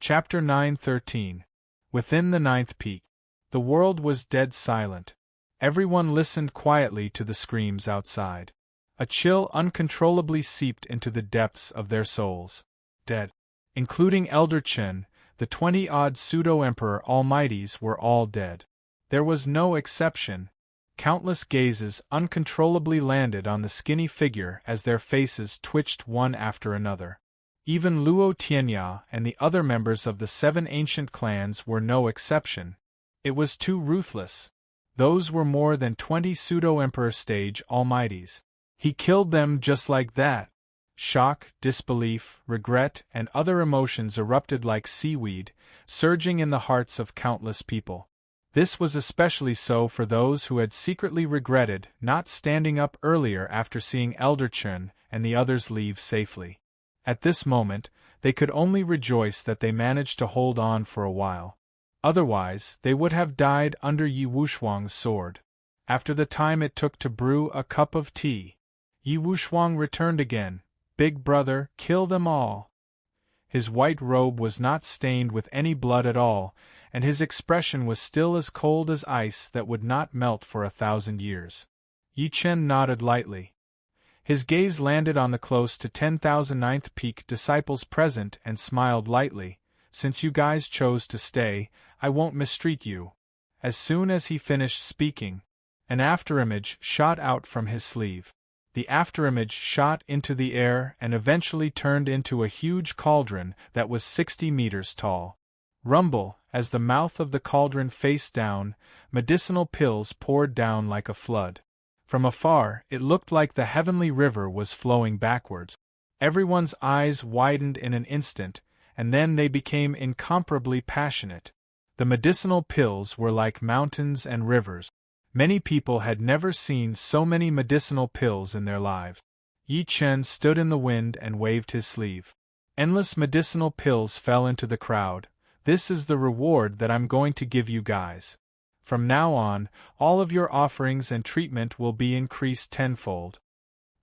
Speaker 1: Chapter 9:13. Within the 9th Peak. The world was dead silent. Everyone listened quietly to the screams outside. A chill uncontrollably seeped into the depths of their souls. dead. Including Elder Chen, the 20-odd pseudo-emperor almighties were all dead. There was no exception. Countless gazes uncontrollably landed on the skinny figure as their faces twitched one after another. Even Luo Tianya and the other members of the 7 ancient clans were no exception. It was too ruthless. Those were more than 20 pseudo-emperor stage almighties. He killed them just like that. Shock, disbelief, regret, and other emotions erupted like seaweed, surging in the hearts of countless people. This was especially so for those who had secretly regretted not standing up earlier after seeing Elder Chen and the others leave safely. At this moment, they could only rejoice that they managed to hold on for a while. Otherwise, they would have died under Yi Wushuang's sword. After the time it took to brew a cup of tea, Yi Wushuang returned again. Big brother, kill them all. His white robe was not stained with any blood at all, and his expression was still as cold as ice that would not melt for 1,000 years. Yi Chen nodded lightly. His gaze landed on the close to 10,009th peak disciples present and smiled lightly. Since you guys chose to stay, I won't mistreat you. As soon as he finished speaking, an afterimage shot out from his sleeve. The afterimage shot into the air and eventually turned into a huge cauldron that was 60 meters tall. Rumble, as the mouth of the cauldron faced down, medicinal pills poured down like a flood. From afar, it looked like the heavenly river was flowing backwards. Everyone's eyes widened in an instant, and then they became incomparably passionate. The medicinal pills were like mountains and rivers. Many people had never seen so many medicinal pills in their lives. Yi Chen stood in the wind and waved his sleeve. Endless medicinal pills fell into the crowd. This is the reward that I'm going to give you guys. From now on, all of your offerings and treatment will be increased tenfold.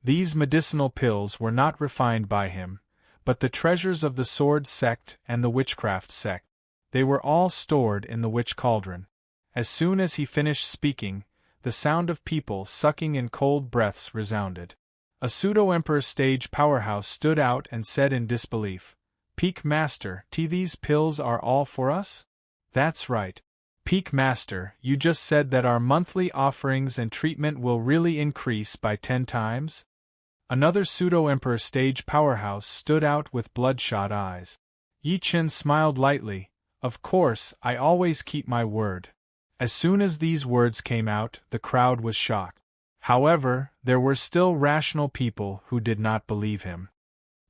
Speaker 1: These medicinal pills were not refined by him, but the treasures of the sword sect and the witchcraft sect. They were all stored in the witch cauldron. As soon as he finished speaking, the sound of people sucking in cold breaths resounded. A pseudo-emperor stage powerhouse stood out and said in disbelief, "Peak Master, these pills are all for us?" "That's right. Peak Master, you just said that our monthly offerings and treatment will really increase by 10 times? Another pseudo-emperor stage powerhouse stood out with bloodshot eyes. Yi Chen smiled lightly. "Of course, I always keep my word." As soon as these words came out, the crowd was shocked. However, there were still rational people who did not believe him.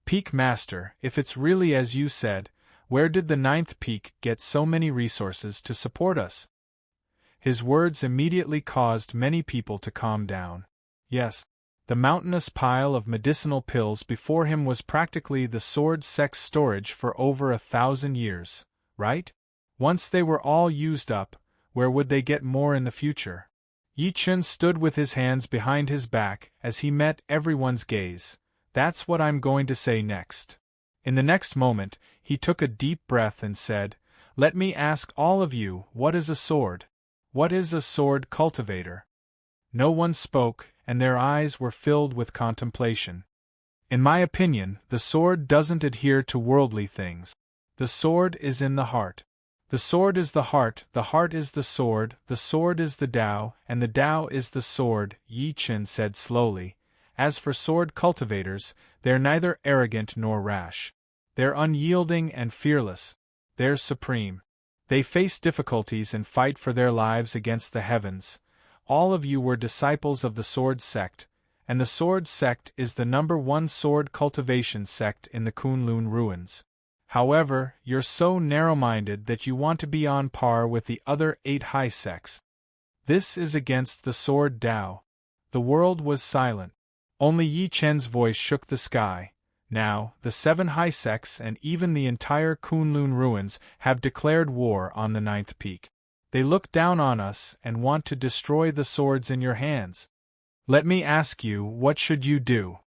Speaker 1: "Peak Master, if it's really as you said, where did the 9th peak get so many resources to support us?" His words immediately caused many people to calm down. Yes, the mountainous pile of medicinal pills before him was practically the sword sect's storage for over 1,000 years, right? Once they were all used up, where would they get more in the future? Yi Chen stood with his hands behind his back as he met everyone's gaze. "That's what I'm going to say next." In the next moment, he took a deep breath and said, "Let me ask all of you, what is a sword? What is a sword cultivator?" No one spoke, and their eyes were filled with contemplation. "In my opinion, the sword doesn't adhere to worldly things. The sword is in the heart. The sword is the heart is the sword is the Tao, and the Tao is the sword," Yi Chen said slowly. "As for sword cultivators, they're neither arrogant nor rash. They're unyielding and fearless. They're supreme. They face difficulties and fight for their lives against the heavens. All of you were disciples of the sword sect, and the sword sect is the #1 sword cultivation sect in the Kunlun ruins. However, you're so narrow-minded that you want to be on par with the other 8 high sects. This is against the sword Tao." The world was silent. Only Yi Chen's voice shook the sky. "Now, the 7 high sects and even the entire Kunlun ruins have declared war on the 9th peak. They look down on us and want to destroy the swords in your hands. Let me ask you, what should you do?"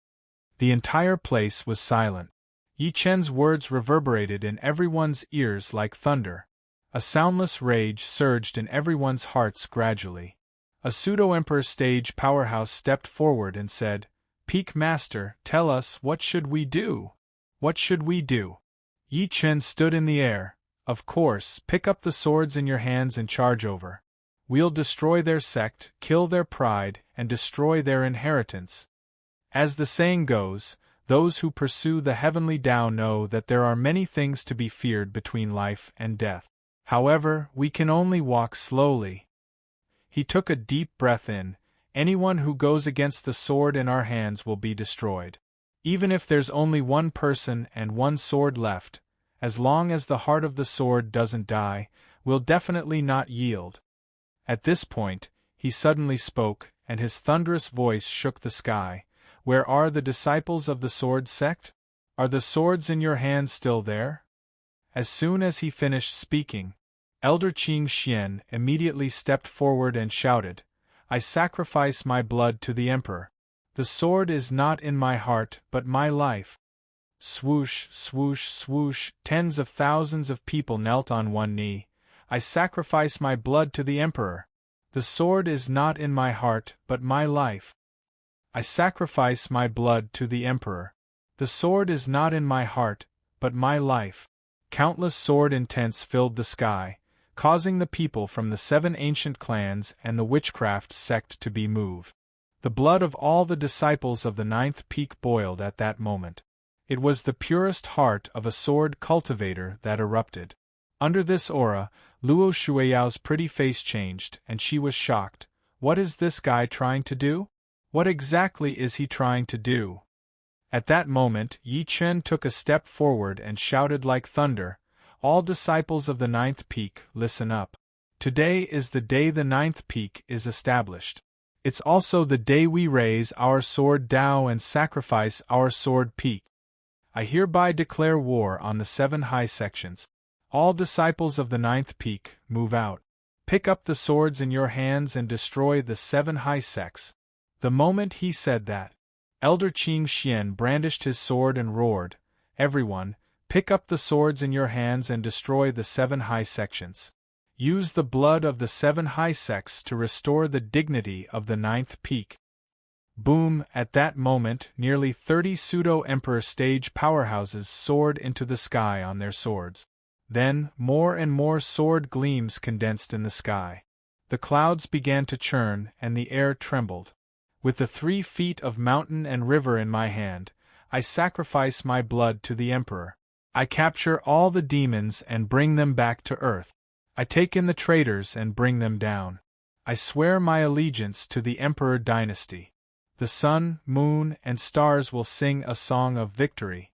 Speaker 1: The entire place was silent. Yi Chen's words reverberated in everyone's ears like thunder. A soundless rage surged in everyone's hearts gradually. A pseudo-emperor stage powerhouse stepped forward and said, "Peak Master, tell us, what should we do?" What should we do? Yi Chen stood in the air. Of course, pick up the swords in your hands and charge over. We'll destroy their sect, kill their pride, and destroy their inheritance. As the saying goes, those who pursue the heavenly Tao know that there are many things to be feared between life and death. However, we can only walk slowly. He took a deep breath in. Anyone who goes against the sword in our hands will be destroyed. Even if there's only one person and one sword left, as long as the heart of the sword doesn't die, we'll definitely not yield. At this point, he suddenly spoke, and his thunderous voice shook the sky. Where are the disciples of the sword sect? Are the swords in your hands still there? As soon as he finished speaking, Elder Qing Xian immediately stepped forward and shouted, I sacrifice my blood to the Emperor. The sword is not in my heart, but my life. Swoosh, swoosh, swoosh, tens of thousands of people knelt on one knee. I sacrifice my blood to the Emperor. The sword is not in my heart, but my life. I sacrifice my blood to the Emperor. The sword is not in my heart, but my life. Countless sword intents filled the sky, causing the people from the 7 ancient clans and the witchcraft sect to be moved. The blood of all the disciples of the 9th peak boiled at that moment. It was the purest heart of a sword cultivator that erupted. Under this aura, Luo Shuiyao's pretty face changed, and she was shocked. What is this guy trying to do? What exactly is he trying to do? At that moment, Yi Chen took a step forward and shouted like thunder, All disciples of the 9th peak, listen up. Today is the day the 9th peak is established. It's also the day we raise our sword Dao and sacrifice our sword peak. I hereby declare war on the 7 high sections. All disciples of the 9th peak, move out. Pick up the swords in your hands and destroy the 7 high sects. The moment he said that, Elder Qing Xian brandished his sword and roared, Everyone, pick up the swords in your hands and destroy the 7 high sections. Use the blood of the 7 high sects to restore the dignity of the 9th peak. Boom! At that moment, nearly 30 pseudo-emperor stage powerhouses soared into the sky on their swords. Then, more and more sword gleams condensed in the sky. The clouds began to churn and the air trembled. With the 3 feet of mountain and river in my hand, I sacrifice my blood to the Emperor. I capture all the demons and bring them back to earth. I take in the traitors and bring them down. I swear my allegiance to the Emperor dynasty. The sun, moon, and stars will sing a song of victory.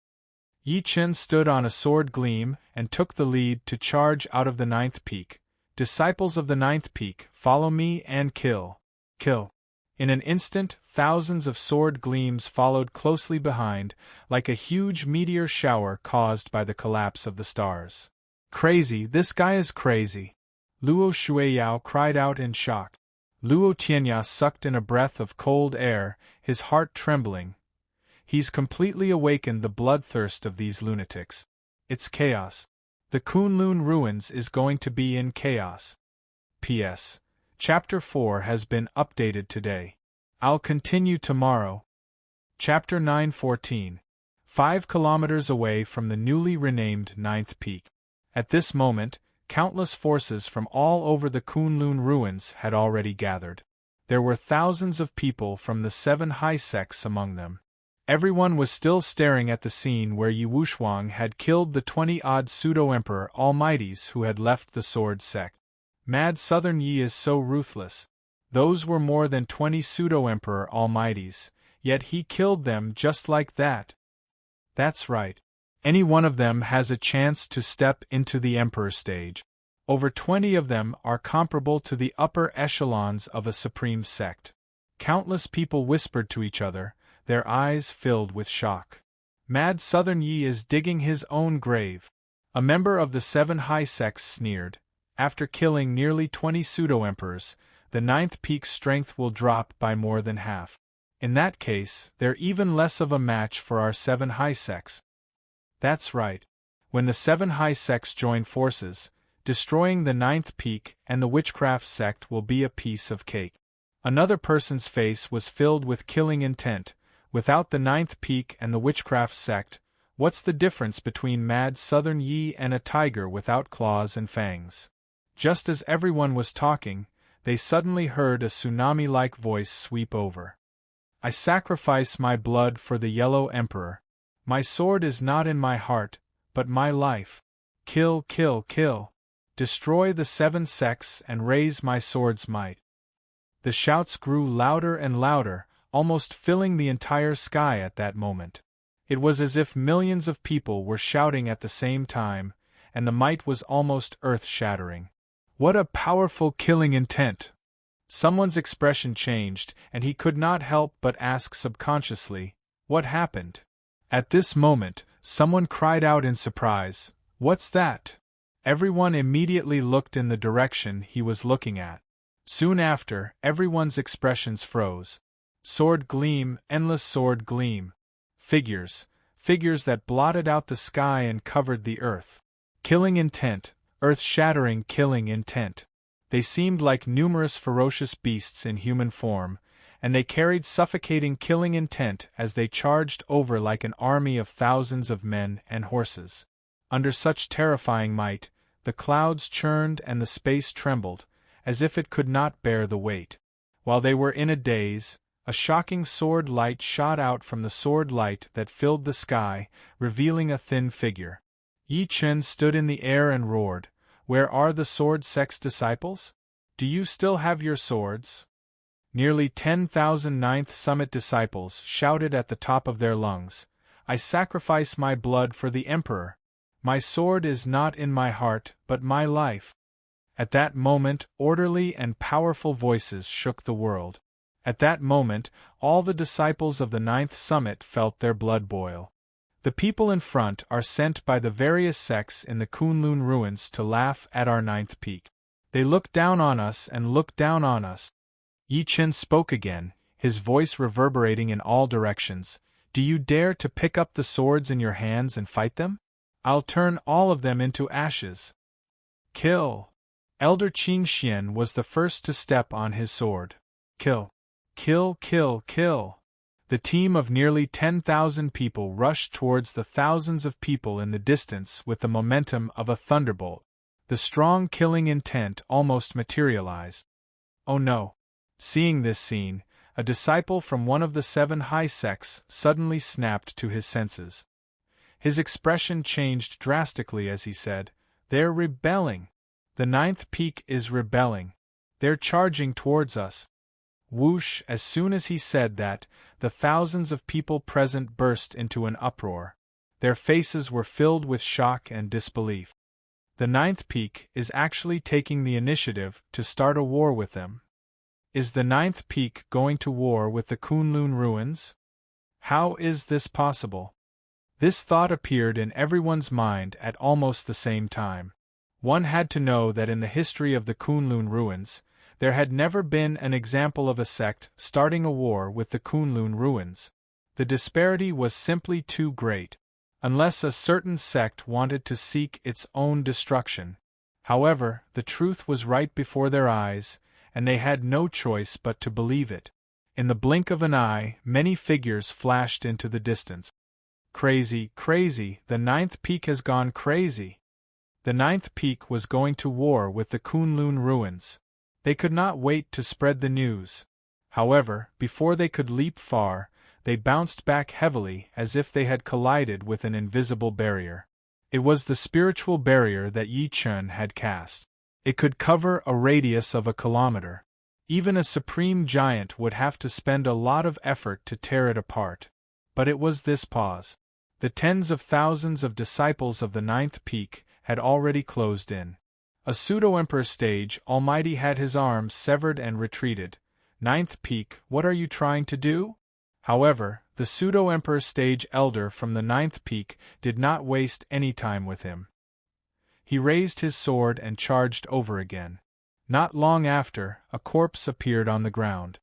Speaker 1: Yi Chen stood on a sword gleam and took the lead to charge out of the 9th peak. Disciples of the 9th peak, follow me and kill. Kill. In an instant, thousands of sword gleams followed closely behind, like a huge meteor shower caused by the collapse of the stars. Crazy, this guy is crazy. Luo Shuiyao cried out in shock. Luo Tianya sucked in a breath of cold air, his heart trembling. He's completely awakened the bloodthirst of these lunatics. It's chaos. The Kunlun ruins is going to be in chaos. P.S. Chapter 4 has been updated today. I'll continue tomorrow. Chapter 9:14. 5 kilometers away from the newly renamed 9th peak. At this moment, countless forces from all over the Kunlun ruins had already gathered. There were thousands of people from the 7 high sects among them. Everyone was still staring at the scene where Yi Wushuang had killed the 20-odd pseudo-emperor almighties who had left the sword sect. Mad Southern Yi is so ruthless. Those were more than 20 pseudo-emperor almighties, yet he killed them just like that. That's right. Any one of them has a chance to step into the emperor stage. Over 20 of them are comparable to the upper echelons of a supreme sect. Countless people whispered to each other, their eyes filled with shock. Mad Southern Yi is digging his own grave. A member of the 7 high sects sneered. After killing nearly 20 pseudo-emperors, the 9th peak's strength will drop by more than half. In that case, they're even less of a match for our 7 high sects. That's right. When the 7 high sects join forces, destroying the 9th peak and the witchcraft sect will be a piece of cake. Another person's face was filled with killing intent. Without the 9th peak and the witchcraft sect, What's the difference between mad southern Yi and a tiger without claws and fangs? Just as everyone was talking, they suddenly heard a tsunami-like voice sweep over. I sacrifice my blood for the Yellow Emperor. My sword is not in my heart, but my life. Kill, kill, kill. Destroy the 7 sects and raise my sword's might. The shouts grew louder and louder, almost filling the entire sky at that moment. It was as if millions of people were shouting at the same time, and the might was almost earth-shattering. What a powerful killing intent! Someone's expression changed, and he could not help but ask subconsciously, what happened? At this moment, someone cried out in surprise, "What's that?" Everyone immediately looked in the direction he was looking at. Soon after, everyone's expressions froze. Sword gleam, endless sword gleam. Figures that blotted out the sky and covered the earth. Killing intent, earth-shattering killing intent. They seemed like numerous ferocious beasts in human form, and they carried suffocating killing intent as they charged over like an army of thousands of men and horses. Under such terrifying might, the clouds churned and the space trembled, as if it could not bear the weight. While they were in a daze, a shocking sword light shot out from the sword light that filled the sky, revealing a thin figure. Yi Chen stood in the air and roared, "Where are the sword sect's disciples? Do you still have your swords?" Nearly 10,000 Ninth Summit disciples shouted at the top of their lungs, "I sacrifice my blood for the Emperor. My sword is not in my heart, but my life." At that moment, orderly and powerful voices shook the world. At that moment, all the disciples of the Ninth Summit felt their blood boil. The people in front are sent by the various sects in the Kunlun ruins to laugh at our ninth peak. They look down on us and look down on us. Yi Chen spoke again, his voice reverberating in all directions. "Do you dare to pick up the swords in your hands and fight them? I'll turn all of them into ashes." Kill! Elder Qing Xian was the first to step on his sword. Kill! Kill, kill, kill! The team of nearly 10,000 people rushed towards the thousands of people in the distance with the momentum of a thunderbolt. The strong killing intent almost materialized. Oh no! Seeing this scene, a disciple from one of the 7 high sects suddenly snapped to his senses. His expression changed drastically as he said, "They're rebelling! The ninth peak is rebelling! They're charging towards us!" Whoosh! As soon as he said that, the thousands of people present burst into an uproar. Their faces were filled with shock and disbelief. The ninth peak is actually taking the initiative to start a war with them. Is the ninth peak going to war with the Kunlun ruins? How is this possible? This thought appeared in everyone's mind at almost the same time. One had to know that in the history of the Kunlun ruins, there had never been an example of a sect starting a war with the Kunlun ruins. The disparity was simply too great, unless a certain sect wanted to seek its own destruction. However, the truth was right before their eyes, and they had no choice but to believe it. In the blink of an eye, many figures flashed into the distance. Crazy, crazy, the ninth peak has gone crazy. The ninth peak was going to war with the Kunlun ruins. They could not wait to spread the news. However, before they could leap far, they bounced back heavily as if they had collided with an invisible barrier. It was the spiritual barrier that Yi Chen had cast. It could cover a radius of a kilometer. Even a supreme giant would have to spend a lot of effort to tear it apart. But it was this pause. The tens of thousands of disciples of the ninth peak had already closed in. A pseudo-emperor stage Almighty had his arms severed and retreated. Ninth peak, what are you trying to do? However, the pseudo-emperor stage elder from the ninth peak did not waste any time with him. He raised his sword and charged over again. Not long after, a corpse appeared on the ground.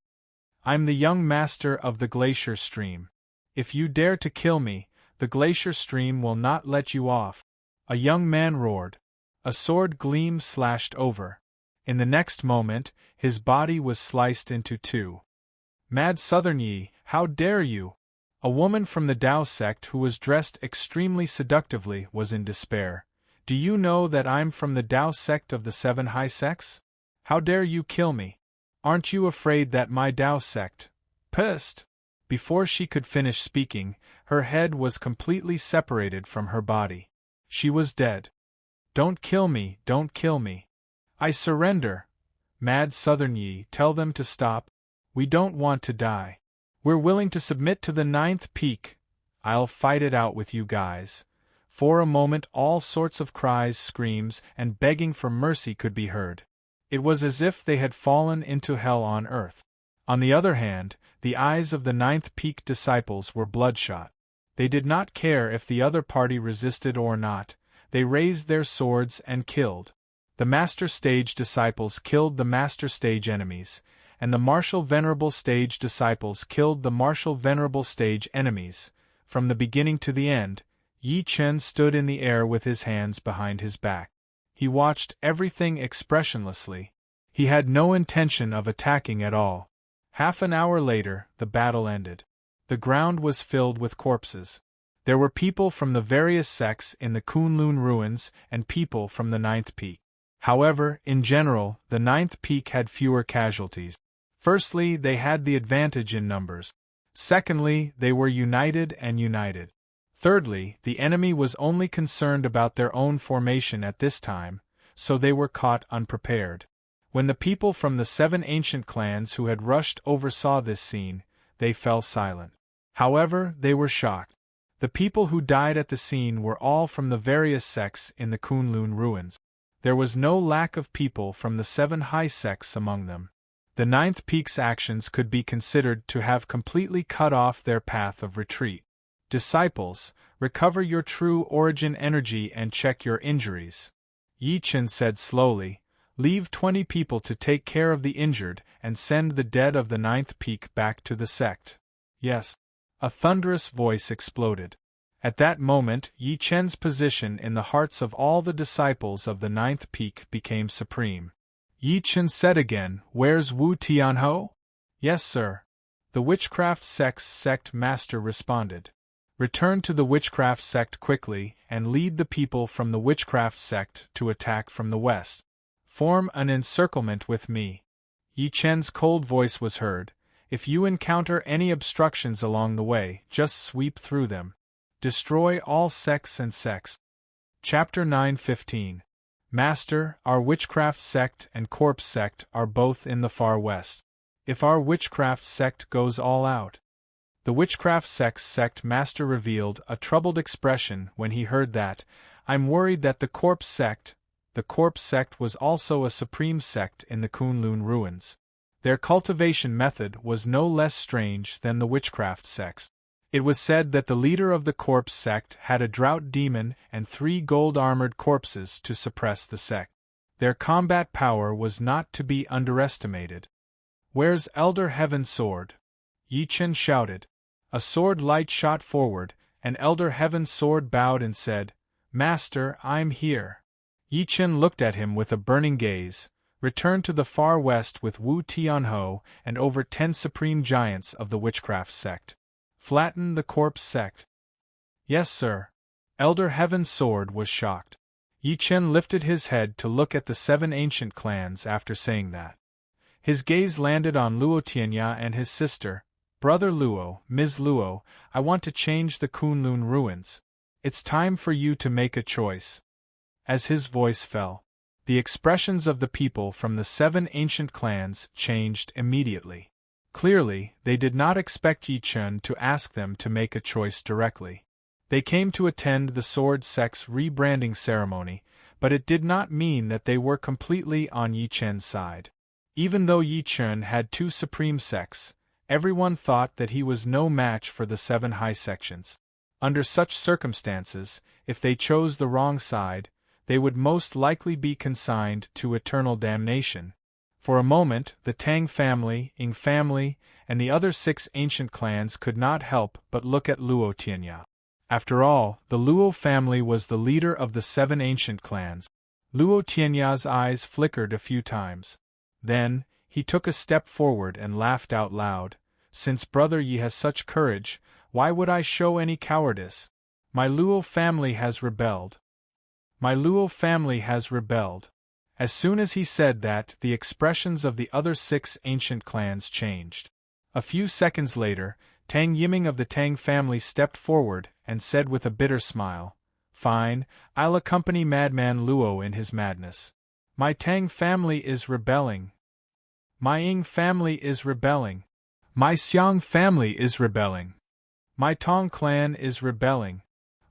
Speaker 1: "I'm the young master of the glacier stream. If you dare to kill me, the glacier stream will not let you off." A young man roared. A sword gleam slashed over. In the next moment, his body was sliced into 2. "Mad Southern Yi, how dare you!" A woman from the Tao sect who was dressed extremely seductively was in despair. Do you know that I'm from the Tao sect of the seven high sects? How dare you kill me? Aren't you afraid that my Tao sect? Pissed! Before she could finish speaking, her head was completely separated from her body. She was dead. Don't kill me, don't kill me. I surrender. Mad Southern Yi, tell them to stop. We don't want to die. We're willing to submit to the ninth peak. I'll fight it out with you guys. For a moment all sorts of cries, screams, and begging for mercy could be heard. It was as if they had fallen into hell on earth. On the other hand, the eyes of the ninth peak disciples were bloodshot. They did not care if the other party resisted or not. They raised their swords and killed. The Master Stage disciples killed the Master Stage enemies, and the Martial Venerable Stage disciples killed the Martial Venerable Stage enemies. From the beginning to the end, Yi Chen stood in the air with his hands behind his back. He watched everything expressionlessly. He had no intention of attacking at all. Half an hour later, the battle ended. The ground was filled with corpses. There were people from the various sects in the Kunlun ruins and people from the ninth peak. However, in general, the ninth peak had fewer casualties. Firstly, they had the advantage in numbers. Secondly, they were united and united. Thirdly, the enemy was only concerned about their own formation at this time, so they were caught unprepared. When the people from the seven ancient clans who had rushed over saw this scene, they fell silent. However, they were shocked. The people who died at the scene were all from the various sects in the Kunlun ruins. There was no lack of people from the seven high sects among them. The ninth peak's actions could be considered to have completely cut off their path of retreat. Disciples, recover your true origin energy and check your injuries. Yi Chen said slowly, leave 20 people to take care of the injured and send the dead of the ninth peak back to the sect. Yes. A thunderous voice exploded. At that moment, Yi Chen's position in the hearts of all the disciples of the ninth peak became supreme. Yi Chen said again, where's Wu Tianhou? Yes, sir. The witchcraft sect master responded. Return to the witchcraft sect quickly and lead the people from the witchcraft sect to attack from the west. Form an encirclement with me. Yi Chen's cold voice was heard. If you encounter any obstructions along the way, just sweep through them. Destroy all sects and sects. Chapter 9:15. Master, our witchcraft sect and corpse sect are both in the far west. If our witchcraft sect goes all out. The witchcraft sect master revealed a troubled expression when he heard that. I'm worried that the corpse sect was also a supreme sect in the Kunlun ruins. Their cultivation method was no less strange than the witchcraft sects. It was said that the leader of the corpse sect had a drought demon and 3 gold-armored corpses to suppress the sect. Their combat power was not to be underestimated. Where's Elder Heaven's sword? Yi Chen shouted. A sword light shot forward, and Elder Heaven's sword bowed and said, Master, I'm here. Yi Chen looked at him with a burning gaze. Return to the far west with Wu Tianhou and over 10 supreme giants of the witchcraft sect. Flatten the corpse sect. Yes, sir. Elder Heaven's sword was shocked. Yi Chen lifted his head to look at the 7 ancient clans after saying that. His gaze landed on Luo Tianya and his sister. Brother Luo, Ms. Luo, I want to change the Kunlun ruins. It's time for you to make a choice. As his voice fell, the expressions of the people from the 7 ancient clans changed immediately. Clearly, they did not expect Yi Chen to ask them to make a choice directly. They came to attend the Sword Sect's rebranding ceremony, but it did not mean that they were completely on Yi Chen's side. Even though Yi Chen had 2 supreme sects, everyone thought that he was no match for the 7 high sections. Under such circumstances, if they chose the wrong side, they would most likely be consigned to eternal damnation. For a moment, the Tang family, Ying family, and the other 6 ancient clans could not help but look at Luo Tianya. After all, the Luo family was the leader of the 7 ancient clans. Luo Tianya's eyes flickered a few times. Then, he took a step forward and laughed out loud. Since Brother Yi has such courage, Why would I show any cowardice? My Luo family has rebelled. My Luo family has rebelled. As soon as he said that, the expressions of the other 6 ancient clans changed. A few seconds later, Tang Yiming of the Tang family stepped forward and said with a bitter smile, "Fine, I'll accompany Madman Luo in his madness. My Tang family is rebelling. My Ying family is rebelling. My Xiang family is rebelling. My Tong clan is rebelling.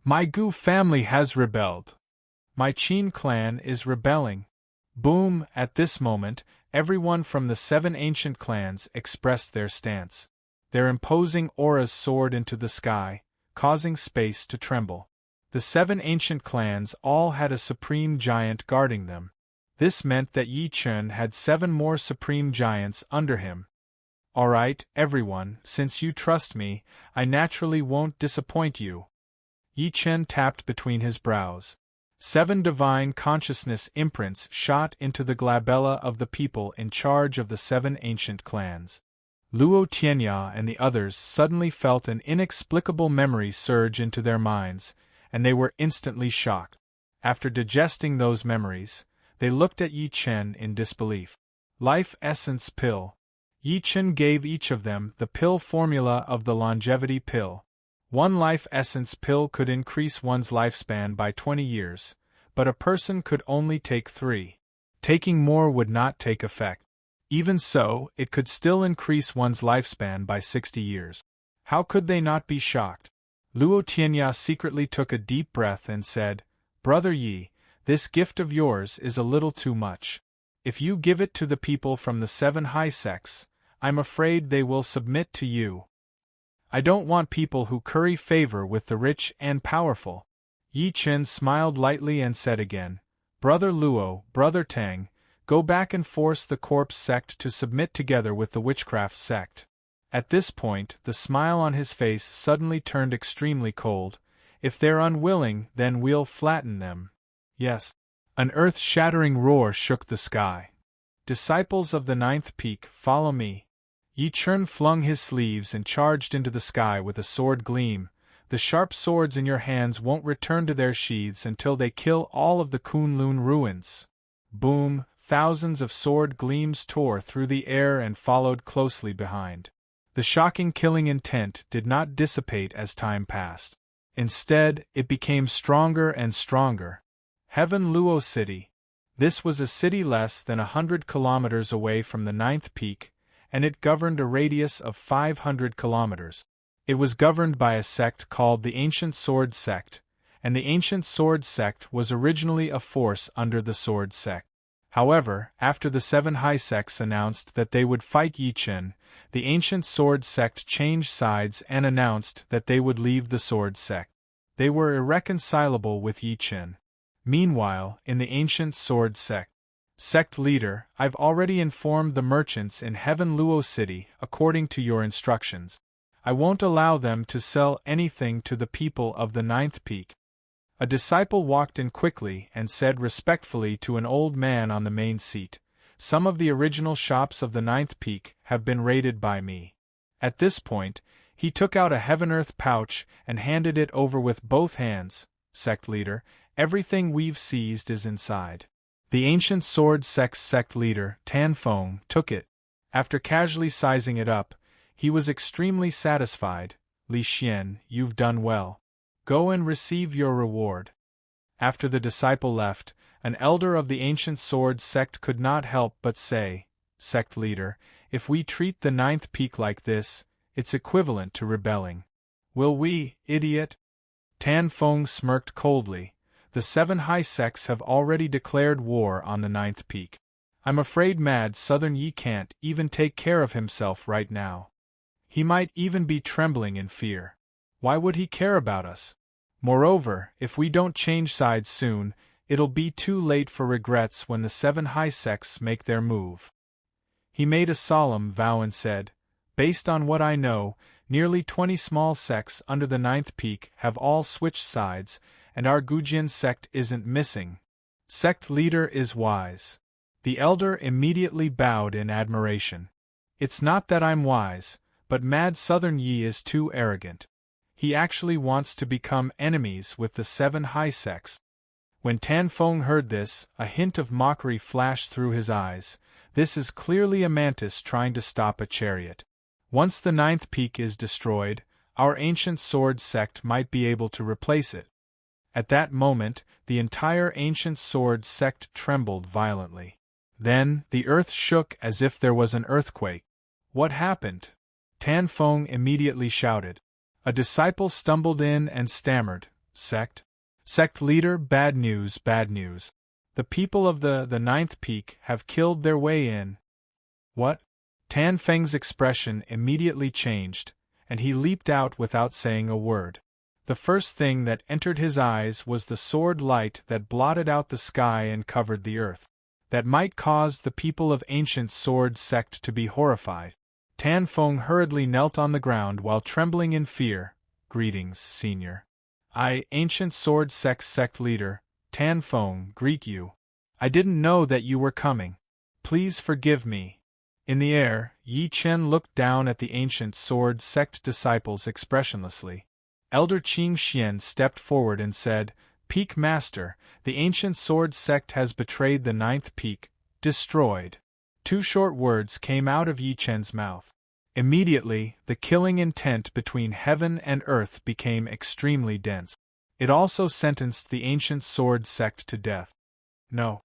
Speaker 1: My Gu family has rebelled. My Qin clan is rebelling." Boom! At this moment, everyone from the 7 ancient clans expressed their stance. Their imposing auras soared into the sky, causing space to tremble. The 7 ancient clans all had a supreme giant guarding them. This meant that Yi Chen had 7 more supreme giants under him. "Alright, everyone, since you trust me, I naturally won't disappoint you." Yi Chen tapped between his brows. 7 divine consciousness imprints shot into the glabella of the people in charge of the 7 ancient clans. Luo Tianya and the others suddenly felt an inexplicable memory surge into their minds, and they were instantly shocked. After digesting those memories, they looked at Yi Chen in disbelief. Life Essence Pill. Yi Chen gave each of them the pill formula of the longevity pill. 1 life essence pill could increase one's lifespan by 20 years, but a person could only take 3. Taking more would not take effect. Even so, it could still increase one's lifespan by 60 years. How could they not be shocked? Luo Tianya secretly took a deep breath and said, "Brother Yi, this gift of yours is a little too much. If you give it to the people from the 7 high sects, I'm afraid they will submit to you. I don't want people who curry favor with the rich and powerful." Yi Chen smiled lightly and said again, "Brother Luo, Brother Tang, go back and force the corpse sect to submit together with the witchcraft sect." At this point, the smile on his face suddenly turned extremely cold. "If they're unwilling, then we'll flatten them. Yes." An earth-shattering roar shook the sky. "Disciples of the 9th peak, follow me." Yi Chen flung his sleeves and charged into the sky with a sword gleam. "The sharp swords in your hands won't return to their sheaths until they kill all of the Kunlun ruins." Boom! Thousands of sword gleams tore through the air and followed closely behind. The shocking killing intent did not dissipate as time passed. Instead, it became stronger and stronger. Heaven Luo City. This was a city less than 100 kilometers away from the 9th peak, and it governed a radius of 500 kilometers. It was governed by a sect called the Ancient Sword Sect, and the Ancient Sword Sect was originally a force under the Sword Sect. However, after the 7 high sects announced that they would fight Yi Chen, the Ancient Sword Sect changed sides and announced that they would leave the Sword Sect. They were irreconcilable with Yi Chen. Meanwhile, in the Ancient Sword Sect leader, I've already informed the merchants in Heaven Luo City according to your instructions. I won't allow them to sell anything to the people of the 9th peak. A disciple walked in quickly and said respectfully to an old man on the main seat, "Some of the original shops of the 9th peak have been raided by me." At this point, he took out a heaven-earth pouch and handed it over with both hands. "Sect leader, everything we've seized is inside." The Ancient Sword sect leader, Tan Feng, took it. After casually sizing it up, he was extremely satisfied. "Li Xian, you've done well. Go and receive your reward." After the disciple left, an elder of the Ancient Sword sect could not help but say, "Sect leader, if we treat the 9th peak like this, it's equivalent to rebelling. Will we, idiot?" Tan Feng smirked coldly. "The 7 high sects have already declared war on the 9th peak. I'm afraid Mad Southern Yi can't even take care of himself right now. He might even be trembling in fear. Why would he care about us? Moreover, if we don't change sides soon, it'll be too late for regrets when the 7 high sects make their move." He made a solemn vow and said, "Based on what I know, nearly 20 small sects under the 9th peak have all switched sides, and our Gujian sect isn't missing. Sect leader is wise." The elder immediately bowed in admiration. "It's not that I'm wise, but Mad Southern Yi is too arrogant. He actually wants to become enemies with the 7 high sects. When Tan Feng heard this, a hint of mockery flashed through his eyes. This is clearly a mantis trying to stop a chariot. Once the 9th peak is destroyed, our ancient sword sect might be able to replace it. At that moment, the entire ancient sword sect trembled violently. Then, the earth shook as if there was an earthquake. What happened? Tan Feng immediately shouted. A disciple stumbled in and stammered, "Sect? Sect leader, bad news, bad news. The people of the 9th peak have killed their way in." What? Tan Feng's expression immediately changed, and he leaped out without saying a word. The first thing that entered his eyes was the sword light that blotted out the sky and covered the earth. That might cause the people of ancient sword sect to be horrified. Tan Feng hurriedly knelt on the ground while trembling in fear. "Greetings, Senior. I, ancient sword sect leader, Tan Feng, greet you. I didn't know that you were coming. Please forgive me." In the air, Yi Chen looked down at the ancient sword sect disciples expressionlessly. Elder Qing Xian stepped forward and said, "Peak Master, the ancient sword sect has betrayed the 9th peak, destroyed." 2 short words came out of Yi Chen's mouth. Immediately, the killing intent between heaven and earth became extremely dense. It also sentenced the ancient sword sect to death. "No!"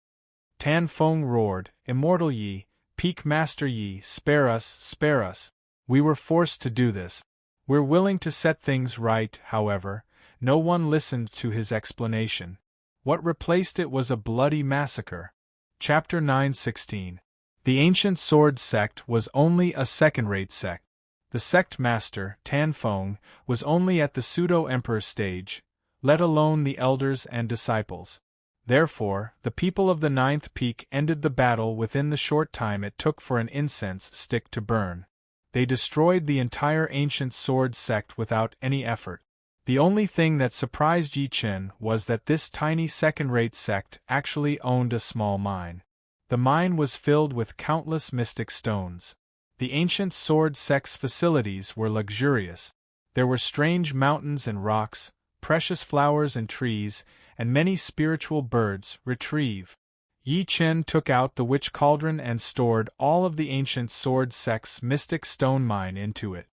Speaker 1: Tan Feng roared, "Immortal Yi, Peak Master Yi, spare us, spare us. We were forced to do this. We're willing to set things right." However, no one listened to his explanation. What replaced it was a bloody massacre. Chapter 9:16. The ancient sword sect was only a second-rate sect. The sect master, Tan Feng, was only at the pseudo-emperor stage, let alone the elders and disciples. Therefore, the people of the 9th peak ended the battle within the short time it took for an incense stick to burn. They destroyed the entire ancient sword sect without any effort. The only thing that surprised Yi Chen was that this tiny second-rate sect actually owned a small mine. The mine was filled with countless mystic stones. The ancient sword sect's facilities were luxurious. There were strange mountains and rocks, precious flowers and trees, and many spiritual birds. Retrieve. Yi Chen took out the witch cauldron and stored all of the ancient sword sect's mystic stone mine into it.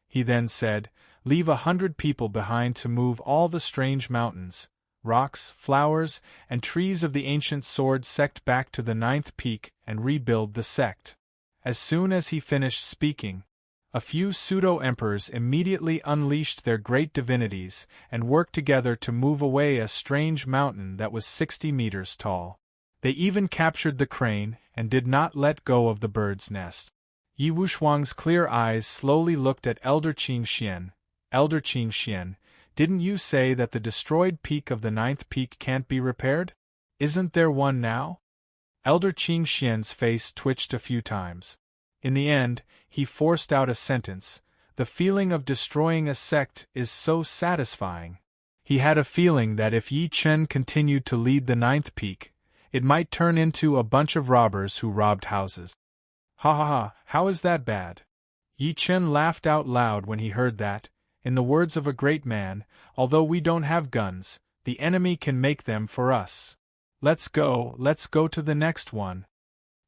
Speaker 1: He then said, "Leave 100 people behind to move all the strange mountains, rocks, flowers, and trees of the ancient sword sect back to the 9th peak and rebuild the sect." As soon as he finished speaking, a few pseudo-emperors immediately unleashed their great divinities and worked together to move away a strange mountain that was 60 meters tall. They even captured the crane and did not let go of the bird's nest. Yi Wushuang's clear eyes slowly looked at Elder Qing Xian. "Elder Qing Xian, didn't you say that the destroyed peak of the 9th peak can't be repaired? Isn't there one now?" Elder Qing Xian's face twitched a few times. In the end, he forced out a sentence. "The feeling of destroying a sect is so satisfying." He had a feeling that if Yi Chen continued to lead the 9th peak, it might turn into a bunch of robbers who robbed houses. "Ha ha ha, how is that bad?" Yi Chen laughed out loud when he heard that. In the words of a great man, "Although we don't have guns, the enemy can make them for us. Let's go to the next one."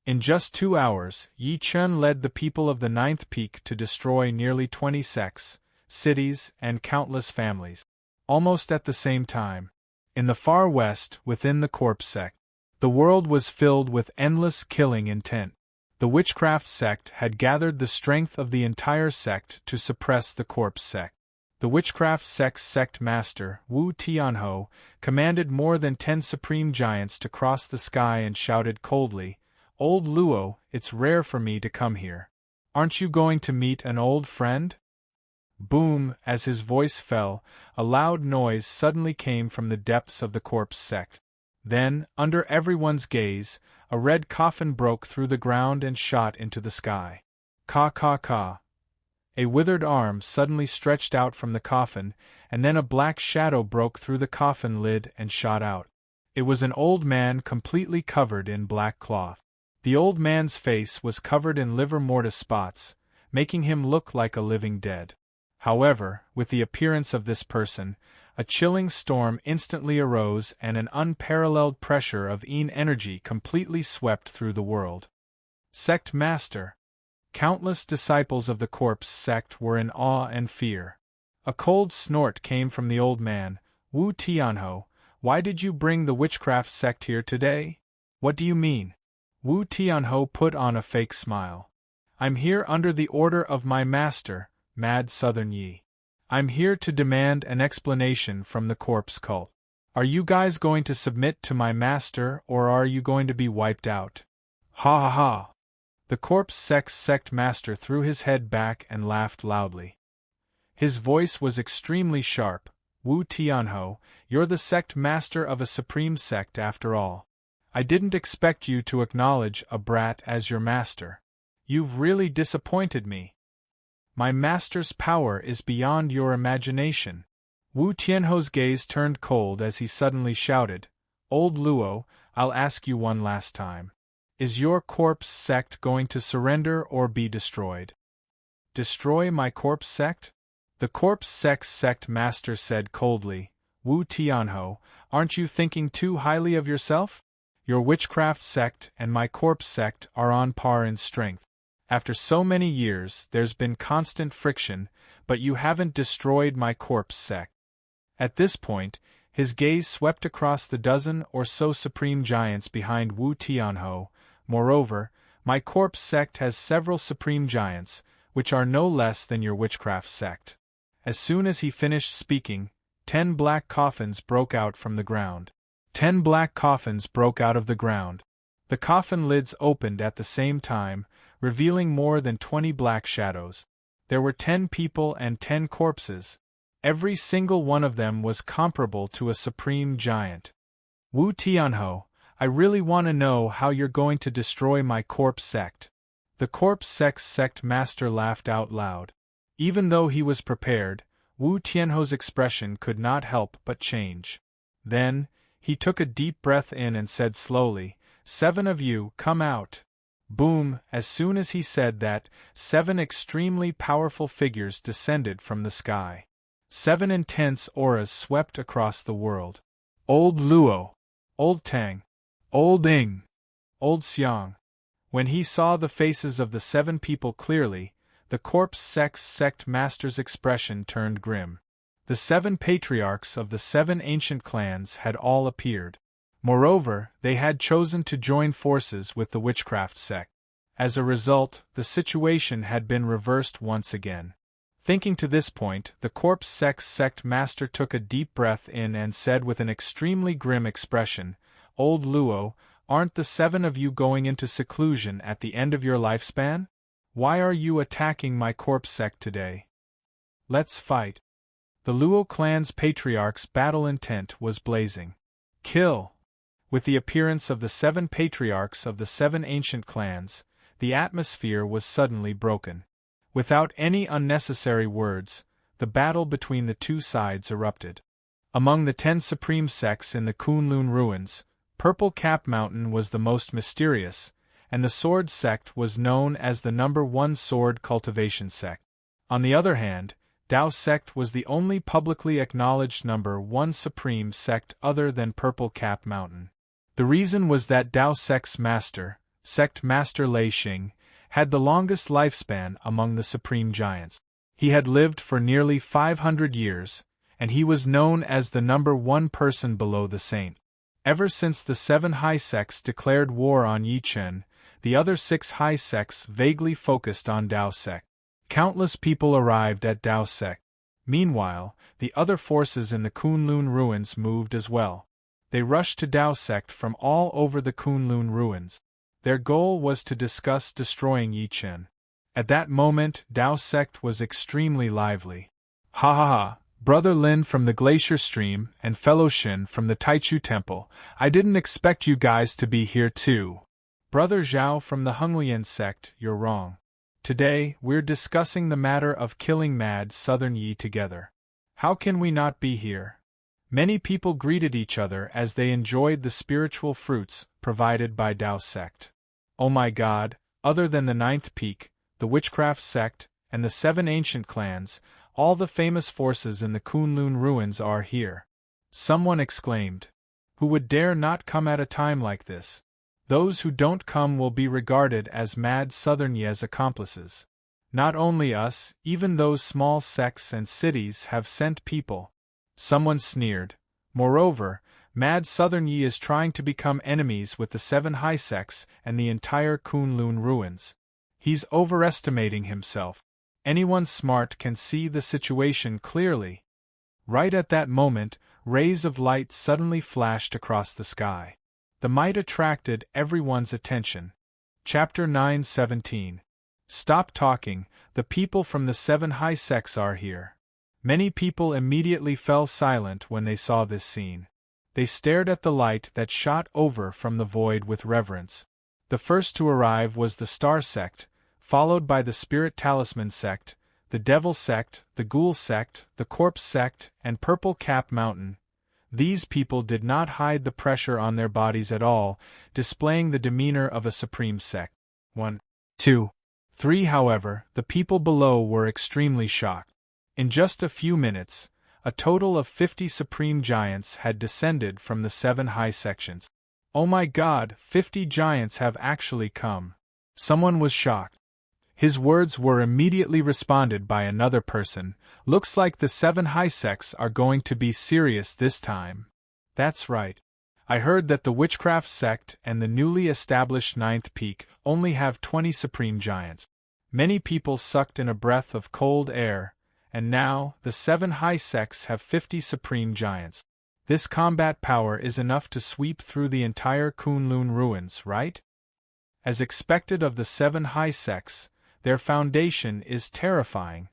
Speaker 1: In just 2 hours, Yi Chen led the people of the 9th peak to destroy nearly 20 sects, cities, and countless families. Almost at the same time, in the far west, within the corpse sect, the world was filled with endless killing intent. The witchcraft sect had gathered the strength of the entire sect to suppress the corpse sect. The witchcraft sect's sect master, Wu Tianho, commanded more than 10 supreme giants to cross the sky and shouted coldly, "Old Luo, it's rare for me to come here. Aren't you going to meet an old friend?" Boom! As his voice fell, a loud noise suddenly came from the depths of the corpse sect. Then, under everyone's gaze, a red coffin broke through the ground and shot into the sky. Ka ka ka. A withered arm suddenly stretched out from the coffin, and then a black shadow broke through the coffin lid and shot out. It was an old man completely covered in black cloth. The old man's face was covered in livor mortis spots, making him look like a living dead. However, with the appearance of this person, a chilling storm instantly arose and an unparalleled pressure of energy completely swept through the world. Sect Master. Countless disciples of the corpse sect were in awe and fear. A cold snort came from the old man. Wu Tianho, why did you bring the witchcraft sect here today? What do you mean? Wu Tianho put on a fake smile. I'm here under the order of my master, Mad Southern Yi. I'm here to demand an explanation from the corpse cult. Are you guys going to submit to my master or are you going to be wiped out? Ha ha ha. The corpse sect master threw his head back and laughed loudly. His voice was extremely sharp. Wu Tianho, you're the sect master of a supreme sect after all. I didn't expect you to acknowledge a brat as your master. You've really disappointed me. My master's power is beyond your imagination. Wu Tianho's gaze turned cold as he suddenly shouted, Old Luo, I'll ask you one last time. Is your corpse sect going to surrender or be destroyed? Destroy my corpse sect? The corpse sect master said coldly, Wu Tianho, aren't you thinking too highly of yourself? Your witchcraft sect and my corpse sect are on par in strength. After so many years, there's been constant friction, but you haven't destroyed my corpse sect. At this point, his gaze swept across the dozen or so supreme giants behind Wu Tianho. Moreover, my corpse sect has several supreme giants, which are no less than your witchcraft sect. As soon as he finished speaking, 10 black coffins broke out from the ground. 10 black coffins broke out of the ground. The coffin lids opened at the same time, revealing more than 20 black shadows. There were 10 people and 10 corpses. Every single one of them was comparable to a supreme giant. Wu Tianho, I really want to know how you're going to destroy my corpse sect. The corpse sect master laughed out loud. Even though he was prepared, Wu Tianho's expression could not help but change. Then, he took a deep breath in and said slowly, 7 of you, come out. Boom! As soon as he said that, 7 extremely powerful figures descended from the sky. 7 intense auras swept across the world. Old Luo, Old Tang, Old Ing, Old Xiang. When he saw the faces of the 7 people clearly, the corpse sect master's expression turned grim. The 7 patriarchs of the 7 ancient clans had all appeared. Moreover, they had chosen to join forces with the witchcraft sect. As a result, the situation had been reversed once again. Thinking to this point, the corpse sect master took a deep breath in and said with an extremely grim expression, Old Luo, aren't the 7 of you going into seclusion at the end of your lifespan? Why are you attacking my corpse sect today? Let's fight. The Luo clan's patriarch's battle intent was blazing. Kill! With the appearance of the 7 patriarchs of the 7 ancient clans, the atmosphere was suddenly broken. Without any unnecessary words, the battle between the two sides erupted. Among the 10 supreme sects in the Kunlun ruins, Purple Cap Mountain was the most mysterious, and the Sword sect was known as the #1 sword cultivation sect. On the other hand, Dao sect was the only publicly acknowledged #1 supreme sect other than Purple Cap Mountain. The reason was that Dao sect's master, Sect Master Lei Xing, had the longest lifespan among the supreme giants. He had lived for nearly 500 years, and he was known as the #1 person below the saint. Ever since the 7 high sects declared war on Yichen, the other 6 high sects vaguely focused on Dao sect. Countless people arrived at Dao sect. Meanwhile, the other forces in the Kunlun ruins moved as well. They rushed to Dao sect from all over the Kunlun ruins. Their goal was to discuss destroying Yichen. At that moment, Dao sect was extremely lively. Ha ha ha, Brother Lin from the Glacier Stream and Fellow Shin from the Taichu Temple, I didn't expect you guys to be here too. Brother Zhao from the Honglian sect, you're wrong. Today, we're discussing the matter of killing Mad Southern Yi together. How can we not be here? Many people greeted each other as they enjoyed the spiritual fruits provided by Dao sect. Oh my God, other than the 9th peak, the witchcraft sect, and the 7 ancient clans, all the famous forces in the Kunlun ruins are here. Someone exclaimed. Who would dare not come at a time like this? Those who don't come will be regarded as mad Southern Ye's accomplices. Not only us, even those small sects and cities have sent people. Someone sneered. Moreover, mad Southern Yi is trying to become enemies with the 7 high sects and the entire Kunlun ruins. He's overestimating himself. Anyone smart can see the situation clearly. Right at that moment, rays of light suddenly flashed across the sky. The might attracted everyone's attention. Chapter 9:17. Stop talking, the people from the 7 high sects are here. Many people immediately fell silent when they saw this scene. They stared at the light that shot over from the void with reverence. The first to arrive was the Star sect, followed by the Spirit Talisman sect, the Devil sect, the Ghoul sect, the Corpse sect, and Purple Cap Mountain. These people did not hide the pressure on their bodies at all, displaying the demeanor of a supreme sect. 1, 2, 3. However, the people below were extremely shocked. In just a few minutes, a total of 50 supreme giants had descended from the 7 high sections. Oh my God, 50 giants have actually come. Someone was shocked. His words were immediately responded by another person. Looks like the 7 high sects are going to be serious this time. That's right. I heard that the Witchcraft sect and the newly established 9th peak only have 20 supreme giants. Many people sucked in a breath of cold air, and now the 7 high sects have 50 supreme giants. This combat power is enough to sweep through the entire Kunlun ruins, right? As expected of the 7 high sects, their foundation is terrifying.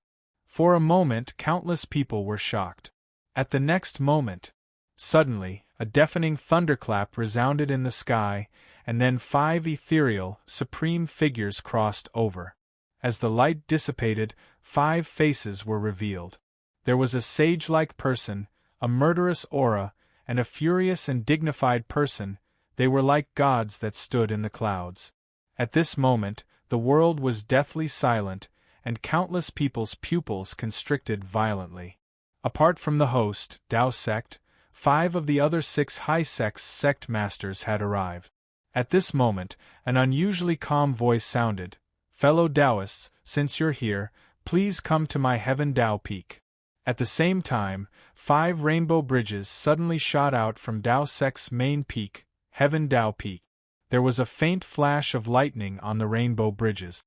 Speaker 1: For a moment countless people were shocked. At the next moment, suddenly, a deafening thunderclap resounded in the sky, and then 5 ethereal, supreme figures crossed over. As the light dissipated, 5 faces were revealed. There was a sage-like person, a murderous aura, and a furious and dignified person. They were like gods that stood in the clouds. At this moment, the world was deathly silent, and countless people's pupils constricted violently. Apart from the host, Tao sect, 5 of the other 6 high sects sect masters had arrived. At this moment, an unusually calm voice sounded. Fellow Taoists, since you're here, please come to my Heaven Tao Peak. At the same time, 5 rainbow bridges suddenly shot out from Tao sect's main peak, Heaven Tao Peak. There was a faint flash of lightning on the rainbow bridges.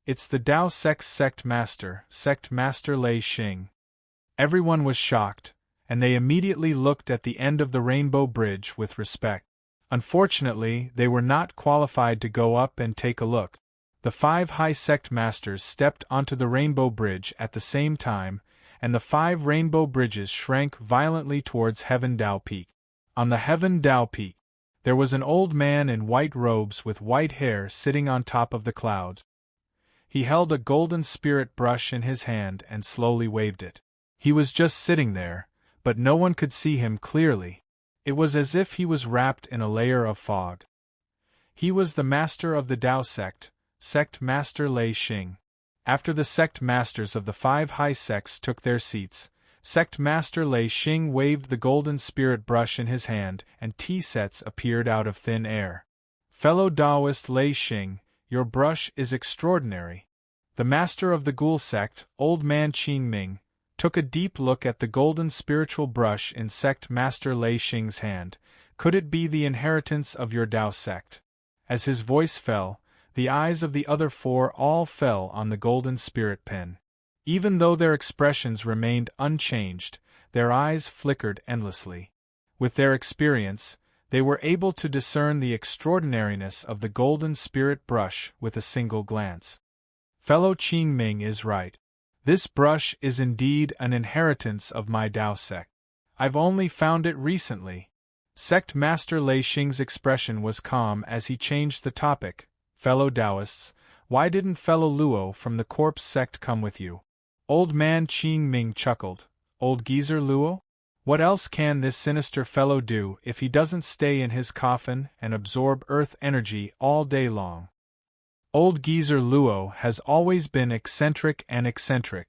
Speaker 1: It's the Tao sect's Sect Master Lei Xing. Everyone was shocked, and they immediately looked at the end of the rainbow bridge with respect. Unfortunately, they were not qualified to go up and take a look. The 5 high sect masters stepped onto the rainbow bridge at the same time, and the 5 rainbow bridges shrank violently towards Heaven Tao Peak. On the Heaven Tao Peak, there was an old man in white robes with white hair sitting on top of the clouds. He held a golden spirit brush in his hand and slowly waved it. He was just sitting there, but no one could see him clearly. It was as if he was wrapped in a layer of fog. He was the master of the Tao sect, Sect Master Lei Xing. After the sect masters of the 5 high sects took their seats, Sect Master Lei Xing waved the golden spirit brush in his hand, and tea-sets appeared out of thin air. Fellow Taoist Lei Xing, your brush is extraordinary. The master of the Ghoul sect, Old Man Qing Ming, took a deep look at the golden spiritual brush in Sect Master Lei Xing's hand. Could it be the inheritance of your Tao sect? As his voice fell, the eyes of the other 4 all fell on the golden spirit pen. Even though their expressions remained unchanged, their eyes flickered endlessly. With their experience, they were able to discern the extraordinariness of the golden spirit brush with a single glance. Fellow Qing Ming is right. This brush is indeed an inheritance of my Tao sect. I've only found it recently. Sect Master Lei Xing's expression was calm as he changed the topic. Fellow Taoists, why didn't fellow Luo from the Corpse sect come with you? Old Man Qing Ming chuckled. Old geezer Luo? What else can this sinister fellow do if he doesn't stay in his coffin and absorb earth energy all day long? Old geezer Luo has always been eccentric and eccentric.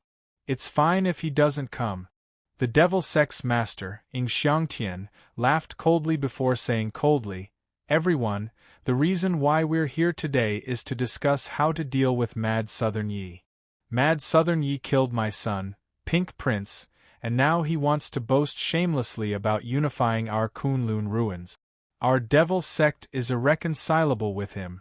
Speaker 1: It's fine if he doesn't come. The devil sex master, Ing Xiangtian, laughed coldly before saying coldly, "Everyone, the reason why we're here today is to discuss how to deal with Mad Southern Yi. Mad Southern Yi killed my son, Pink Prince, and now he wants to boast shamelessly about unifying our Kunlun ruins. Our devil sect is irreconcilable with him."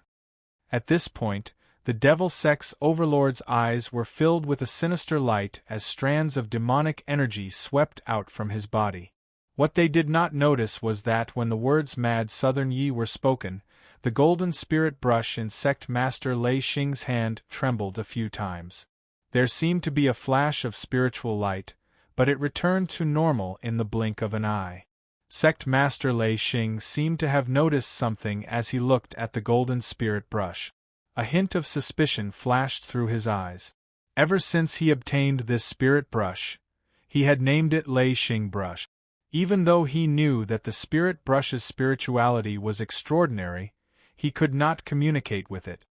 Speaker 1: At this point, the devil sect's overlord's eyes were filled with a sinister light as strands of demonic energy swept out from his body. What they did not notice was that when the words Mad Southern Yi were spoken, the golden spirit brush in sect master Lei Xing's hand trembled a few times. There seemed to be a flash of spiritual light, but it returned to normal in the blink of an eye. Sect master Lei Xing seemed to have noticed something as he looked at the golden spirit brush. A hint of suspicion flashed through his eyes. Ever since he obtained this spirit brush, he had named it Lei Xing brush. Even though he knew that the spirit brush's spirituality was extraordinary, he could not communicate with it.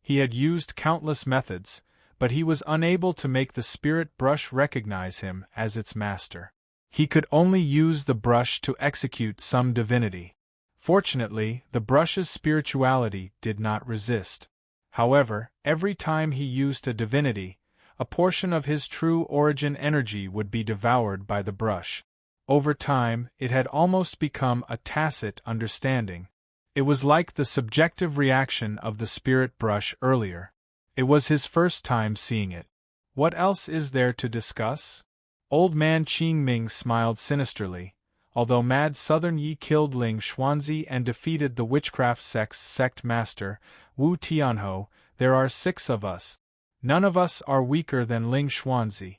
Speaker 1: He had used countless methods, but he was unable to make the spirit brush recognize him as its master. He could only use the brush to execute some divinity. Fortunately, the brush's spirituality did not resist. However, every time he used a divinity, a portion of his true origin energy would be devoured by the brush. Over time, it had almost become a tacit understanding. It was like the subjective reaction of the spirit brush earlier. It was his first time seeing it. What else is there to discuss? Old man Qing Ming smiled sinisterly. Although Mad Southern Yi killed Ling Xuanzi and defeated the witchcraft sect master, Wu Tianhou, there are 6 of us. None of us are weaker than Ling Xuanzi.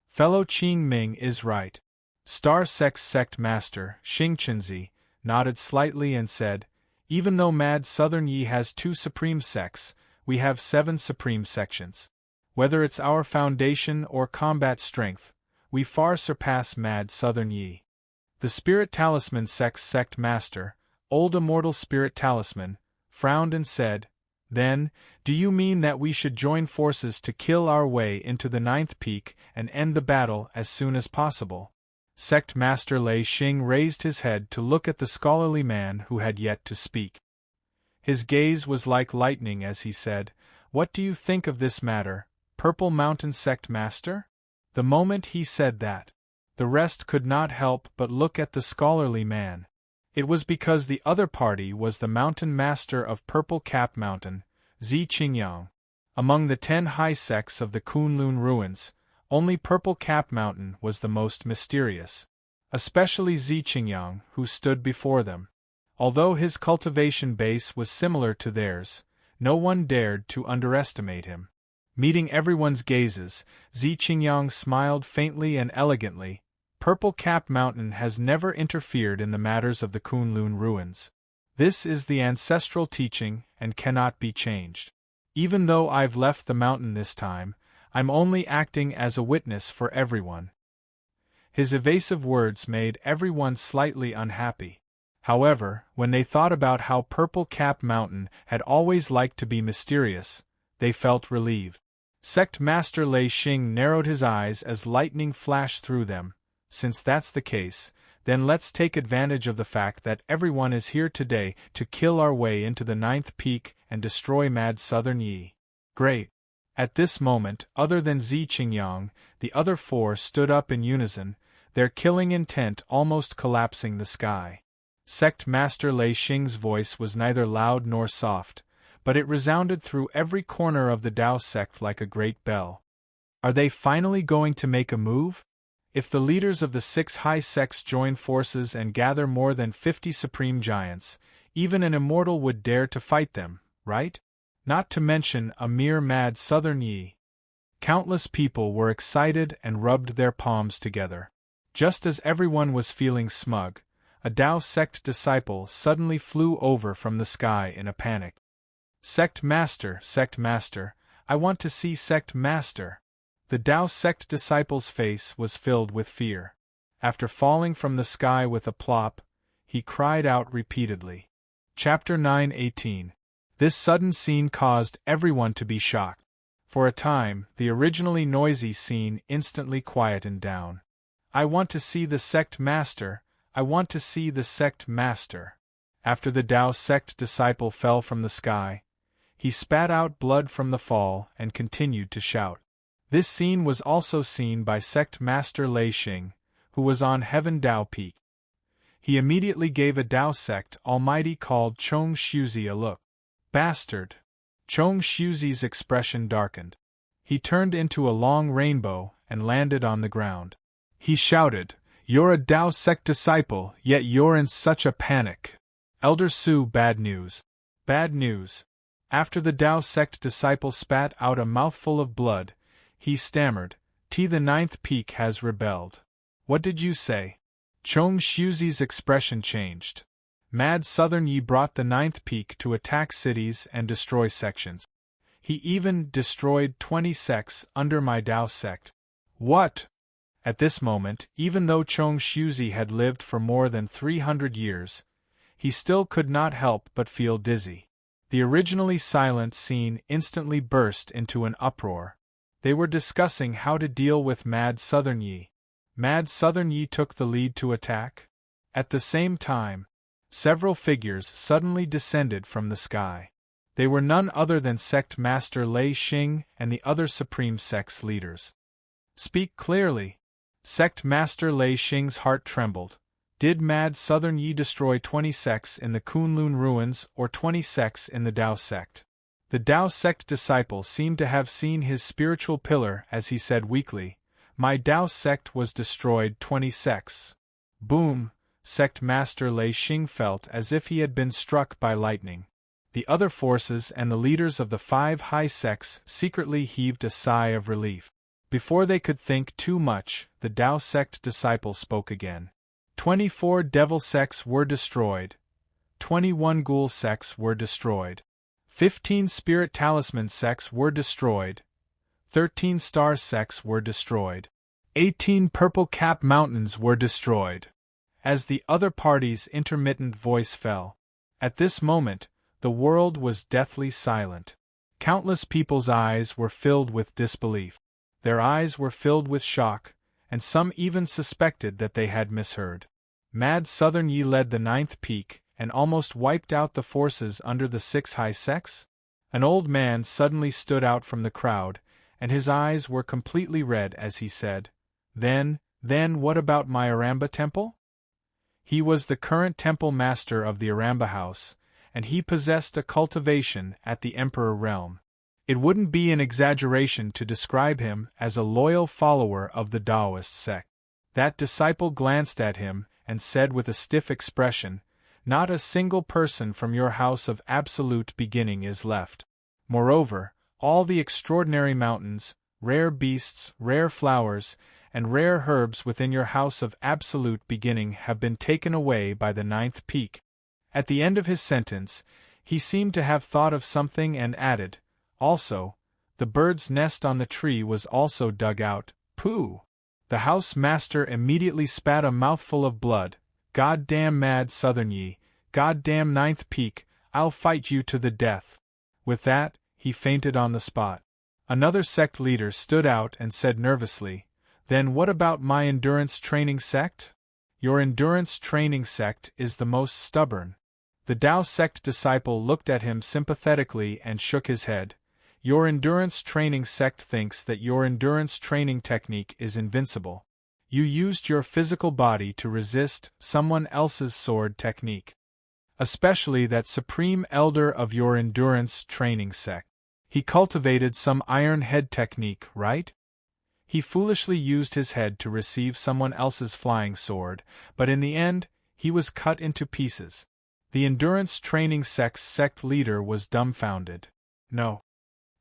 Speaker 1: Fellow Qing Ming is right. Star sect master, Xing Chenzi, nodded slightly and said, "Even though Mad Southern Yi has 2 supreme sects, we have 7 supreme sections. Whether it's our foundation or combat strength, we far surpass Mad Southern Yi." The Spirit Talisman sect master, Old Immortal Spirit Talisman, frowned and said, "Then, do you mean that we should join forces to kill our way into the 9th peak and end the battle as soon as possible?" Sect Master Lei Xing raised his head to look at the scholarly man who had yet to speak. His gaze was like lightning as he said, "What do you think of this matter, Purple Mountain Sect Master?" The moment he said that, the rest could not help but look at the scholarly man. It was because the other party was the mountain master of Purple Cap Mountain, Zi Qingyang. Among the 10 high sects of the Kunlun ruins, only Purple Cap Mountain was the most mysterious. Especially Zi Qingyang, who stood before them. Although his cultivation base was similar to theirs, no one dared to underestimate him. Meeting everyone's gazes, Zi Qingyang smiled faintly and elegantly. Purple Cap Mountain has never interfered in the matters of the Kunlun ruins. This is the ancestral teaching and cannot be changed. Even though I've left the mountain this time, I'm only acting as a witness for everyone. His evasive words made everyone slightly unhappy. However, when they thought about how Purple Cap Mountain had always liked to be mysterious, they felt relieved. Sect Master Lei Xing narrowed his eyes as lightning flashed through them. Since that's the case, then let's take advantage of the fact that everyone is here today to kill our way into the 9th peak and destroy Mad Southern Yi. Great. At this moment, other than Zi Qingyang, the other 4 stood up in unison, their killing intent almost collapsing the sky. Sect Master Lei Xing's voice was neither loud nor soft, but it resounded through every corner of the Dao sect like a great bell. Are they finally going to make a move? If the leaders of the 6 high sects join forces and gather more than 50 supreme giants, even an immortal would dare to fight them, right? Not to mention a mere Mad Southern Yi. Countless people were excited and rubbed their palms together. Just as everyone was feeling smug, a Dao sect disciple suddenly flew over from the sky in a panic. Sect Master, I want to see Sect Master." The Dao sect disciple's face was filled with fear. After falling from the sky with a plop, he cried out repeatedly. Chapter 9:18. This sudden scene caused everyone to be shocked. For a time, the originally noisy scene instantly quietened down. I want to see the sect master, I want to see the sect master. After the Tao sect disciple fell from the sky, he spat out blood from the fall and continued to shout. This scene was also seen by sect master Lei Xing, who was on Heaven Tao Peak. He immediately gave a Tao sect almighty called Chong Shuzi a look. Bastard! Chong Shuzi's expression darkened. He turned into a long rainbow and landed on the ground. He shouted, "You're a Tao sect disciple, yet you're in such a panic. Elder Su, bad news. Bad news." After the Tao sect disciple spat out a mouthful of blood, he stammered, The ninth peak has rebelled." "What did you say?" Chong Shuzi's expression changed. "Mad Southern Yi brought the ninth peak to attack cities and destroy sections. He even destroyed 20 sects under my Tao sect." "What?" At this moment, even though Chong Shuzi had lived for more than 300 years, he still could not help but feel dizzy. The originally silent scene instantly burst into an uproar. They were discussing how to deal with Mad Southern Yi. Mad Southern Yi took the lead to attack? At the same time, several figures suddenly descended from the sky. They were none other than Sect Master Lei Xing and the other Supreme Sect's leaders. "Speak clearly." Sect Master Lei Xing's heart trembled. Did Mad Southern Yi destroy 20 sects in the Kunlun ruins or 20 sects in the Tao sect? The Tao sect disciple seemed to have seen his spiritual pillar as he said weakly, "My Tao sect was destroyed 20 sects." Boom! Sect Master Lei Xing felt as if he had been struck by lightning. The other forces and the leaders of the 5 high sects secretly heaved a sigh of relief. Before they could think too much, the Tao sect disciple spoke again. 24 devil sects were destroyed. 21 ghoul sects were destroyed. 15 spirit talisman sects were destroyed. 13 star sects were destroyed. 18 purple cap mountains were destroyed. As the other party's intermittent voice fell. At this moment, the world was deathly silent. Countless people's eyes were filled with disbelief. Their eyes were filled with shock, and some even suspected that they had misheard. Mad Southern Yi led the 9th peak and almost wiped out the forces under the 6 high sects? An old man suddenly stood out from the crowd, and his eyes were completely red as he said, Then what about my Aramba temple?" He was the current temple master of the Aramba house, and he possessed a cultivation at the Emperor realm. It wouldn't be an exaggeration to describe him as a loyal follower of the Taoist sect. That disciple glanced at him and said with a stiff expression, "Not a single person from your house of absolute beginning is left. Moreover, all the extraordinary mountains, rare beasts, rare flowers, and rare herbs within your house of absolute beginning have been taken away by the 9th peak." At the end of his sentence, he seemed to have thought of something and added, "Also, the bird's nest on the tree was also dug out." Pooh! The house master immediately spat a mouthful of blood. "Goddamn Mad Southern Yi, goddamn 9th peak, I'll fight you to the death." With that, he fainted on the spot. Another sect leader stood out and said nervously, "Then what about my endurance training sect?" "Your endurance training sect is the most stubborn." The Tao sect disciple looked at him sympathetically and shook his head. "Your endurance training sect thinks that your endurance training technique is invincible. You used your physical body to resist someone else's sword technique. Especially that supreme elder of your endurance training sect. He cultivated some iron head technique, right? He foolishly used his head to receive someone else's flying sword, but in the end, he was cut into pieces." The endurance training sect's sect leader was dumbfounded. "No."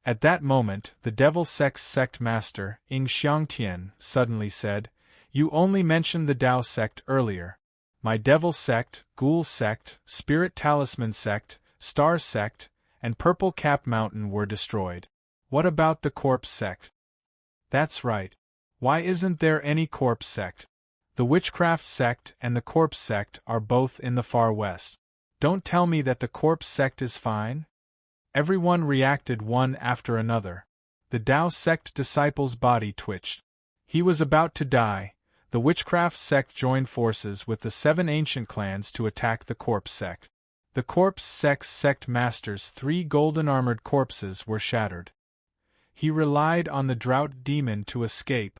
Speaker 1: At that moment, the devil sect's sect master, Ing Xiangtian, suddenly said, "You only mentioned the Tao sect earlier. My devil sect, ghoul sect, spirit talisman sect, star sect, and purple cap mountain were destroyed. What about the corpse sect?" "That's right. Why isn't there any corpse sect? The witchcraft sect and the corpse sect are both in the far west. Don't tell me that the corpse sect is fine?" Everyone reacted one after another. The Tao sect disciple's body twitched. He was about to die. The witchcraft sect joined forces with the 7 ancient clans to attack the corpse sect. The corpse sect's sect master's 3 golden-armored corpses were shattered. He relied on the drought demon to escape.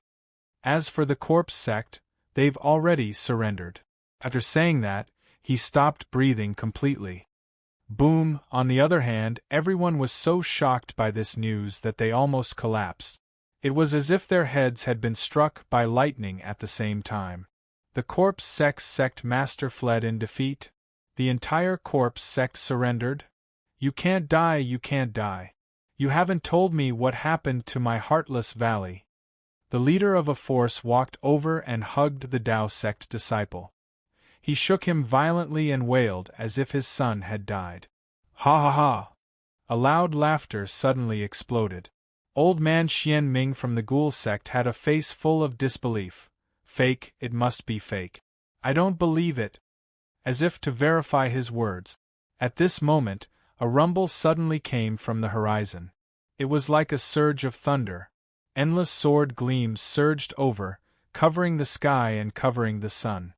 Speaker 1: As for the corpse sect, they've already surrendered. After saying that, he stopped breathing completely. Boom! On the other hand, everyone was so shocked by this news that they almost collapsed. It was as if their heads had been struck by lightning at the same time. The corpse sect master fled in defeat. The entire corpse sect surrendered. You can't die, you can't die. You haven't told me what happened to my heartless valley. The leader of a force walked over and hugged the Tao sect disciple. He shook him violently and wailed as if his son had died. Ha ha ha! A loud laughter suddenly exploded. Old man Xian Ming from the Ghoul sect had a face full of disbelief. Fake, it must be fake. I don't believe it. As if to verify his words. At this moment, a rumble suddenly came from the horizon. It was like a surge of thunder. Endless sword gleams surged over, covering the sky and covering the sun.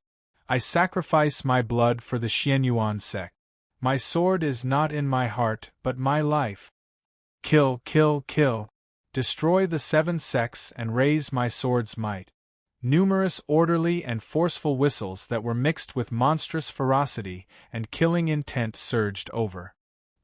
Speaker 1: I sacrifice my blood for the Xianyuan sect. My sword is not in my heart, but my life. Kill, kill, kill. Destroy the 7 sects and raise my sword's might. Numerous orderly and forceful whistles that were mixed with monstrous ferocity and killing intent surged over.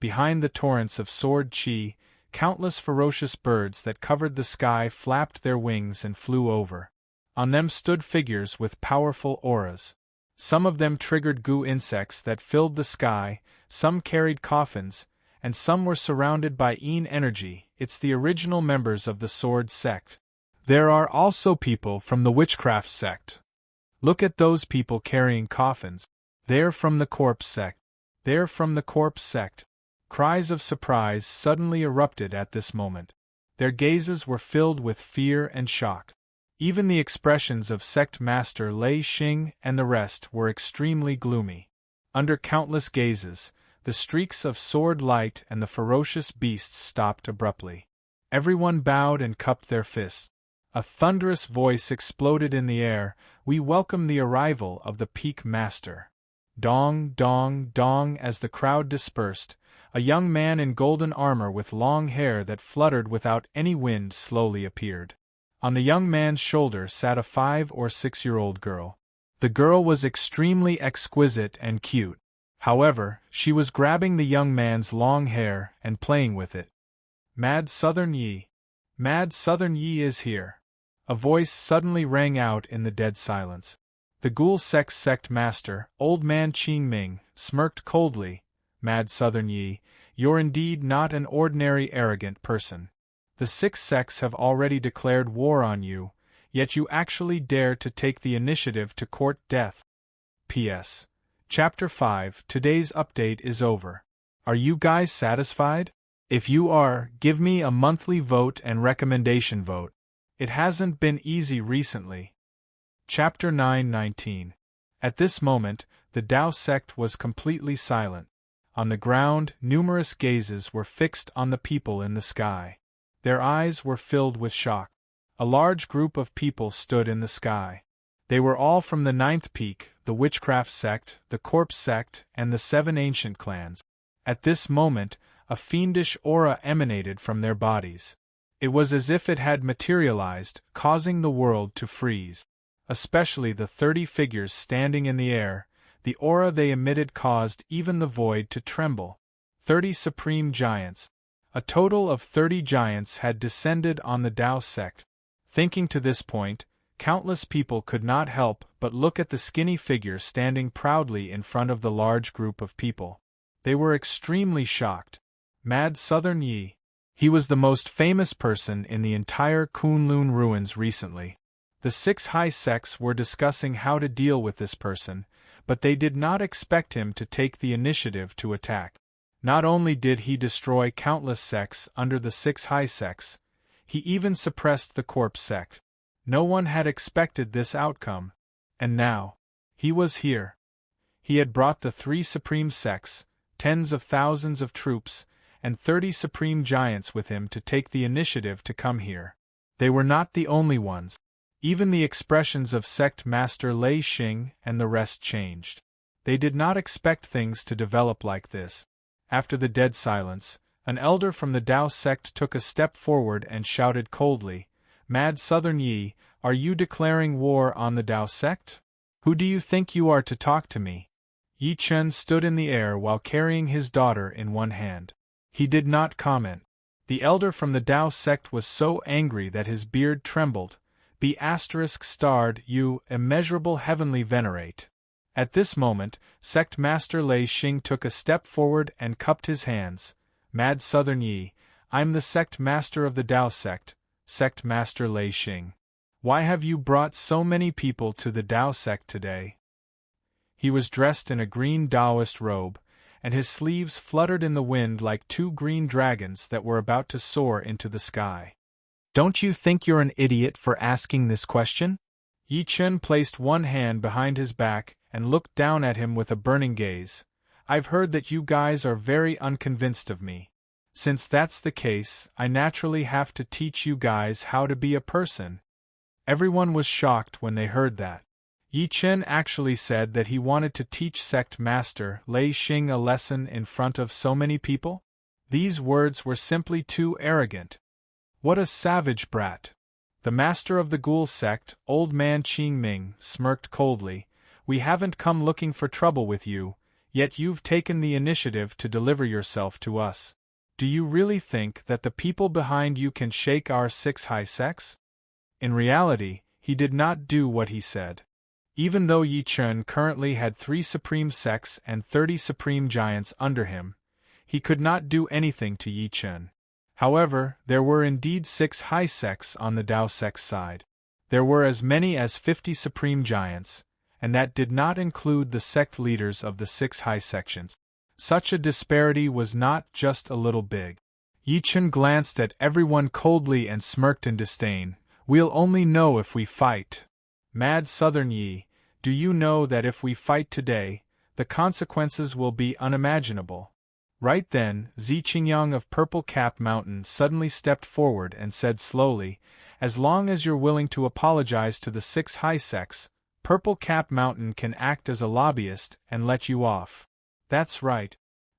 Speaker 1: Behind the torrents of sword chi, countless ferocious birds that covered the sky flapped their wings and flew over. On them stood figures with powerful auras. Some of them triggered goo insects that filled the sky, some carried coffins, and some were surrounded by Yin energy. It's the original members of the Sword sect. There are also people from the Witchcraft sect. Look at those people carrying coffins. They're from the Corpse sect. They're from the Corpse sect. Cries of surprise suddenly erupted at this moment. Their gazes were filled with fear and shock. Even the expressions of sect master Lei Xing and the rest were extremely gloomy. Under countless gazes, the streaks of sword light and the ferocious beasts stopped abruptly. Everyone bowed and cupped their fists. A thunderous voice exploded in the air. We welcome the arrival of the Peak Master. Dong, dong, dong. As the crowd dispersed, a young man in golden armor with long hair that fluttered without any wind slowly appeared. On the young man's shoulder sat a 5 or 6-year-old girl. The girl was extremely exquisite and cute. However, she was grabbing the young man's long hair and playing with it. Mad Southern Yi. Mad Southern Yi is here. A voice suddenly rang out in the dead silence. The Ghoul sect master, old man Qing Ming, smirked coldly. Mad Southern Yi, you're indeed not an ordinary arrogant person. The 6 sects have already declared war on you, yet you actually dare to take the initiative to court death. P.S. Chapter 5. Today's update is over. Are you guys satisfied? If you are, give me a monthly vote and recommendation vote. It hasn't been easy recently. Chapter 9:19. At this moment, the Tao sect was completely silent. On the ground, numerous gazes were fixed on the people in the sky. Their eyes were filled with shock. A large group of people stood in the sky. They were all from the 9th peak, the Witchcraft sect, the Corpse sect, and the 7 ancient clans. At this moment, a fiendish aura emanated from their bodies. It was as if it had materialized, causing the world to freeze. Especially the 30 figures standing in the air, the aura they emitted caused even the void to tremble. 30 supreme giants. A total of 30 giants had descended on the Tao sect. Thinking to this point, countless people could not help but look at the skinny figure standing proudly in front of the large group of people. They were extremely shocked. Mad Southern Yi. He was the most famous person in the entire Kunlun ruins recently. The 6 high sects were discussing how to deal with this person, but they did not expect him to take the initiative to attack. Not only did he destroy countless sects under the 6 high sects, he even suppressed the Corpse sect. No one had expected this outcome. And now, he was here. He had brought the 3 supreme sects, tens of thousands of troops, and 30 supreme giants with him to take the initiative to come here. They were not the only ones. Even the expressions of Sect Master Lei Xing and the rest changed. They did not expect things to develop like this. After the dead silence, an elder from the Tao sect took a step forward and shouted coldly, "Mad Southern Yi, are you declaring war on the Tao sect? Who do you think you are to talk to me?" Yi Chen stood in the air while carrying his daughter in one hand. He did not comment. The elder from the Tao sect was so angry that his beard trembled. "Be ********, you, immeasurable heavenly venerate." At this moment, Sect Master Lei Xing took a step forward and cupped his hands. "Mad Southern Yi, I'm the Sect Master of the Tao sect, Sect Master Lei Xing. Why have you brought so many people to the Tao sect today?" He was dressed in a green Taoist robe, and his sleeves fluttered in the wind like two green dragons that were about to soar into the sky. "Don't you think you're an idiot for asking this question?" Yi Chen placed one hand behind his back and looked down at him with a burning gaze. "I've heard that you guys are very unconvinced of me. Since that's the case, I naturally have to teach you guys how to be a person." Everyone was shocked when they heard that. Yi Chen actually said that he wanted to teach Sect Master Lei Xing a lesson in front of so many people? These words were simply too arrogant. What a savage brat! The master of the Ghoul sect, Old Man Qing Ming, smirked coldly. "We haven't come looking for trouble with you, yet you've taken the initiative to deliver yourself to us. Do you really think that the people behind you can shake our 6 high sects?" In reality, he did not do what he said. Even though Yi Chen currently had 3 supreme sects and 30 supreme giants under him, he could not do anything to Yi Chen. However, there were indeed 6 high sects on the Tao sect side. There were as many as 50 supreme giants, and that did not include the sect leaders of the 6 high sections. Such a disparity was not just a little big. Yi Chen glanced at everyone coldly and smirked in disdain. "We'll only know if we fight. Mad Southern Yi, do you know that if we fight today, the consequences will be unimaginable?" Right then, Zi Qingyang of Purple Cap Mountain suddenly stepped forward and said slowly, "As long as you're willing to apologize to the 6 high sects, Purple Cap Mountain can act as a lobbyist and let you off." "That's right."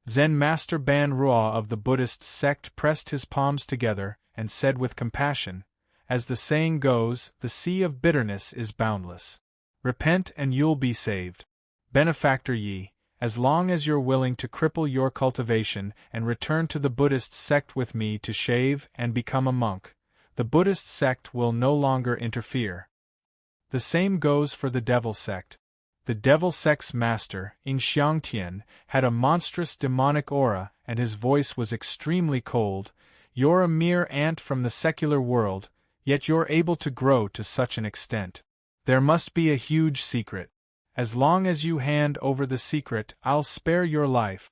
Speaker 1: Zen Master Ban Ruo of the Buddhist sect pressed his palms together and said with compassion, "As the saying goes, the sea of bitterness is boundless. Repent and you'll be saved. Benefactor Yi, as long as you're willing to cripple your cultivation and return to the Buddhist sect with me to shave and become a monk, the Buddhist sect will no longer interfere." The same goes for the Devil sect. The Devil sect's master, Ing Xiangtian, had a monstrous demonic aura and his voice was extremely cold. "You're a mere ant from the secular world, yet you're able to grow to such an extent. There must be a huge secret. As long as you hand over the secret, I'll spare your life."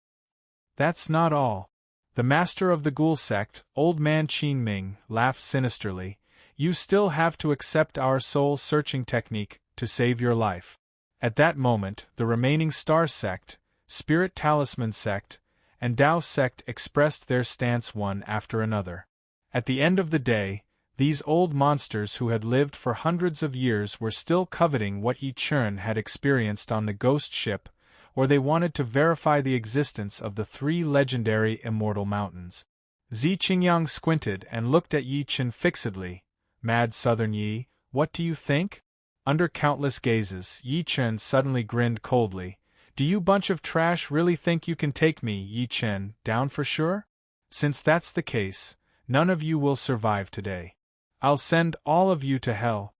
Speaker 1: "That's not all." The master of the Ghoul sect, Old Man Qing Ming, laughed sinisterly. "You still have to accept our soul-searching technique to save your life." At that moment, the remaining Star sect, Spirit Talisman sect, and Tao sect expressed their stance one after another. At the end of the day, these old monsters who had lived for hundreds of years were still coveting what Yi Chen had experienced on the ghost ship, or they wanted to verify the existence of the 3 legendary immortal mountains. Zi Qingyang squinted and looked at Yi Chen fixedly. "Mad Southern Yi, what do you think?" Under countless gazes, Yi Chen suddenly grinned coldly. "Do you bunch of trash really think you can take me, Yi Chen, down for sure? Since that's the case, none of you will survive today. I'll send all of you to hell."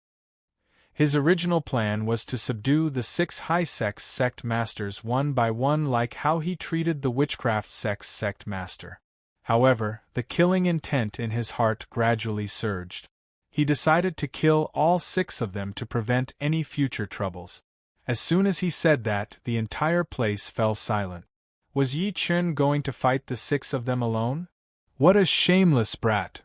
Speaker 1: His original plan was to subdue the 6 high sects sect masters one by one like how he treated the witchcraft sect's sect master. However, the killing intent in his heart gradually surged. He decided to kill all 6 of them to prevent any future troubles. As soon as he said that, the entire place fell silent. Was Yi Chen going to fight the 6 of them alone? What a shameless brat!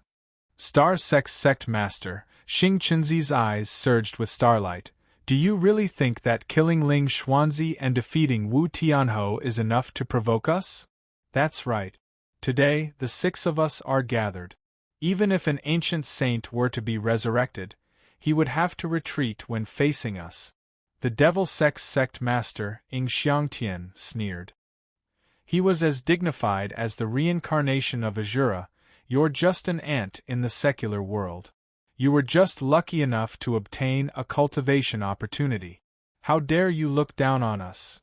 Speaker 1: Star Sect's sect master, Xing Chenzi's eyes surged with starlight. "Do you really think that killing Ling Xuanzi and defeating Wu Tianhou is enough to provoke us?" "That's right. Today, the 6 of us are gathered. Even if an ancient saint were to be resurrected, he would have to retreat when facing us. The devil sect master, Ing Xiangtian, sneered. He was as dignified as the reincarnation of Azura. You're just an ant in the secular world. You were just lucky enough to obtain a cultivation opportunity. How dare you look down on us?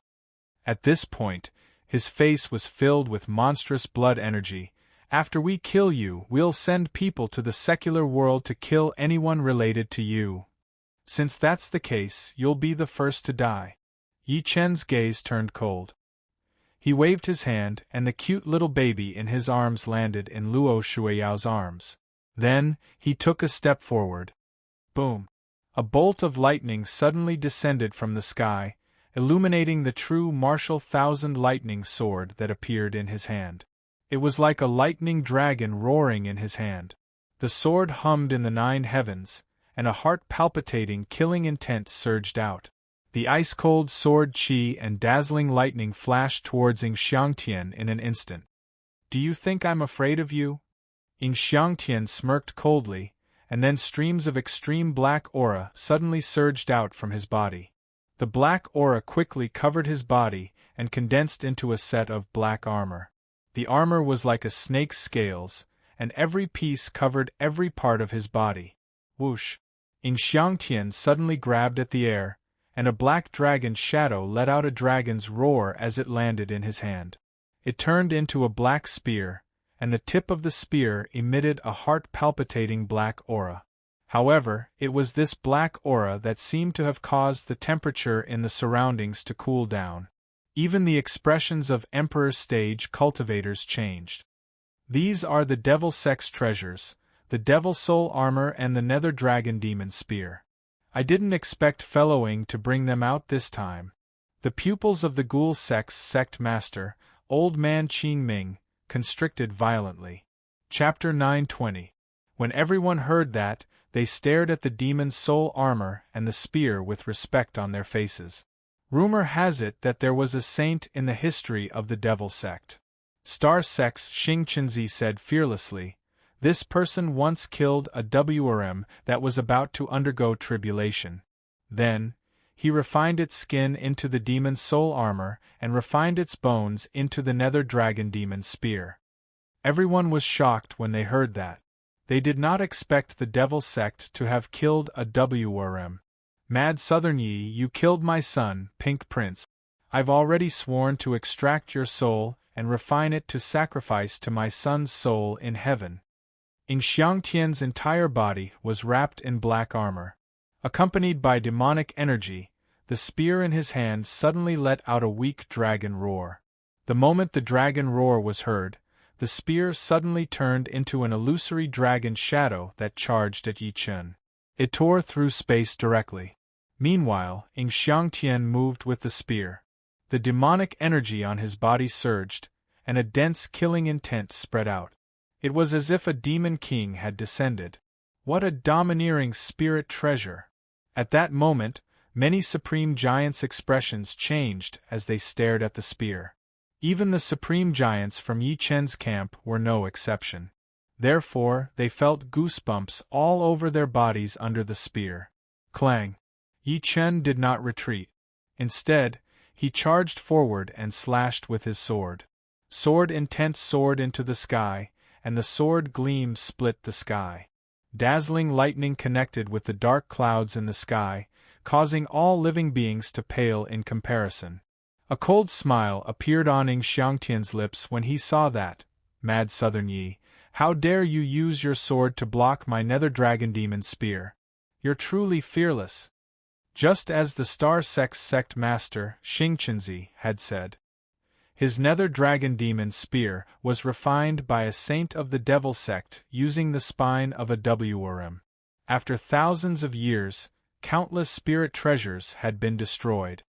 Speaker 1: At this point, his face was filled with monstrous blood energy. After we kill you, we'll send people to the secular world to kill anyone related to you. Since that's the case, you'll be the first to die. Yi Chen's gaze turned cold. He waved his hand, and the cute little baby in his arms landed in Luo Shuiyao's arms. Then, he took a step forward. Boom! A bolt of lightning suddenly descended from the sky, illuminating the true martial thousand lightning sword that appeared in his hand. It was like a lightning dragon roaring in his hand. The sword hummed in the 9 heavens, and a heart-palpitating killing intent surged out. The ice-cold sword qi and dazzling lightning flashed towards Ing Xiangtian in an instant. Do you think I'm afraid of you? Ing Xiangtian smirked coldly, and then streams of extreme black aura suddenly surged out from his body. The black aura quickly covered his body and condensed into a set of black armor. The armor was like a snake's scales, and every piece covered every part of his body. Whoosh! Ing Xiangtian suddenly grabbed at the air, and a black dragon's shadow let out a dragon's roar as it landed in his hand. It turned into a black spear, and the tip of the spear emitted a heart-palpitating black aura. However, it was this black aura that seemed to have caused the temperature in the surroundings to cool down. Even the expressions of Emperor Stage cultivators changed. These are the Devil Sex treasures, the Devil Soul armor and the Nether Dragon Demon Spear. I didn't expect Fellowing to bring them out this time. The pupils of the Ghoul Sex sect master, Old Man Qing Ming, constricted violently. Chapter 920. When everyone heard that, they stared at the Demon Soul armor and the spear with respect on their faces. Rumor has it that there was a saint in the history of the Devil Sect. Star Sex Xing Chenzi said fearlessly, this person once killed a WRM that was about to undergo tribulation. Then, he refined its skin into the Demon Soul armor and refined its bones into the Nether Dragon Demon Spear. Everyone was shocked when they heard that. They did not expect the Devil Sect to have killed a WRM. Mad Southern Yi, you killed my son, Pink Prince. I've already sworn to extract your soul and refine it to sacrifice to my son's soul in heaven. Ing Xiangtian's entire body was wrapped in black armor. Accompanied by demonic energy, the spear in his hand suddenly let out a weak dragon roar. The moment the dragon roar was heard, the spear suddenly turned into an illusory dragon shadow that charged at Yi Chen. It tore through space directly. Meanwhile, Ing Xiangtian moved with the spear. The demonic energy on his body surged, and a dense killing intent spread out. It was as if a demon king had descended. What a domineering spirit treasure! At that moment, many supreme giants' expressions changed as they stared at the spear. Even the supreme giants from Yi Chen's camp were no exception. Therefore, they felt goosebumps all over their bodies under the spear. Clang! Yi Chen did not retreat. Instead, he charged forward and slashed with his sword. Sword intense soared into the sky, and the sword gleam split the sky. Dazzling lightning connected with the dark clouds in the sky, causing all living beings to pale in comparison. A cold smile appeared on Ing Xiangtian's lips when he saw that. Mad Southern Yi, how dare you use your sword to block my Nether Dragon Demon Spear? You're truly fearless. Just as the Star Sex sect master, Xing Chenzi, had said. His Nether Dragon Demon Spear was refined by a saint of the Devil Sect using the spine of a WRM. After thousands of years, countless spirit treasures had been destroyed.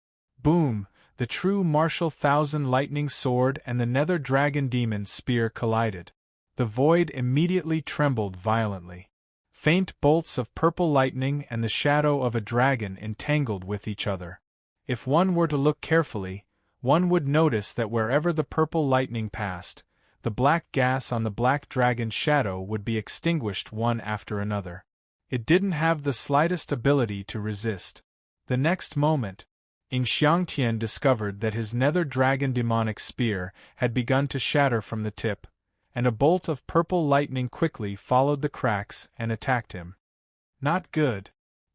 Speaker 1: Boom! The true martial thousand lightning sword and the Nether Dragon Demon Spear collided. The void immediately trembled violently. Faint bolts of purple lightning and the shadow of a dragon entangled with each other. If one were to look carefully, one would notice that wherever the purple lightning passed, the black gas on the black dragon's shadow would be extinguished one after another. It didn't have the slightest ability to resist. The next moment, Xiangtian discovered that his nether dragon demonic spear had begun to shatter from the tip, and a bolt of purple lightning quickly followed the cracks and attacked him. Not good.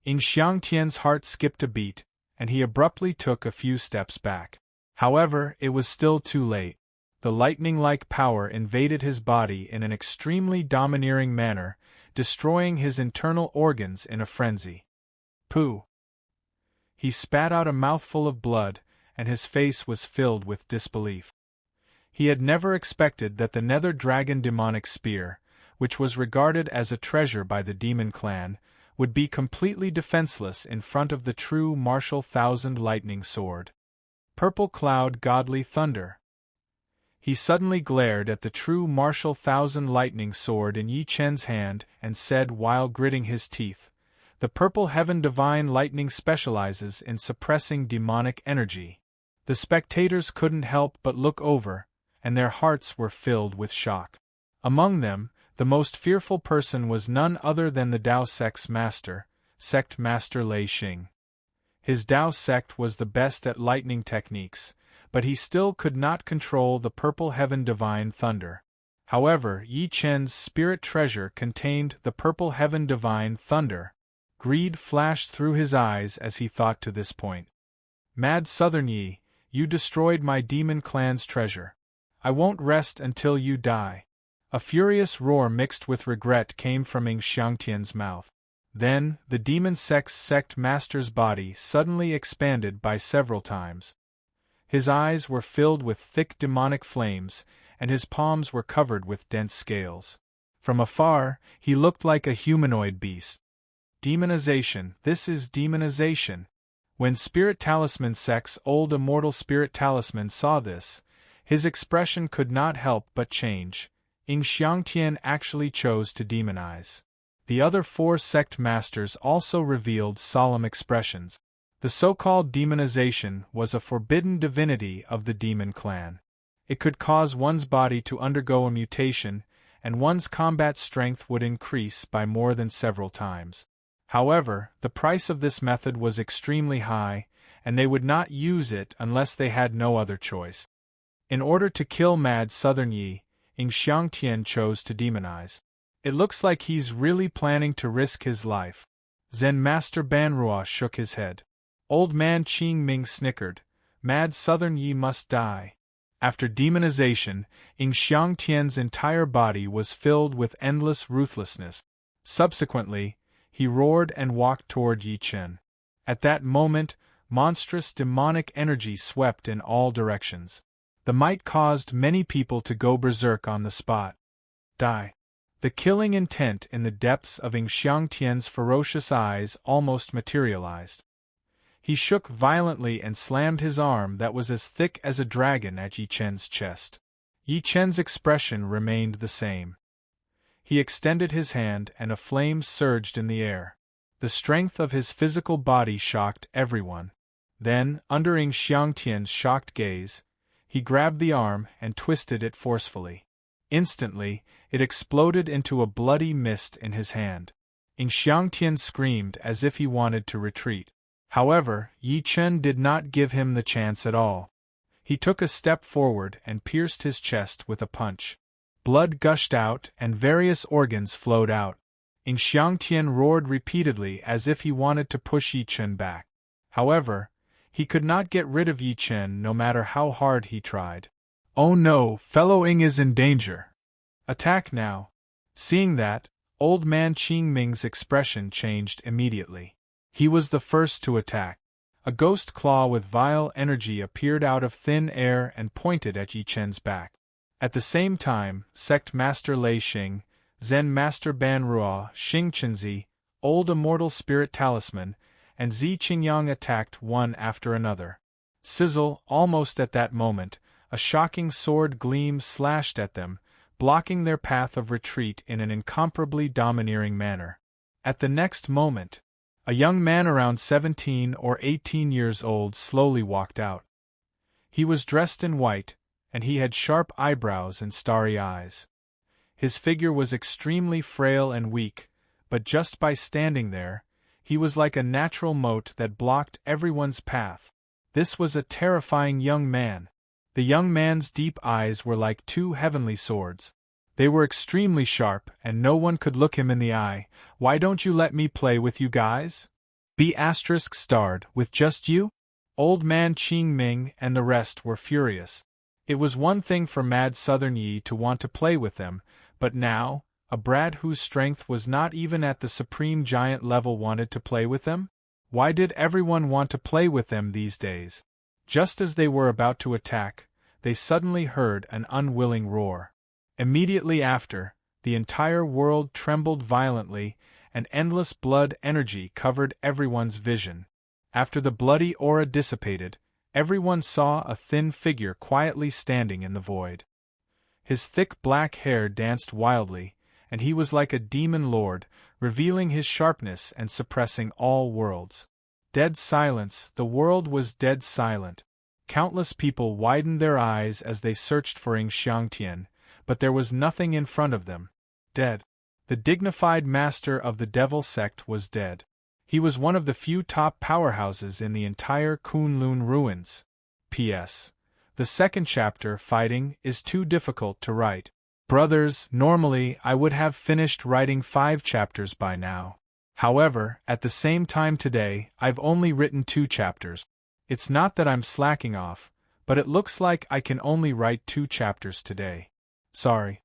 Speaker 1: Xiangtian's heart skipped a beat, and he abruptly took a few steps back. However, it was still too late. The lightning-like power invaded his body in an extremely domineering manner, destroying his internal organs in a frenzy. Pooh! He spat out a mouthful of blood, and his face was filled with disbelief. He had never expected that the nether dragon demonic spear, which was regarded as a treasure by the demon clan, would be completely defenseless in front of the true martial thousand lightning sword. Purple cloud godly thunder. He suddenly glared at the true martial thousand lightning sword in Yi Chen's hand and said while gritting his teeth, "The purple heaven divine lightning specializes in suppressing demonic energy." The spectators couldn't help but look over, and their hearts were filled with shock. Among them, the most fearful person was none other than the Dao Sect's master, Sect Master Lei Xing. His Dao Sect was the best at lightning techniques, but he still could not control the purple heaven divine thunder. However, Yi Chen's spirit treasure contained the purple heaven divine thunder. Greed flashed through his eyes as he thought to this point. Mad Southern Yi, you destroyed my demon clan's treasure. I won't rest until you die. A furious roar mixed with regret came from Xiangtian's mouth. Then, the demon sect's sect master's body suddenly expanded by several times. His eyes were filled with thick demonic flames, and his palms were covered with dense scales. From afar, he looked like a humanoid beast. Demonization, this is demonization. When Spirit Talisman Sect's old immortal Spirit Talisman saw this, his expression could not help but change. Xiangtian actually chose to demonize. The other four sect masters also revealed solemn expressions. The so-called demonization was a forbidden divinity of the demon clan. It could cause one's body to undergo a mutation, and one's combat strength would increase by more than several times. However, the price of this method was extremely high, and they would not use it unless they had no other choice. In order to kill Mad Southern Yi, Xiangtian chose to demonize. It looks like he's really planning to risk his life. Zen Master Banrua shook his head. Old man Qing Ming snickered. Mad Southern Yi must die. After demonization, Xiangtian's entire body was filled with endless ruthlessness. Subsequently, he roared and walked toward Yi Chen. At that moment, monstrous demonic energy swept in all directions. The might caused many people to go berserk on the spot. Die. The killing intent in the depths of Xiangtian's ferocious eyes almost materialized. He shook violently and slammed his arm that was as thick as a dragon at Yi Chen's chest. Yi Chen's expression remained the same. He extended his hand and a flame surged in the air. The strength of his physical body shocked everyone. Then, under Xiangtian's shocked gaze, he grabbed the arm and twisted it forcefully. Instantly, it exploded into a bloody mist in his hand. Xiangtian screamed as if he wanted to retreat. However, Yi Chen did not give him the chance at all. He took a step forward and pierced his chest with a punch. Blood gushed out and various organs flowed out. Xiangtian roared repeatedly as if he wanted to push Yi Chen back. However, he could not get rid of Yi Chen no matter how hard he tried. Oh no, fellow Ing is in danger. Attack now. Seeing that, old man Qing Ming's expression changed immediately. He was the first to attack. A ghost claw with vile energy appeared out of thin air and pointed at Yi Chen's back. At the same time, Sect Master Lei Xing, Zen Master Banrua, Xing Chenzi, Old Immortal Spirit Talisman, and Zi Qingyang attacked one after another. Sizzle, almost at that moment, a shocking sword gleam slashed at them, blocking their path of retreat in an incomparably domineering manner. At the next moment, a young man around 17 or 18 years old slowly walked out. He was dressed in white, and he had sharp eyebrows and starry eyes. His figure was extremely frail and weak, but just by standing there, he was like a natural moat that blocked everyone's path. This was a terrifying young man. The young man's deep eyes were like two heavenly swords. They were extremely sharp, and no one could look him in the eye. "Why don't you let me play with you guys? B** starred, with just you?" Old man Qing Ming and the rest were furious. It was one thing for Mad Southern Yi to want to play with them, but now, a brat whose strength was not even at the supreme giant level wanted to play with them? Why did everyone want to play with them these days? Just as they were about to attack, they suddenly heard an unwilling roar. Immediately after, the entire world trembled violently, and endless blood energy covered everyone's vision. After the bloody aura dissipated, everyone saw a thin figure quietly standing in the void. His thick black hair danced wildly, and he was like a demon lord, revealing his sharpness and suppressing all worlds. Dead silence, the world was dead silent. Countless people widened their eyes as they searched for Ying Xiangtian, but there was nothing in front of them. Dead. The dignified master of the Devil sect was dead. He was one of the few top powerhouses in the entire Kunlun ruins. P.S. The second chapter, Fighting, is too difficult to write. Brothers, normally I would have finished writing 5 chapters by now. However, at the same time today, I've only written 2 chapters. It's not that I'm slacking off, but it looks like I can only write 2 chapters today. Sorry.